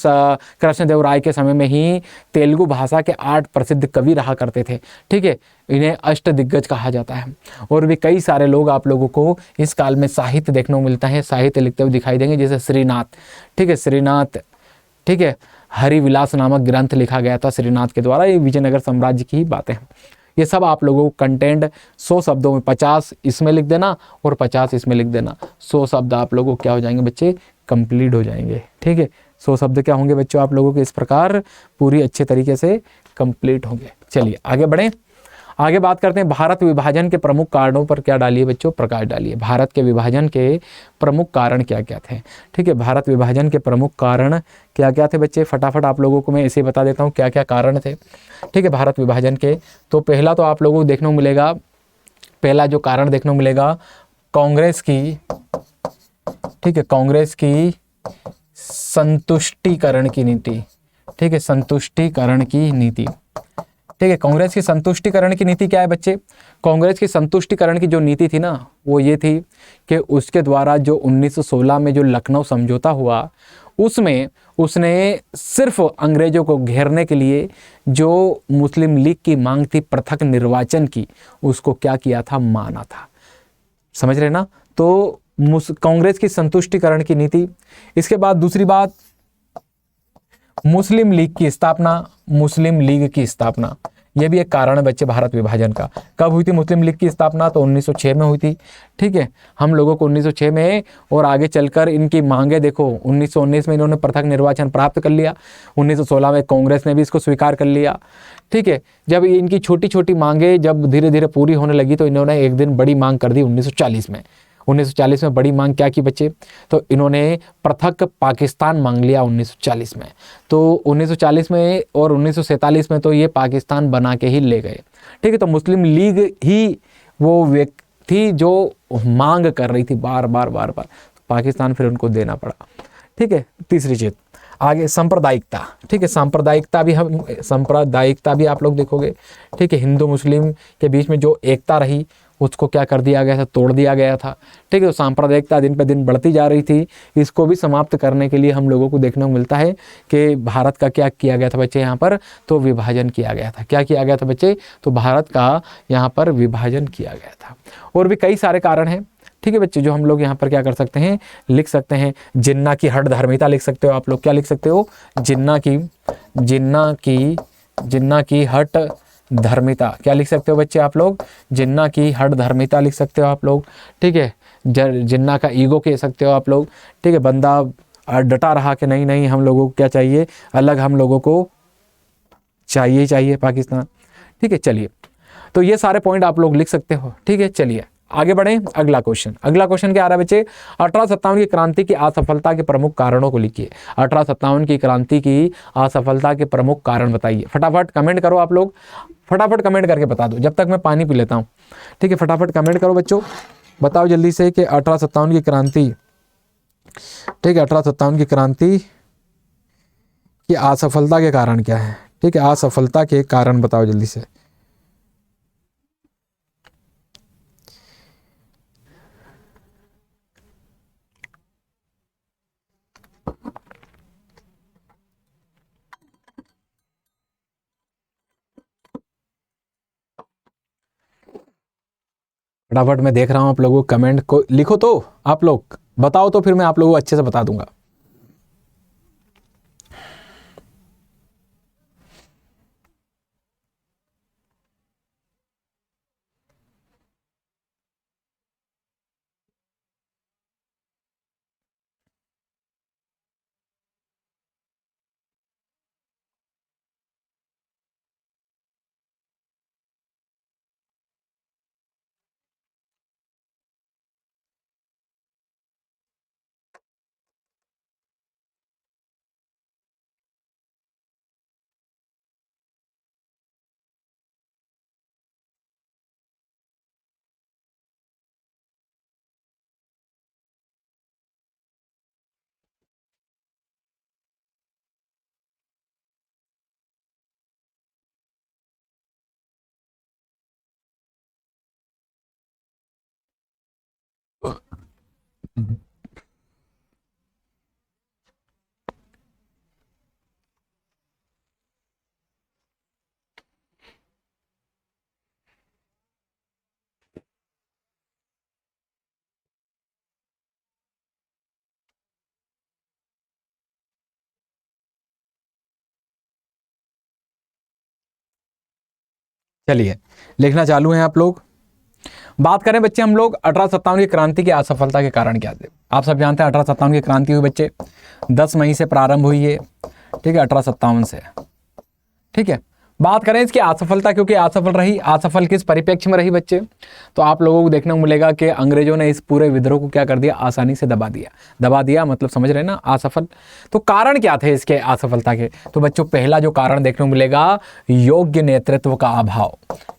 [SPEAKER 2] कृष्णदेवराय के समय में ही तेलुगु भाषा के 8 प्रसिद्ध कवि रहा करते थे। ठीक है, इन्हें अष्टदिग्गज कहा जाता है। और भी कई सारे लोग आप लोगों को इस काल में साहित्य देखने को मिलता है, साहित्य लिखते हुए दिखाई देंगे। जैसे श्रीनाथ, ठीक है, श्रीनाथ, ठीक है, हरिविलास नामक ग्रंथ लिखा गया था श्रीनाथ के द्वारा। ये विजयनगर साम्राज्य की ही बातें हैं। ये सब आप लोगों को कंटेंट 100 शब्दों में 50 इसमें लिख देना और 50 इसमें लिख देना। 100 शब्द आप लोगों को क्या हो जाएंगे बच्चे, कंप्लीट हो जाएंगे। ठीक है, 100 शब्द क्या होंगे बच्चों आप लोगों के इस प्रकार पूरी अच्छे तरीके से कंप्लीट होंगे। चलिए आगे बढ़ें, आगे बात करते हैं भारत विभाजन के प्रमुख कारणों पर क्या डालिए बच्चों, प्रकाश डालिए। भारत के विभाजन के प्रमुख कारण क्या क्या थे। ठीक है, भारत विभाजन के प्रमुख कारण क्या क्या थे बच्चे, फटाफट आप लोगों को मैं ऐसे बता देता हूँ क्या क्या कारण थे। ठीक है, भारत विभाजन के, तो पहला तो आप लोगों को देखने को मिलेगा, पहला जो कारण देखने को मिलेगा, कांग्रेस की ठीक है, कांग्रेस की संतुष्टिकरण की नीति, ठीक है, संतुष्टिकरण की नीति, ठीक है। कांग्रेस की संतुष्टिकरण की नीति क्या है बच्चे? कांग्रेस की संतुष्टिकरण की जो नीति थी ना, वो ये थी कि उसके द्वारा जो 1916 में जो लखनऊ समझौता हुआ, उसमें उसने सिर्फ अंग्रेजों को घेरने के लिए जो मुस्लिम लीग की मांग थी पृथक निर्वाचन की, उसको क्या किया था? माना था। समझ रहे ना? तो कांग्रेस की संतुष्टिकरण की नीति। इसके बाद दूसरी बात, मुस्लिम लीग की स्थापना, मुस्लिम लीग की स्थापना, यह भी एक कारण है बच्चे भारत विभाजन का। कब हुई थी मुस्लिम लीग की स्थापना? तो 1906 में हुई थी, ठीक है। हम लोगों को 1906 में और आगे चलकर इनकी मांगे देखो, 1919 में इन्होंने पृथक निर्वाचन प्राप्त कर लिया, 1916 में कांग्रेस ने भी इसको स्वीकार कर लिया, ठीक है। जब इनकी छोटी छोटी मांगे जब धीरे धीरे पूरी होने लगी तो इन्होंने एक दिन बड़ी मांग कर दी 1940 में। 1940 में बड़ी मांग क्या की बच्चे? तो इन्होंने पृथक पाकिस्तान मांग लिया 1940 में। तो 1940 में और 1947 में तो ये पाकिस्तान बना के ही ले गए, ठीक है। तो मुस्लिम लीग ही वो व्यक्ति जो मांग कर रही थी बार बार बार बार, पाकिस्तान फिर उनको देना पड़ा, ठीक है। तीसरी चीज आगे, सांप्रदायिकता, ठीक है। सांप्रदायिकता भी आप लोग देखोगे, ठीक है। हिंदू मुस्लिम के बीच में जो एकता रही उसको क्या कर दिया गया था? तोड़ दिया गया था, ठीक है। तो सांप्रदायिकता दिन पे दिन बढ़ती जा रही थी, इसको भी समाप्त करने के लिए हम लोगों को देखने को मिलता है कि भारत का क्या किया गया था बच्चे यहाँ पर? तो विभाजन किया गया था। क्या किया गया था बच्चे? तो भारत का यहाँ पर विभाजन किया गया था। और भी कई सारे कारण हैं, ठीक है बच्चे, जो हम लोग यहाँ पर क्या कर सकते हैं? लिख सकते हैं। जिन्ना की हठ धर्मिता लिख सकते हो आप लोग। क्या लिख सकते हो? जिन्ना की हठ धर्मिता। क्या लिख सकते हो बच्चे आप लोग? जिन्ना की हठ धर्मिता लिख सकते हो आप लोग, ठीक है। जिन्ना का ईगो कह सकते हो आप लोग, ठीक है। बंदा डटा रहा कि नहीं नहीं, हम लोगों को क्या चाहिए? अलग हम लोगों को चाहिए पाकिस्तान, ठीक है। चलिए, तो ये सारे पॉइंट आप लोग लिख सकते हो, ठीक है। चलिए आगे बढ़ें। अगला क्वेश्चन क्या आ रहा है बच्चे? 1857 की क्रांति की असफलता के प्रमुख कारणों को लिखिए। 1857 की क्रांति की असफलता के प्रमुख कारण बताइए। फटाफट कमेंट करो आप लोग, फटाफट कमेंट करके बता दो, जब तक मैं पानी पी लेता हूँ, ठीक है। फटाफट कमेंट करो बच्चों, बताओ जल्दी से कि 1857 की क्रांति, ठीक है, 1857 की क्रांति की असफलता के कारण क्या है? ठीक है, असफलता के कारण बताओ जल्दी से। फटाफट मैं देख रहा हूं आप लोगों कमेंट को, लिखो तो आप लोग, बताओ तो फिर मैं आप लोगों को अच्छे से बता दूंगा। चलिए लिखना चालू है आप लोग। बात करें बच्चे हम लोग 1857 की क्रांति की असफलता के कारण क्या थे। आप सब जानते हैं 1857 की क्रांति हुई बच्चे 10 मई से प्रारंभ हुई है, ठीक है, 1857 से, ठीक है। बात करें इसकी असफलता, क्योंकि असफल रही, असफल किस परिप्रेक्ष्य में रही बच्चे? तो आप लोगों को देखने को मिलेगा कि अंग्रेजों ने इस पूरे विद्रोह को क्या कर दिया? आसानी से दबा दिया, मतलब समझ रहे हैं ना, असफल। तो कारण क्या थे इसके असफलता के? तो बच्चों पहला जो कारण देखने को मिलेगा, योग्य नेतृत्व का अभाव,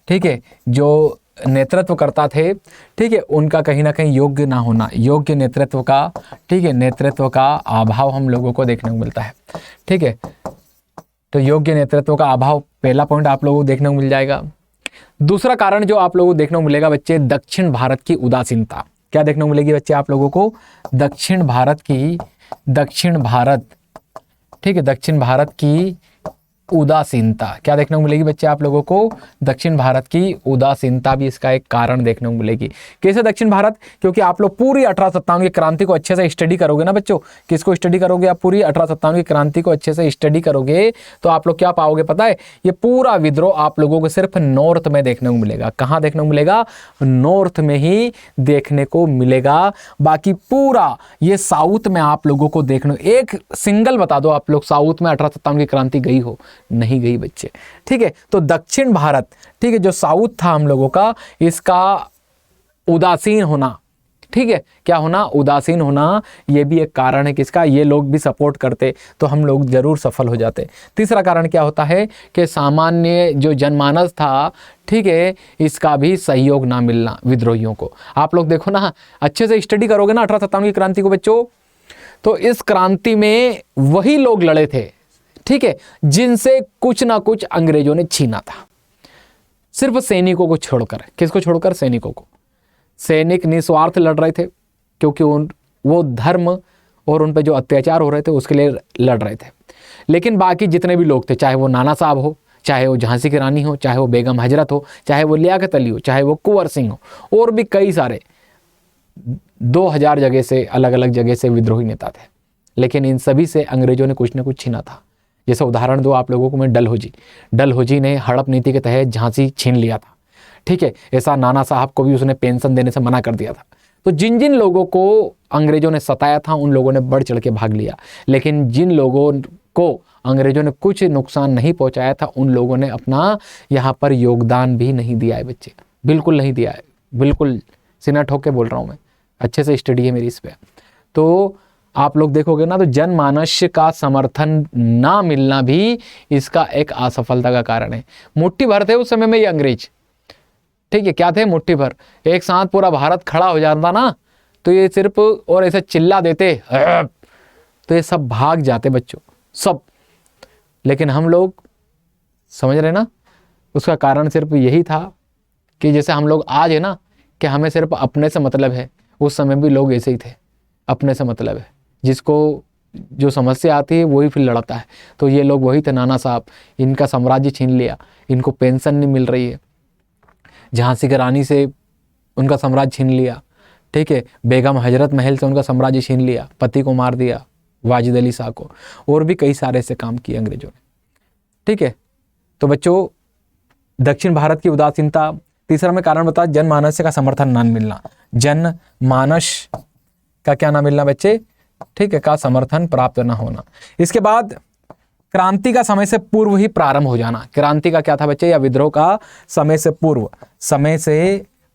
[SPEAKER 2] ठीक है। जो नेतृत्वकर्ता थे, ठीक है, उनका कहीं ना कहीं योग्य ना होना, योग्य नेतृत्व का, ठीक है, नेतृत्व का अभाव हम लोगों को देखने को मिलता है। ठीक है, तो योग्य नेतृत्व का अभाव पहला पॉइंट आप लोगों को देखने को मिल जाएगा। दूसरा कारण जो आप लोगों को देखने को मिलेगा बच्चे, दक्षिण भारत की उदासीनता। क्या देखने को मिलेगी बच्चे आप लोगों को? दक्षिण भारत, ठीक है, दक्षिण भारत की उदासीनता। क्या देखने को मिलेगी बच्चे आप लोगों को? दक्षिण भारत की उदासीनता भी इसका एक कारण देखने को मिलेगी। कैसे दक्षिण भारत? क्योंकि आप लोग पूरी 1857 की क्रांति को अच्छे से स्टडी करोगे ना बच्चों। किसको स्टडी करोगे आप? पूरी 1857 की क्रांति को अच्छे से स्टडी करोगे तो आप लोग क्या पाओगे पता है? ये पूरा विद्रोह आप लोगों को सिर्फ नॉर्थ में देखने को मिलेगा। कहाँ देखने को मिलेगा? नॉर्थ में ही देखने को मिलेगा। बाकी पूरा ये साउथ में आप लोगों को देखने, एक सिंगल बता दो आप लोग साउथ में 1857 की क्रांति गई हो? नहीं गई बच्चे। ठीक है, तो दक्षिण भारत, ठीक है, जो साउथ था हम लोगों का, इसका उदासीन होना, ठीक है, क्या होना? उदासीन होना, ये भी एक कारण है किसका? ये लोग भी सपोर्ट करते तो हम लोग जरूर सफल हो जाते। तीसरा कारण क्या होता है कि सामान्य जो जनमानस था, ठीक है, इसका भी सहयोग ना मिलना विद्रोहियों को। आप लोग देखो ना, अच्छे से स्टडी करोगे ना 1857 की क्रांति को बच्चों, तो इस क्रांति में वही लोग लड़े थे, ठीक है, जिनसे कुछ ना कुछ अंग्रेजों ने छीना था। सिर्फ सैनिकों को छोड़कर। किसको छोड़कर? सैनिकों को। सैनिक निस्वार्थ लड़ रहे थे क्योंकि वो धर्म और उन पे जो अत्याचार हो रहे थे उसके लिए लड़ रहे थे। लेकिन बाकी जितने भी लोग थे, चाहे वो नाना साहब हो, चाहे वो झांसी की रानी हो, चाहे वो बेगम हजरत हो, चाहे वो लियाकत अली हो, चाहे वो कुंवर सिंह हो, और भी कई सारे 2000 जगह से, अलग अलग जगह से विद्रोही नेता थे, लेकिन इन सभी से अंग्रेजों ने कुछ ना कुछ छीना था। जैसे उदाहरण दो आप लोगों को मैं, डलहौजी ने हड़प नीति के तहत झांसी छीन लिया था। ठीक है, ऐसा नाना साहब को भी उसने पेंशन देने से मना कर दिया था। तो जिन जिन लोगों को अंग्रेजों ने सताया था उन लोगों ने बढ़ चढ़ के भाग लिया, लेकिन जिन लोगों को अंग्रेजों ने कुछ नुकसान नहीं पहुंचाया था उन लोगों ने अपना यहाँ पर योगदान भी नहीं दिया है बच्चे, बिल्कुल नहीं दिया है, बिल्कुल सीना ठोक के बोल रहा हूँ मैं, अच्छे से स्टडी है मेरी इस पे। तो आप लोग देखोगे ना, तो जनमानस का समर्थन ना मिलना भी इसका एक असफलता का कारण है। मुट्ठी भर थे उस समय में ये अंग्रेज, ठीक है, क्या थे? मुट्ठी भर। एक साथ पूरा भारत खड़ा हो जाता ना तो ये सिर्फ और ऐसे चिल्ला देते तो ये सब भाग जाते बच्चों, सब। लेकिन हम लोग समझ रहे ना, उसका कारण सिर्फ यही था कि जैसे हम लोग आज है ना कि हमें सिर्फ अपने से मतलब है, उस समय भी लोग ऐसे ही थे, अपने से मतलब है, जिसको जो समस्या आती है वही फिर लड़ता है। तो ये लोग वही थे, नाना साहब, इनका साम्राज्य छीन लिया, इनको पेंशन नहीं मिल रही है, झांसी की रानी से उनका साम्राज्य छीन लिया, ठीक है, बेगम हजरत महल से उनका साम्राज्य छीन लिया, पति को मार दिया, वाजिद अली शाह को, और भी कई सारे ऐसे काम किए अंग्रेजों ने। ठीक है, तो बच्चों दक्षिण भारत की उदासीनता। तीसरा मैं कारण बता, जनमानस का समर्थन ना मिलना, जनमानस का क्या ना मिलना बच्चे, ठीक है, का समर्थन प्राप्त ना होना। इसके बाद क्रांति का समय से पूर्व ही प्रारंभ हो जाना। क्रांति का क्या था बच्चे, या विद्रोह का समय से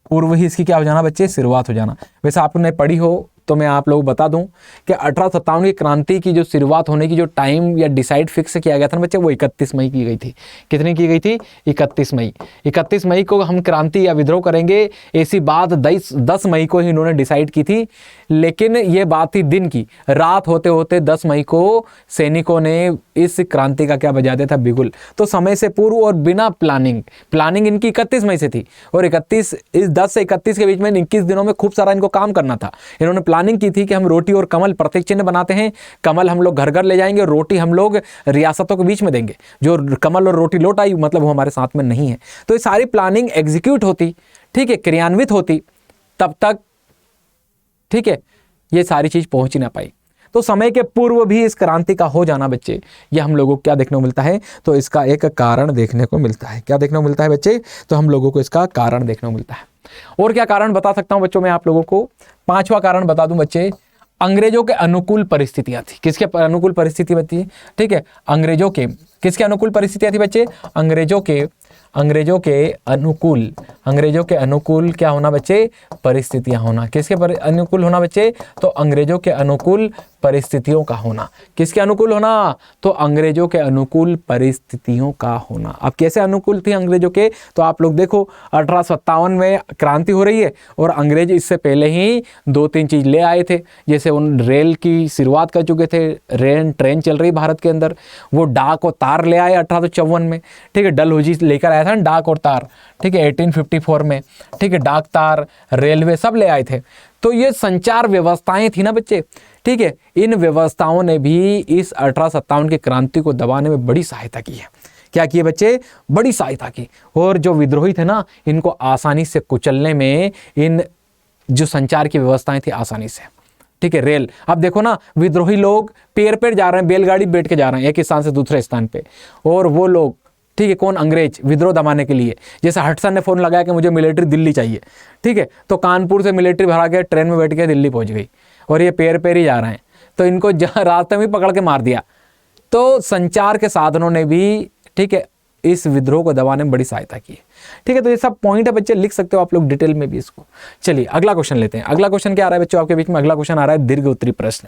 [SPEAKER 2] पूर्व ही इसकी क्या हो जाना बच्चे, शुरुआत हो जाना। वैसे आपने पढ़ी हो तो मैं आप लोगों को बता दूं कि 1857 की क्रांति की जो शुरुआत होने की जो टाइम या डिसाइड फिक्स किया गया था ना बच्चे, वो 31 मई की गई थी। कितनी की गई थी? 31 मई। 31 मई को हम क्रांति या विद्रोह करेंगे, ऐसी बात 10 मई को ही इन्होंने डिसाइड की थी। लेकिन ये बात थी दिन की, रात होते होते 10 मई को सैनिकों ने इस क्रांति का क्या बजा दिया था, बिगुल। तो समय से पूर्व और बिना प्लानिंग इनकी 31 मई से थी, और 10 से 31 के बीच में 21 दिनों में खूब सारा इनको काम करना था। इन्होंने प्लानिंग की थी कि हम रोटी और कमल प्रतीक चिन्ह बनाते हैं, कमल हम लोग घर घर ले जाएंगे, रोटी हम लोग रियासतों के बीच में देंगे। जो कमल और रोटी लौट आई मतलब वो हमारे साथ में नहीं है। तो ये सारी प्लानिंग एग्जीक्यूट होती, ठीक है, क्रियान्वित होती, तब तक, ठीक है, ये सारी चीज पहुंच ही ना पाई। तो समय के पूर्व भी इस क्रांति का हो जाना बच्चे, ये हम लोगों को क्या देखने को मिलता है, तो इसका एक कारण देखने को मिलता है। क्या देखने को मिलता है बच्चे, तो हम लोगों को इसका कारण देखने को मिलता है। और क्या कारण बता सकता हूं बच्चों मैं आप लोगों को? 5वां कारण बता दूं बच्चे, अंग्रेजों के अनुकूल परिस्थितियां थी। किसके अनुकूल परिस्थिति बची? ठीक है, अंग्रेजों के, किसके अनुकूल परिस्थितियां थी बच्चे? अंग्रेजों के अंग्रेजों के अनुकूल क्या होना बच्चे, परिस्थितियां होना। किसके अनुकूल होना बच्चे, तो अंग्रेजों के अनुकूल परिस्थितियों का होना। किसके अनुकूल होना, तो अंग्रेजों के अनुकूल परिस्थितियों का होना। अब कैसे अनुकूल थी अंग्रेजों के, तो आप लोग देखो 1857 में क्रांति हो रही है और अंग्रेज इससे पहले ही 2-3 चीज ले आए थे। जैसे उन रेल की शुरुआत कर चुके थे, ट्रेन चल रही भारत के अंदर, वो डाक और तार ले आए 1854 में, ठीक है। डलहौजी लेकर आया था ना डाक और तार, ठीक है, 1854 में, ठीक है। डाक, तार, रेलवे सब ले आए थे। तो ये संचार व्यवस्थाएं थी ना बच्चे, ठीक है। इन व्यवस्थाओं ने भी इस 1857 की क्रांति को दबाने में बड़ी सहायता की है। क्या किए बच्चे, बड़ी सहायता की। और जो विद्रोही थे ना, इनको आसानी से कुचलने में इन जो संचार की व्यवस्थाएं थी आसानी से, ठीक है। रेल, अब देखो ना, विद्रोही लोग पैर जा रहे हैं, बैलगाड़ी बैठ के जा रहे हैं एक स्थान से दूसरे स्थान पे, और वो लोग, ठीक है, कौन, अंग्रेज, विद्रोह दबाने के लिए। जैसे हडसन ने फोन लगाया कि मुझे मिलिट्री दिल्ली चाहिए, ठीक है, तो कानपुर से मिलिट्री भरा के ट्रेन में बैठ के दिल्ली पहुंच गई, और ये पैर ही जा रहे हैं, तो इनको रास्ते में पकड़ के मार दिया। तो संचार के साधनों ने भी, ठीक है, इस विद्रोह को दबाने में बड़ी सहायता की है, ठीक है। तो ये सब पॉइंट है बच्चे, लिख सकते हो आप लोग डिटेल में भी इसको। चलिए अगला क्वेश्चन लेते हैं। अगला क्वेश्चन क्या आ रहा है बच्चों आपके बीच में, अगला क्वेश्चन आ रहा है दीर्घ उत्तरीय प्रश्न।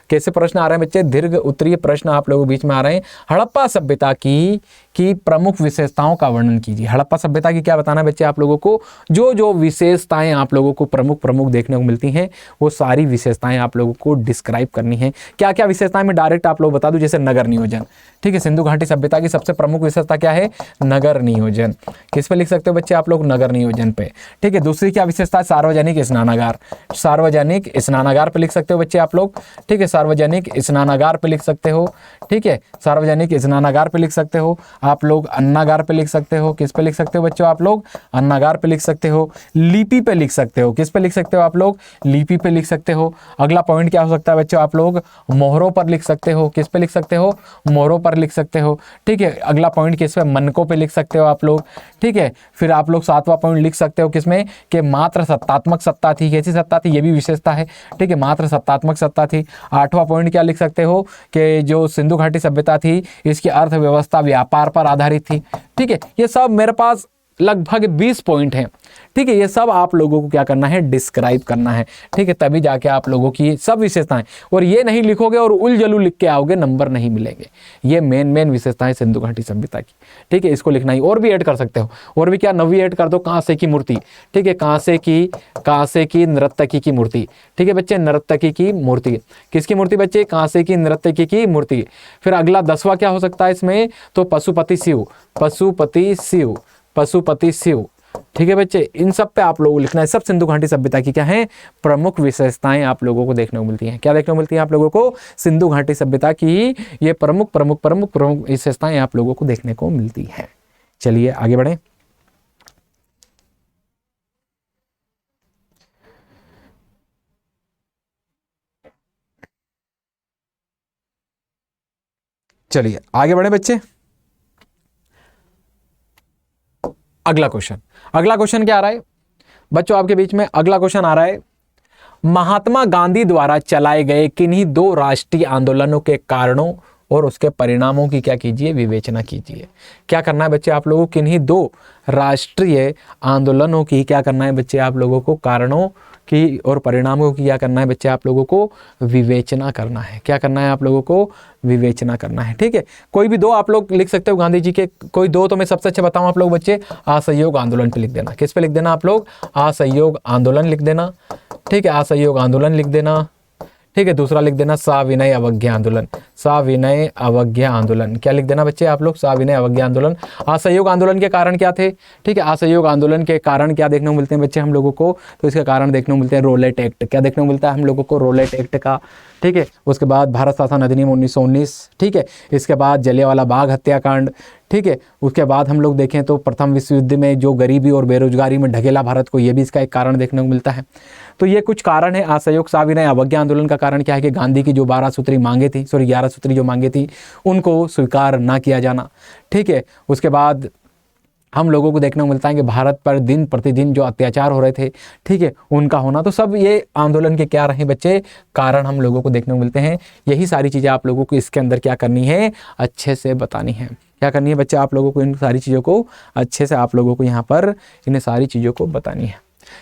[SPEAKER 2] कैसे प्रश्न आ रहे हैं बच्चे, दीर्घ उत्तरीय प्रश्न आप लोगों के बीच में आ रहे हैं। हड़प्पा सभ्यता की प्रमुख विशेषताओं का वर्णन कीजिए। हड़प्पा सभ्यता की क्या बताना है बच्चे आप लोगों को, जो विशेषताएं आप लोगों को प्रमुख देखने को मिलती हैं, वो सारी विशेषताएं आप लोगों को डिस्क्राइब करनी है। क्या क्या विशेषताएं मैं डायरेक्ट आप लोग बता दूं, जैसे नगर नियोजन, ठीक है। सिंधु घाटी सभ्यता की सबसे प्रमुख विशेषता क्या है, नगर नियोजन। किस पे लिख सकते हो बच्चे आप लोग, नगर नियोजन पे, ठीक है। दूसरी क्या विशेषता है, सार्वजनिक स्नानागार। सार्वजनिक स्नानागार पे लिख सकते हो बच्चे आप लोग, ठीक है। सार्वजनिक स्नानागार पे लिख सकते हो, ठीक है। सार्वजनिक स्नानागार पे लिख सकते हो आप लोग, अन्नागार पे लिख सकते हो। किस पे लिख सकते हो बच्चों आप लोग, अन्नागार पे लिख सकते हो। लिपि पे लिख सकते हो, किस पे लिख सकते हो आप लोग, लिपि पे लिख सकते हो। अगला पॉइंट क्या हो सकता है बच्चों आप लोग, मोहरों पर लिख सकते हो। किस पे लिख सकते हो, मोहरों पर लिख सकते हो, ठीक है। अगला पॉइंट किस पे, मनकों पे लिख सकते हो आप लोग, ठीक है। फिर आप लोग 7वां पॉइंट लिख सकते हो किसमें, कि मात्र सत्तात्मक सत्ता थी। कैसी सत्ता थी, ये भी विशेषता है, ठीक है, मात्र सत्तात्मक सत्ता थी। 8वां पॉइंट क्या लिख सकते हो, कि जो सिंधु घाटी सभ्यता थी इसकी अर्थव्यवस्था व्यापार पर आधारित थी, ठीक है। ये सब मेरे पास लगभग 20 पॉइंट हैं, ठीक है। ये सब आप लोगों को क्या करना है, डिस्क्राइब करना है, ठीक है। तभी जाके आप लोगों की सब विशेषताएं, और ये नहीं लिखोगे और उलझलू लिख के आओगे, नंबर नहीं मिलेंगे। ये मेन विशेषताएं सिंधु घाटी सभ्यता की, ठीक है। इसको लिखना ही, और भी ऐड कर सकते हो, और भी क्या, 9वीं ऐड कर दो, कांसे की मूर्ति, ठीक है। कांसे की नर्तकी की मूर्ति, ठीक है बच्चे, नर्तकी की मूर्ति। किसकी मूर्ति बच्चे, कांसे की नर्तकी की मूर्ति। फिर अगला 10वां क्या हो सकता है इसमें, तो पशुपति शिव, ठीक है बच्चे। इन सब पे आप लोगों को लिखना है। सब सिंधु घाटी सभ्यता की क्या है, प्रमुख विशेषताएं आप लोगों को देखने को मिलती हैं। क्या देखने को मिलती है आप लोगों को, सिंधु घाटी सभ्यता की ये प्रमुख विशेषताएं आप लोगों को देखने को मिलती हैं। चलिए आगे बढ़े। चलिए आगे बढ़े बच्चे। अगला क्वेश्चन क्या आ रहा है बच्चों आपके बीच में, अगला क्वेश्चन आ रहा है, महात्मा गांधी द्वारा चलाए गए किन्हीं 2 राष्ट्रीय आंदोलनों के कारणों और उसके परिणामों की क्या कीजिए, विवेचना कीजिए। क्या करना है बच्चे आप लोगों को, किन्हीं 2 राष्ट्रीय आंदोलनों की क्या करना है बच्चे आप लोगों को, कारणों की और परिणामों की क्या करना है बच्चे आप लोगों को, विवेचना करना है। क्या करना है आप लोगों को, विवेचना करना है, ठीक है। कोई भी 2 आप लोग लिख सकते हो गांधी जी के, कोई 2 तो मैं सबसे अच्छा बताऊं आप लोग बच्चे, असहयोग आंदोलन पे लिख देना। किस पे लिख देना आप लोग, असहयोग आंदोलन लिख देना, ठीक है, असहयोग आंदोलन लिख देना, ठीक है। दूसरा लिख देना सविनय अवज्ञा आंदोलन, सविनय अवज्ञा आंदोलन। क्या लिख देना बच्चे आप लोग, सविनय अवज्ञा आंदोलन। असहयोग आंदोलन के कारण क्या थे, ठीक है। असहयोग आंदोलन के कारण क्या देखने को मिलते हैं बच्चे हम लोगों को, तो इसके कारण देखने को मिलते हैं रोलेट एक्ट। क्या देखने को मिलता है हम लोगों को, रोलेट एक्ट का, ठीक है। उसके बाद भारत शासन अधिनियम 1919, ठीक है। इसके बाद जलियांवाला बाग हत्याकांड, ठीक है। उसके बाद हम लोग देखें तो प्रथम विश्व युद्ध में जो गरीबी और बेरोजगारी में ढकेला भारत को, ये भी इसका एक कारण देखने को मिलता है। तो ये कुछ कारण है। असहयोग सविनय अवज्ञा आंदोलन का कारण क्या है कि गांधी की जो 11 सूत्री मांगे थी, 11 सूत्री जो मांगे थी, उनको स्वीकार ना किया जाना, ठीक है। उसके बाद हम लोगों को देखने को मिलता है कि भारत पर दिन प्रतिदिन जो अत्याचार हो रहे थे, ठीक है, उनका होना। तो सब ये आंदोलन के क्या रहे बच्चे, कारण हम लोगों को देखने को मिलते हैं। यही सारी चीज़ें आप लोगों को इसके अंदर क्या करनी है, अच्छे से बतानी है। क्या करनी है बच्चे, आप लोगों को इन सारी चीज़ों को अच्छे से आप लोगों को यहाँ पर इन सारी चीज़ों को बतानी है।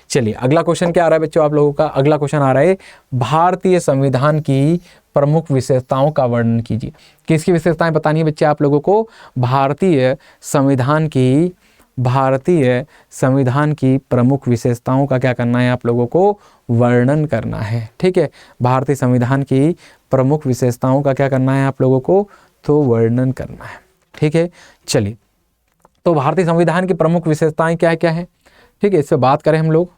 [SPEAKER 2] चलिए अगला क्वेश्चन क्या आ रहा है बच्चों आप लोगों का, अगला क्वेश्चन आ रहा है भारतीय संविधान की प्रमुख विशेषताओं का वर्णन कीजिए। किसकी विशेषताएं बतानी है बच्चे आप लोगों को, भारतीय संविधान की प्रमुख विशेषताओं का क्या करना है आप लोगों को, वर्णन करना है। ठीक है, भारतीय संविधान की प्रमुख विशेषताओं का क्या करना है आप लोगों को, तो वर्णन करना है। ठीक है, चलिए तो भारतीय संविधान की प्रमुख विशेषताएं क्या क्या है, ठीक है, इस पे बात करें हम लोग।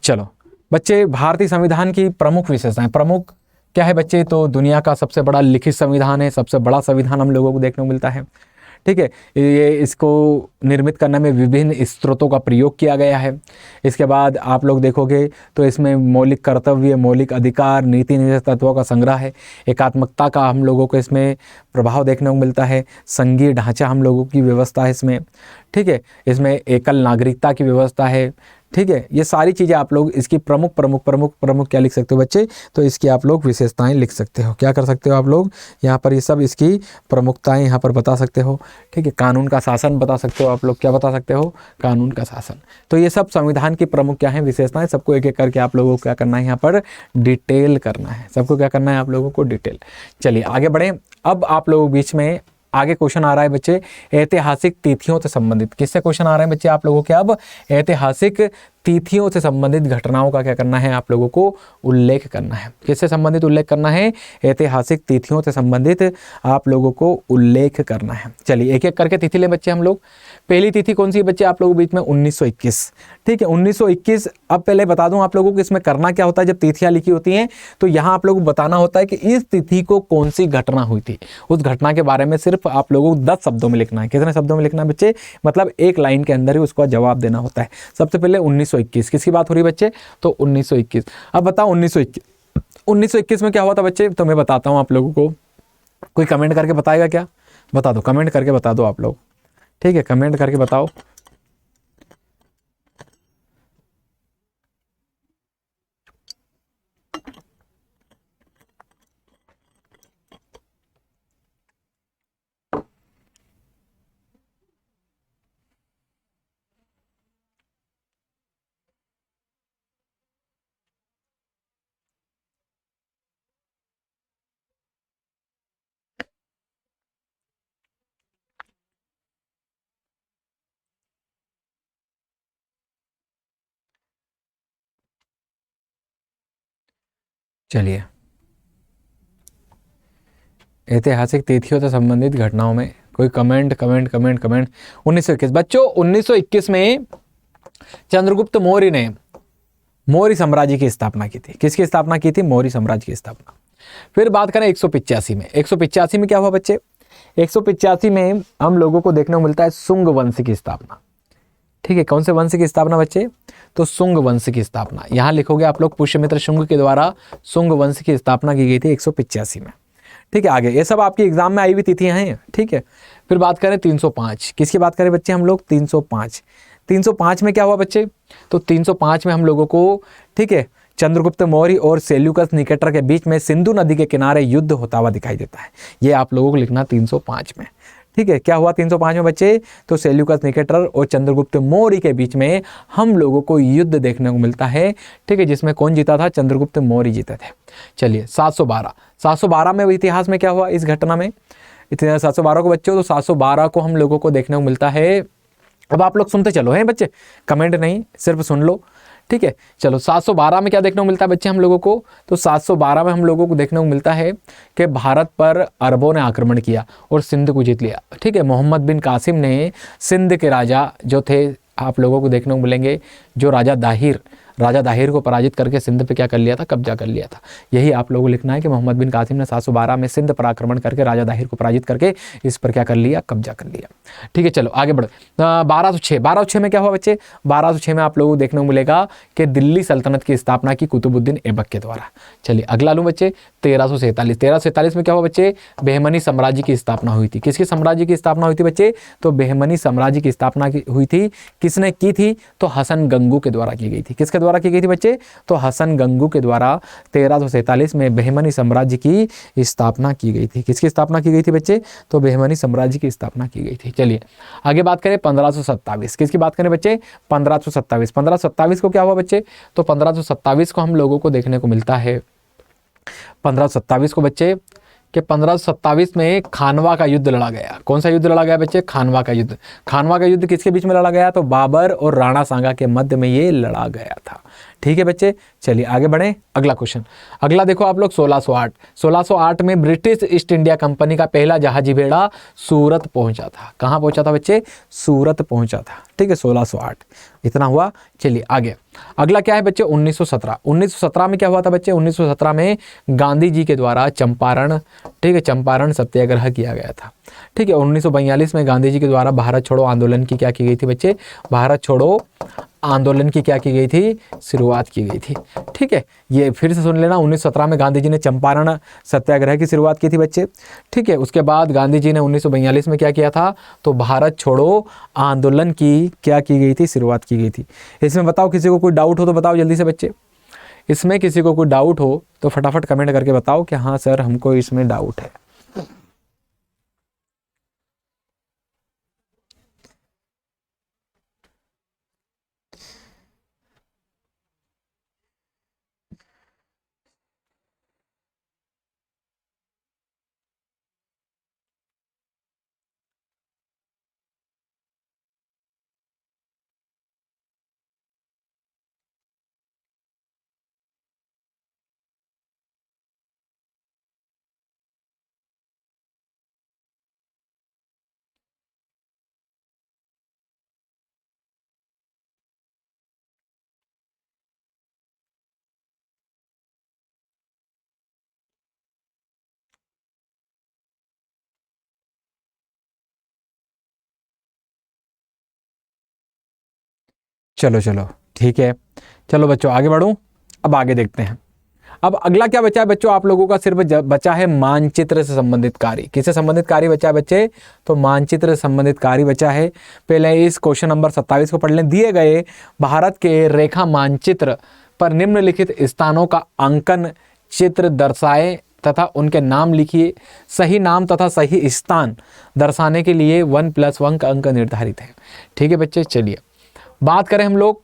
[SPEAKER 2] चलो बच्चे, भारतीय संविधान की प्रमुख विशेषताएं, प्रमुख क्या है बच्चे, तो दुनिया का सबसे बड़ा लिखित संविधान है, सबसे बड़ा संविधान हम लोगों को देखने को मिलता है। ठीक है, ये इसको निर्मित करने में विभिन्न स्रोतों का प्रयोग किया गया है। इसके बाद आप लोग देखोगे तो इसमें मौलिक कर्तव्य, मौलिक अधिकार, नीति निर्देशक तत्वों का संग्रह है, एकात्मकता का हम लोगों को इसमें प्रभाव देखने को मिलता है, संघीय ढांचा हम लोगों की व्यवस्था है इसमें। ठीक है, इसमें एकल नागरिकता की व्यवस्था है। ठीक है, ये सारी चीज़ें आप लोग इसकी प्रमुख प्रमुख प्रमुख प्रमुख क्या लिख सकते हो बच्चे, तो इसकी आप लोग विशेषताएं लिख सकते हो। क्या कर सकते हो आप लोग यहाँ पर, ये सब इसकी प्रमुखताएं यहाँ पर बता सकते हो। ठीक है, कानून का शासन बता सकते हो आप लोग, क्या बता सकते हो, कानून का शासन। तो ये सब संविधान की प्रमुख क्या है विशेषताएं, सबको एक एक करके आप लोगों को क्या करना है यहाँ पर डिटेल करना है, सबको क्या करना है आप लोगों को डिटेल। चलिए आगे बढ़ें। अब आप लोगों के बीच में आगे क्वेश्चन आ रहा है बच्चे ऐतिहासिक तिथियों से संबंधित। किससे क्वेश्चन आ रहा है बच्चे आप लोगों के, अब ऐतिहासिक तिथियों से संबंधित घटनाओं का क्या करना है आप लोगों को उल्लेख करना है। किससे संबंधित उल्लेख करना है, ऐतिहासिक तिथियों से संबंधित आप लोगों को उल्लेख करना है। चलिए एक एक करके तिथि ले बच्चे हम लोग। पहली तिथि कौन सी बच्चे आप लोगों के बीच में, 1921। ठीक है, 1921। अब पहले बता दूं आप लोगों को इसमें करना क्या होता है, जब तिथियां लिखी होती हैं तो यहाँ आप लोगों को बताना होता है कि इस तिथि को कौन सी घटना हुई थी, उस घटना के बारे में सिर्फ आप लोगों को 10 शब्दों में लिखना है। कितने शब्दों में लिखना है बच्चे, मतलब एक लाइन के अंदर ही उसका जवाब देना होता है। सबसे पहले 1921 किसकी बात हो रही है बच्चे, तो 1921। अब बताओ 1921 में क्या हुआ था बच्चे, तो मैं बताता हूँ आप लोगों को। कोई कमेंट करके बताएगा क्या, बता दो, कमेंट करके बता दो आप लोग। ठीक है, कमेंट करके बताओ। चलिए ऐतिहासिक तिथियों से संबंधित घटनाओं में कोई कमेंट कमेंट कमेंट कमेंट। 1921 बच्चों, 1921 में चंद्रगुप्त मौर्य ने मौर्य साम्राज्य की स्थापना की थी। किसकी स्थापना की थी, मौर्य साम्राज्य की स्थापना। फिर बात करें 185 में, 185 में क्या हुआ बच्चे, 185 में हम लोगों को देखने को मिलता है शुंग वंश की स्थापना। ठीक है, कौन से वंश की स्थापना बच्चे, तो शुंग वंश की स्थापना। यहां लिखोगे आप लोग, पुष्यमित्र शुंग के द्वारा शुंग वंश की स्थापना की गई थी 185 में। ठीक है, आगे ये सब आपकी एग्जाम में आई हुई तिथियां हैं। ठीक है, फिर बात करें 305, किसकी बात करें बच्चे हम लोग, 305। 305 में क्या हुआ बच्चे, तो 305 में हम लोगों को, ठीक है, चंद्रगुप्त मौर्य और सेल्यूकस निकेटर के बीच में सिंधु नदी के किनारे युद्ध होता हुआ दिखाई देता है। ये आप लोगों को लिखना 305 में। ठीक है, क्या हुआ 305 में बच्चे, तो सेल्यूकस निकेटर और चंद्रगुप्त मौर्य के बीच में हम लोगों को युद्ध देखने को मिलता है। ठीक है, जिसमें कौन जीता था, चंद्रगुप्त मौर्य जीते थे। चलिए 712 में इतिहास में क्या हुआ इस घटना में, 712 को बच्चों, तो 712 को हम लोगों को देखने को मिलता है। अब आप लोग सुनते चलो हैं बच्चे, कमेंट नहीं, सिर्फ सुन लो। ठीक है, चलो 712 में क्या देखने को मिलता है बच्चे हम लोगों को, तो 712 में हम लोगों को देखने को मिलता है कि भारत पर अरबों ने आक्रमण किया और सिंध को जीत लिया। ठीक है, मोहम्मद बिन कासिम ने सिंध के राजा जो थे आप लोगों को देखने को मिलेंगे, जो राजा दाहिर को पराजित करके सिंध पे क्या कर लिया था, कब्जा कर लिया था। यही आप लोगों को लिखना है कि मोहम्मद बिन कासिम ने 712 में सिंध पर आक्रमण करके राजा दाहिर को पराजित करके इस पर क्या कर लिया, कब्जा कर लिया। ठीक है, चलो आगे बढ़ो। 1206 में क्या हुआ बच्चे, 1206 में आप लोगों को देखने को मिलेगा कि दिल्ली सल्तनत की स्थापना की कुतुबुद्दीन ऐबक के द्वारा। चलिए अगला लूँ बच्चे, 1347 में क्या हुआ बच्चे, बहमनी साम्राज्य की स्थापना हुई थी। किसके साम्राज्य की स्थापना हुई थी बच्चे, तो बहमनी साम्राज्य की स्थापना हुई थी। किसने की थी, तो हसन गंगू के द्वारा की गई थी। किसके द्वारा द्वारा की गई थी बच्चे? तो हसन गंगू के द्वारा 1347 में बहमनी साम्राज्य की स्थापना की गई थी। किसकी स्थापना की गई थी बच्चे? तो बहमनी साम्राज्य की स्थापना की गई थी। चलिए आगे बात करें 1527, किसकी बात करें बच्चे? 1527। 1527 को क्या हुआ बच्चे? तो 1527 को हम लोगों को देखने को मिलता है 1527 को बच्चे कि 1527 में खानवा का युद्ध लड़ा गया। कौन सा युद्ध लड़ा गया बच्चे? खानवा का युद्ध। खानवा का युद्ध किसके बीच में लड़ा गया? तो बाबर और राणा सांगा के मध्य में ये लड़ा गया था। ठीक है बच्चे, चलिए आगे बढ़ें। अगला क्वेश्चन, अगला देखो आप लोग 1608। 1608 में ब्रिटिश ईस्ट इंडिया कंपनी का पहला जहाजी बेड़ा सूरत पहुंचा था। कहाँ पहुंचा था बच्चे? सूरत पहुंचा था। ठीक है, 1608 इतना हुआ। चलिए आगे, अगला क्या है बच्चे? 1917। 1917 में क्या हुआ था बच्चे? 1917 में गांधी जी के द्वारा चंपारण, ठीक है, चंपारण सत्याग्रह किया गया था। ठीक है, 1942 में गांधी जी के द्वारा भारत छोड़ो आंदोलन की क्या की गई थी बच्चे? भारत छोड़ो आंदोलन की क्या की गई थी? शुरुआत की गई थी। ठीक है, ये फिर से सुन लेना, 1917 में गांधी जी ने चंपारण सत्याग्रह की शुरुआत की थी बच्चे। ठीक है, उसके बाद गांधी जी ने 1942 में क्या किया था? तो भारत छोड़ो आंदोलन की क्या की गई थी? शुरुआत की गई थी। इसमें बताओ, किसी को कोई डाउट हो तो बताओ जल्दी से बच्चे। इसमें किसी को कोई डाउट हो तो फटाफट कमेंट करके बताओ कि हाँ सर हमको इसमें डाउट है। चलो चलो ठीक है, चलो बच्चों आगे बढ़ूं। अब आगे देखते हैं। अब अगला क्या बचा है बच्चों? आप लोगों का सिर्फ बचा है मानचित्र से संबंधित कार्य। किससे संबंधित कार्य बचा है बच्चे? तो मानचित्र से संबंधित कार्य बचा है। पहले इस क्वेश्चन नंबर 27 को पढ़ लें। दिए गए भारत के रेखा मानचित्र पर निम्नलिखित स्थानों का अंकन चित्र दर्शाए तथा उनके नाम लिखिए। सही नाम तथा सही स्थान दर्शाने के लिए 1+1 का अंक निर्धारित है। ठीक है बच्चे, चलिए बात करें हम लोग।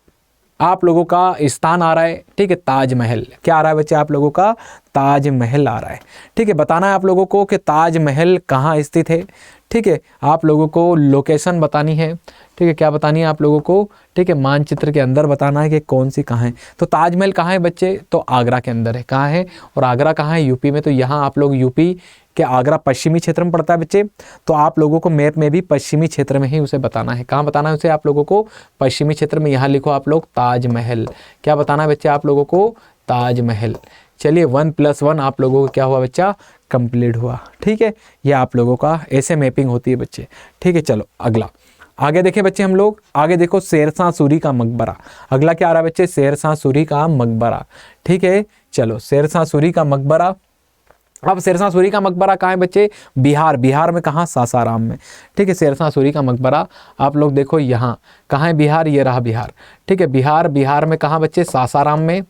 [SPEAKER 2] आप लोगों का स्थान आ रहा है, ठीक है, ताजमहल। क्या आ रहा है बच्चे? आप लोगों का ताजमहल आ रहा है। ठीक है, बताना है आप लोगों को कि ताजमहल कहाँ स्थित है। ठीक है, आप लोगों को लोकेशन बतानी है। ठीक है, क्या बतानी है आप लोगों को? ठीक है, मानचित्र के अंदर बताना है कि कौन सी कहाँ है। तो ताजमहल कहाँ है बच्चे? तो आगरा के अंदर है। कहाँ है? और आगरा कहाँ है? यूपी में। तो यहाँ आप लोग यूपी कि आगरा पश्चिमी क्षेत्र में पड़ता है बच्चे। तो आप लोगों को मैप में भी पश्चिमी क्षेत्र में ही उसे बताना है। कहाँ बताना है उसे आप लोगों को? पश्चिमी क्षेत्र में। यहाँ लिखो आप लोग ताजमहल। क्या बताना है बच्चे आप लोगों को? ताजमहल। चलिए 1+1 आप लोगों को क्या हुआ बच्चा? कंप्लीट हुआ। ठीक है, ये आप लोगों का ऐसे मैपिंग होती है बच्चे। ठीक है, चलो अगला आगे देखें बच्चे हम लोग। आगे देखो शेरशाह सूरी का मकबरा। अगला क्या आ रहा है बच्चे? शेरशाह सूरी का मकबरा। ठीक है, चलो शेरशाह सूरी का मकबरा। अब शेरशाह सूरी का मकबरा कहाँ है बच्चे? बिहार। बिहार में कहाँ? सासाराम में। ठीक है, शेरशाह सूरी का मकबरा आप लोग देखो यहाँ कहाँ है? बिहार, ये रहा बिहार। ठीक है, बिहार। बिहार में कहाँ बच्चे? सासाराम में।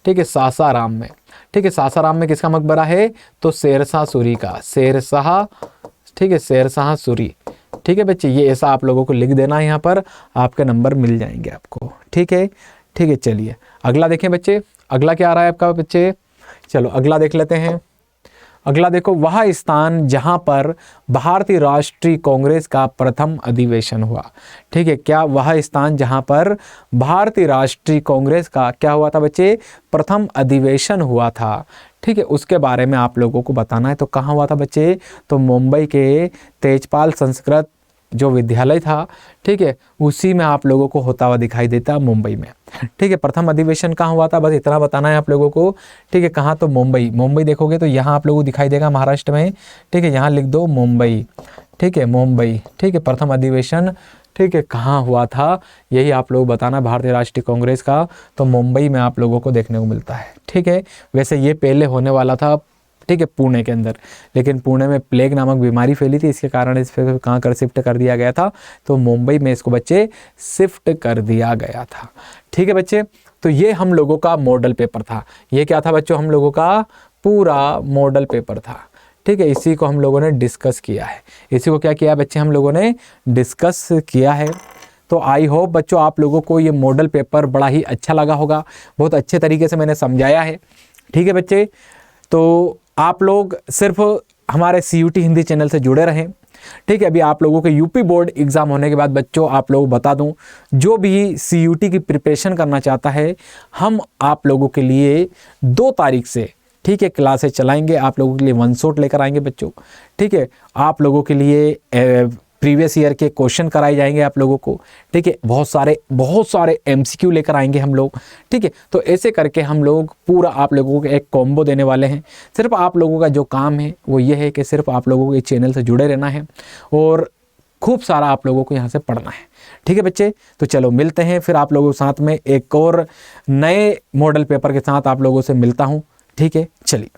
[SPEAKER 2] ठीक है, सासाराम में। ठीक है, सासाराम में किसका मकबरा है? तो शेरशाह सूरी का। शेरशाह, ठीक है, शेरशाह सूरी। ठीक है बच्चे, ये ऐसा आप लोगों को लिख देना है, यहाँ पर आपके नंबर मिल जाएंगे आपको। ठीक है, ठीक है, चलिए अगला देखें बच्चे। अगला क्या आ रहा है आपका बच्चे? चलो अगला देख लेते हैं। अगला देखो, वह स्थान जहां पर भारतीय राष्ट्रीय कांग्रेस का प्रथम अधिवेशन हुआ। ठीक है, क्या वह स्थान जहां पर भारतीय राष्ट्रीय कांग्रेस का क्या हुआ था बच्चे? प्रथम अधिवेशन हुआ था। ठीक है, उसके बारे में आप लोगों को बताना है। तो कहाँ हुआ था बच्चे? तो मुंबई के तेजपाल संस्कृत जो विद्यालय था, ठीक है, उसी में आप लोगों को होता हुआ दिखाई देता, मुंबई में। ठीक है, प्रथम अधिवेशन कहाँ हुआ था? बस इतना बताना है आप लोगों को। ठीक है, कहाँ? तो मुंबई। मुंबई देखोगे तो यहाँ आप लोगों को दिखाई देगा महाराष्ट्र में। ठीक है, यहाँ लिख दो मुंबई। ठीक है, मुंबई। ठीक है, प्रथम अधिवेशन, ठीक है, कहाँ हुआ था यही आप लोग बताना, भारतीय राष्ट्रीय कांग्रेस का। तो मुंबई में आप लोगों को देखने को मिलता है। ठीक है, वैसे ये पहले होने वाला था, ठीक है, पुणे के अंदर, लेकिन पुणे में प्लेग नामक बीमारी फैली थी, इसके कारण इस पर कहाँ कर शिफ्ट कर दिया गया था? तो मुंबई में इसको बच्चे शिफ्ट कर दिया गया था। ठीक है बच्चे,
[SPEAKER 1] तो ये हम लोगों का मॉडल पेपर था। ये क्या था बच्चों, हम लोगों का पूरा मॉडल पेपर था। ठीक है, इसी को हम लोगों ने डिस्कस किया है। इसी को क्या किया है बच्चे, हम लोगों ने डिस्कस किया है। तो आई होप बच्चों आप लोगों को ये मॉडल पेपर बड़ा ही अच्छा लगा होगा, बहुत अच्छे तरीके से मैंने समझाया है। ठीक है बच्चे, तो आप लोग सिर्फ हमारे CUT हिंदी चैनल से जुड़े रहें। ठीक है, अभी आप लोगों के यूपी बोर्ड एग्ज़ाम होने के बाद बच्चों आप लोग बता दूं, जो भी CUT की प्रिपरेशन करना चाहता है, हम आप लोगों के लिए 2 तारीख से, ठीक है, क्लासेस चलाएंगे। आप लोगों के लिए 1 शॉट लेकर आएंगे बच्चों। ठीक है, आप लोगों के लिए प्रीवियस ईयर के क्वेश्चन कराए जाएंगे आप लोगों को। ठीक है, बहुत सारे MCQ लेकर आएंगे हम लोग। ठीक है, तो ऐसे करके हम लोग पूरा आप लोगों को एक कॉम्बो देने वाले हैं। सिर्फ आप लोगों का जो काम है वो ये है कि सिर्फ आप लोगों को इस चैनल से जुड़े रहना है और खूब सारा आप लोगों को यहाँ से पढ़ना है। ठीक है बच्चे, तो चलो मिलते हैं फिर आप लोगों के साथ में एक और नए मॉडल पेपर के साथ आप लोगों से मिलता हूँ। ठीक है, चलिए।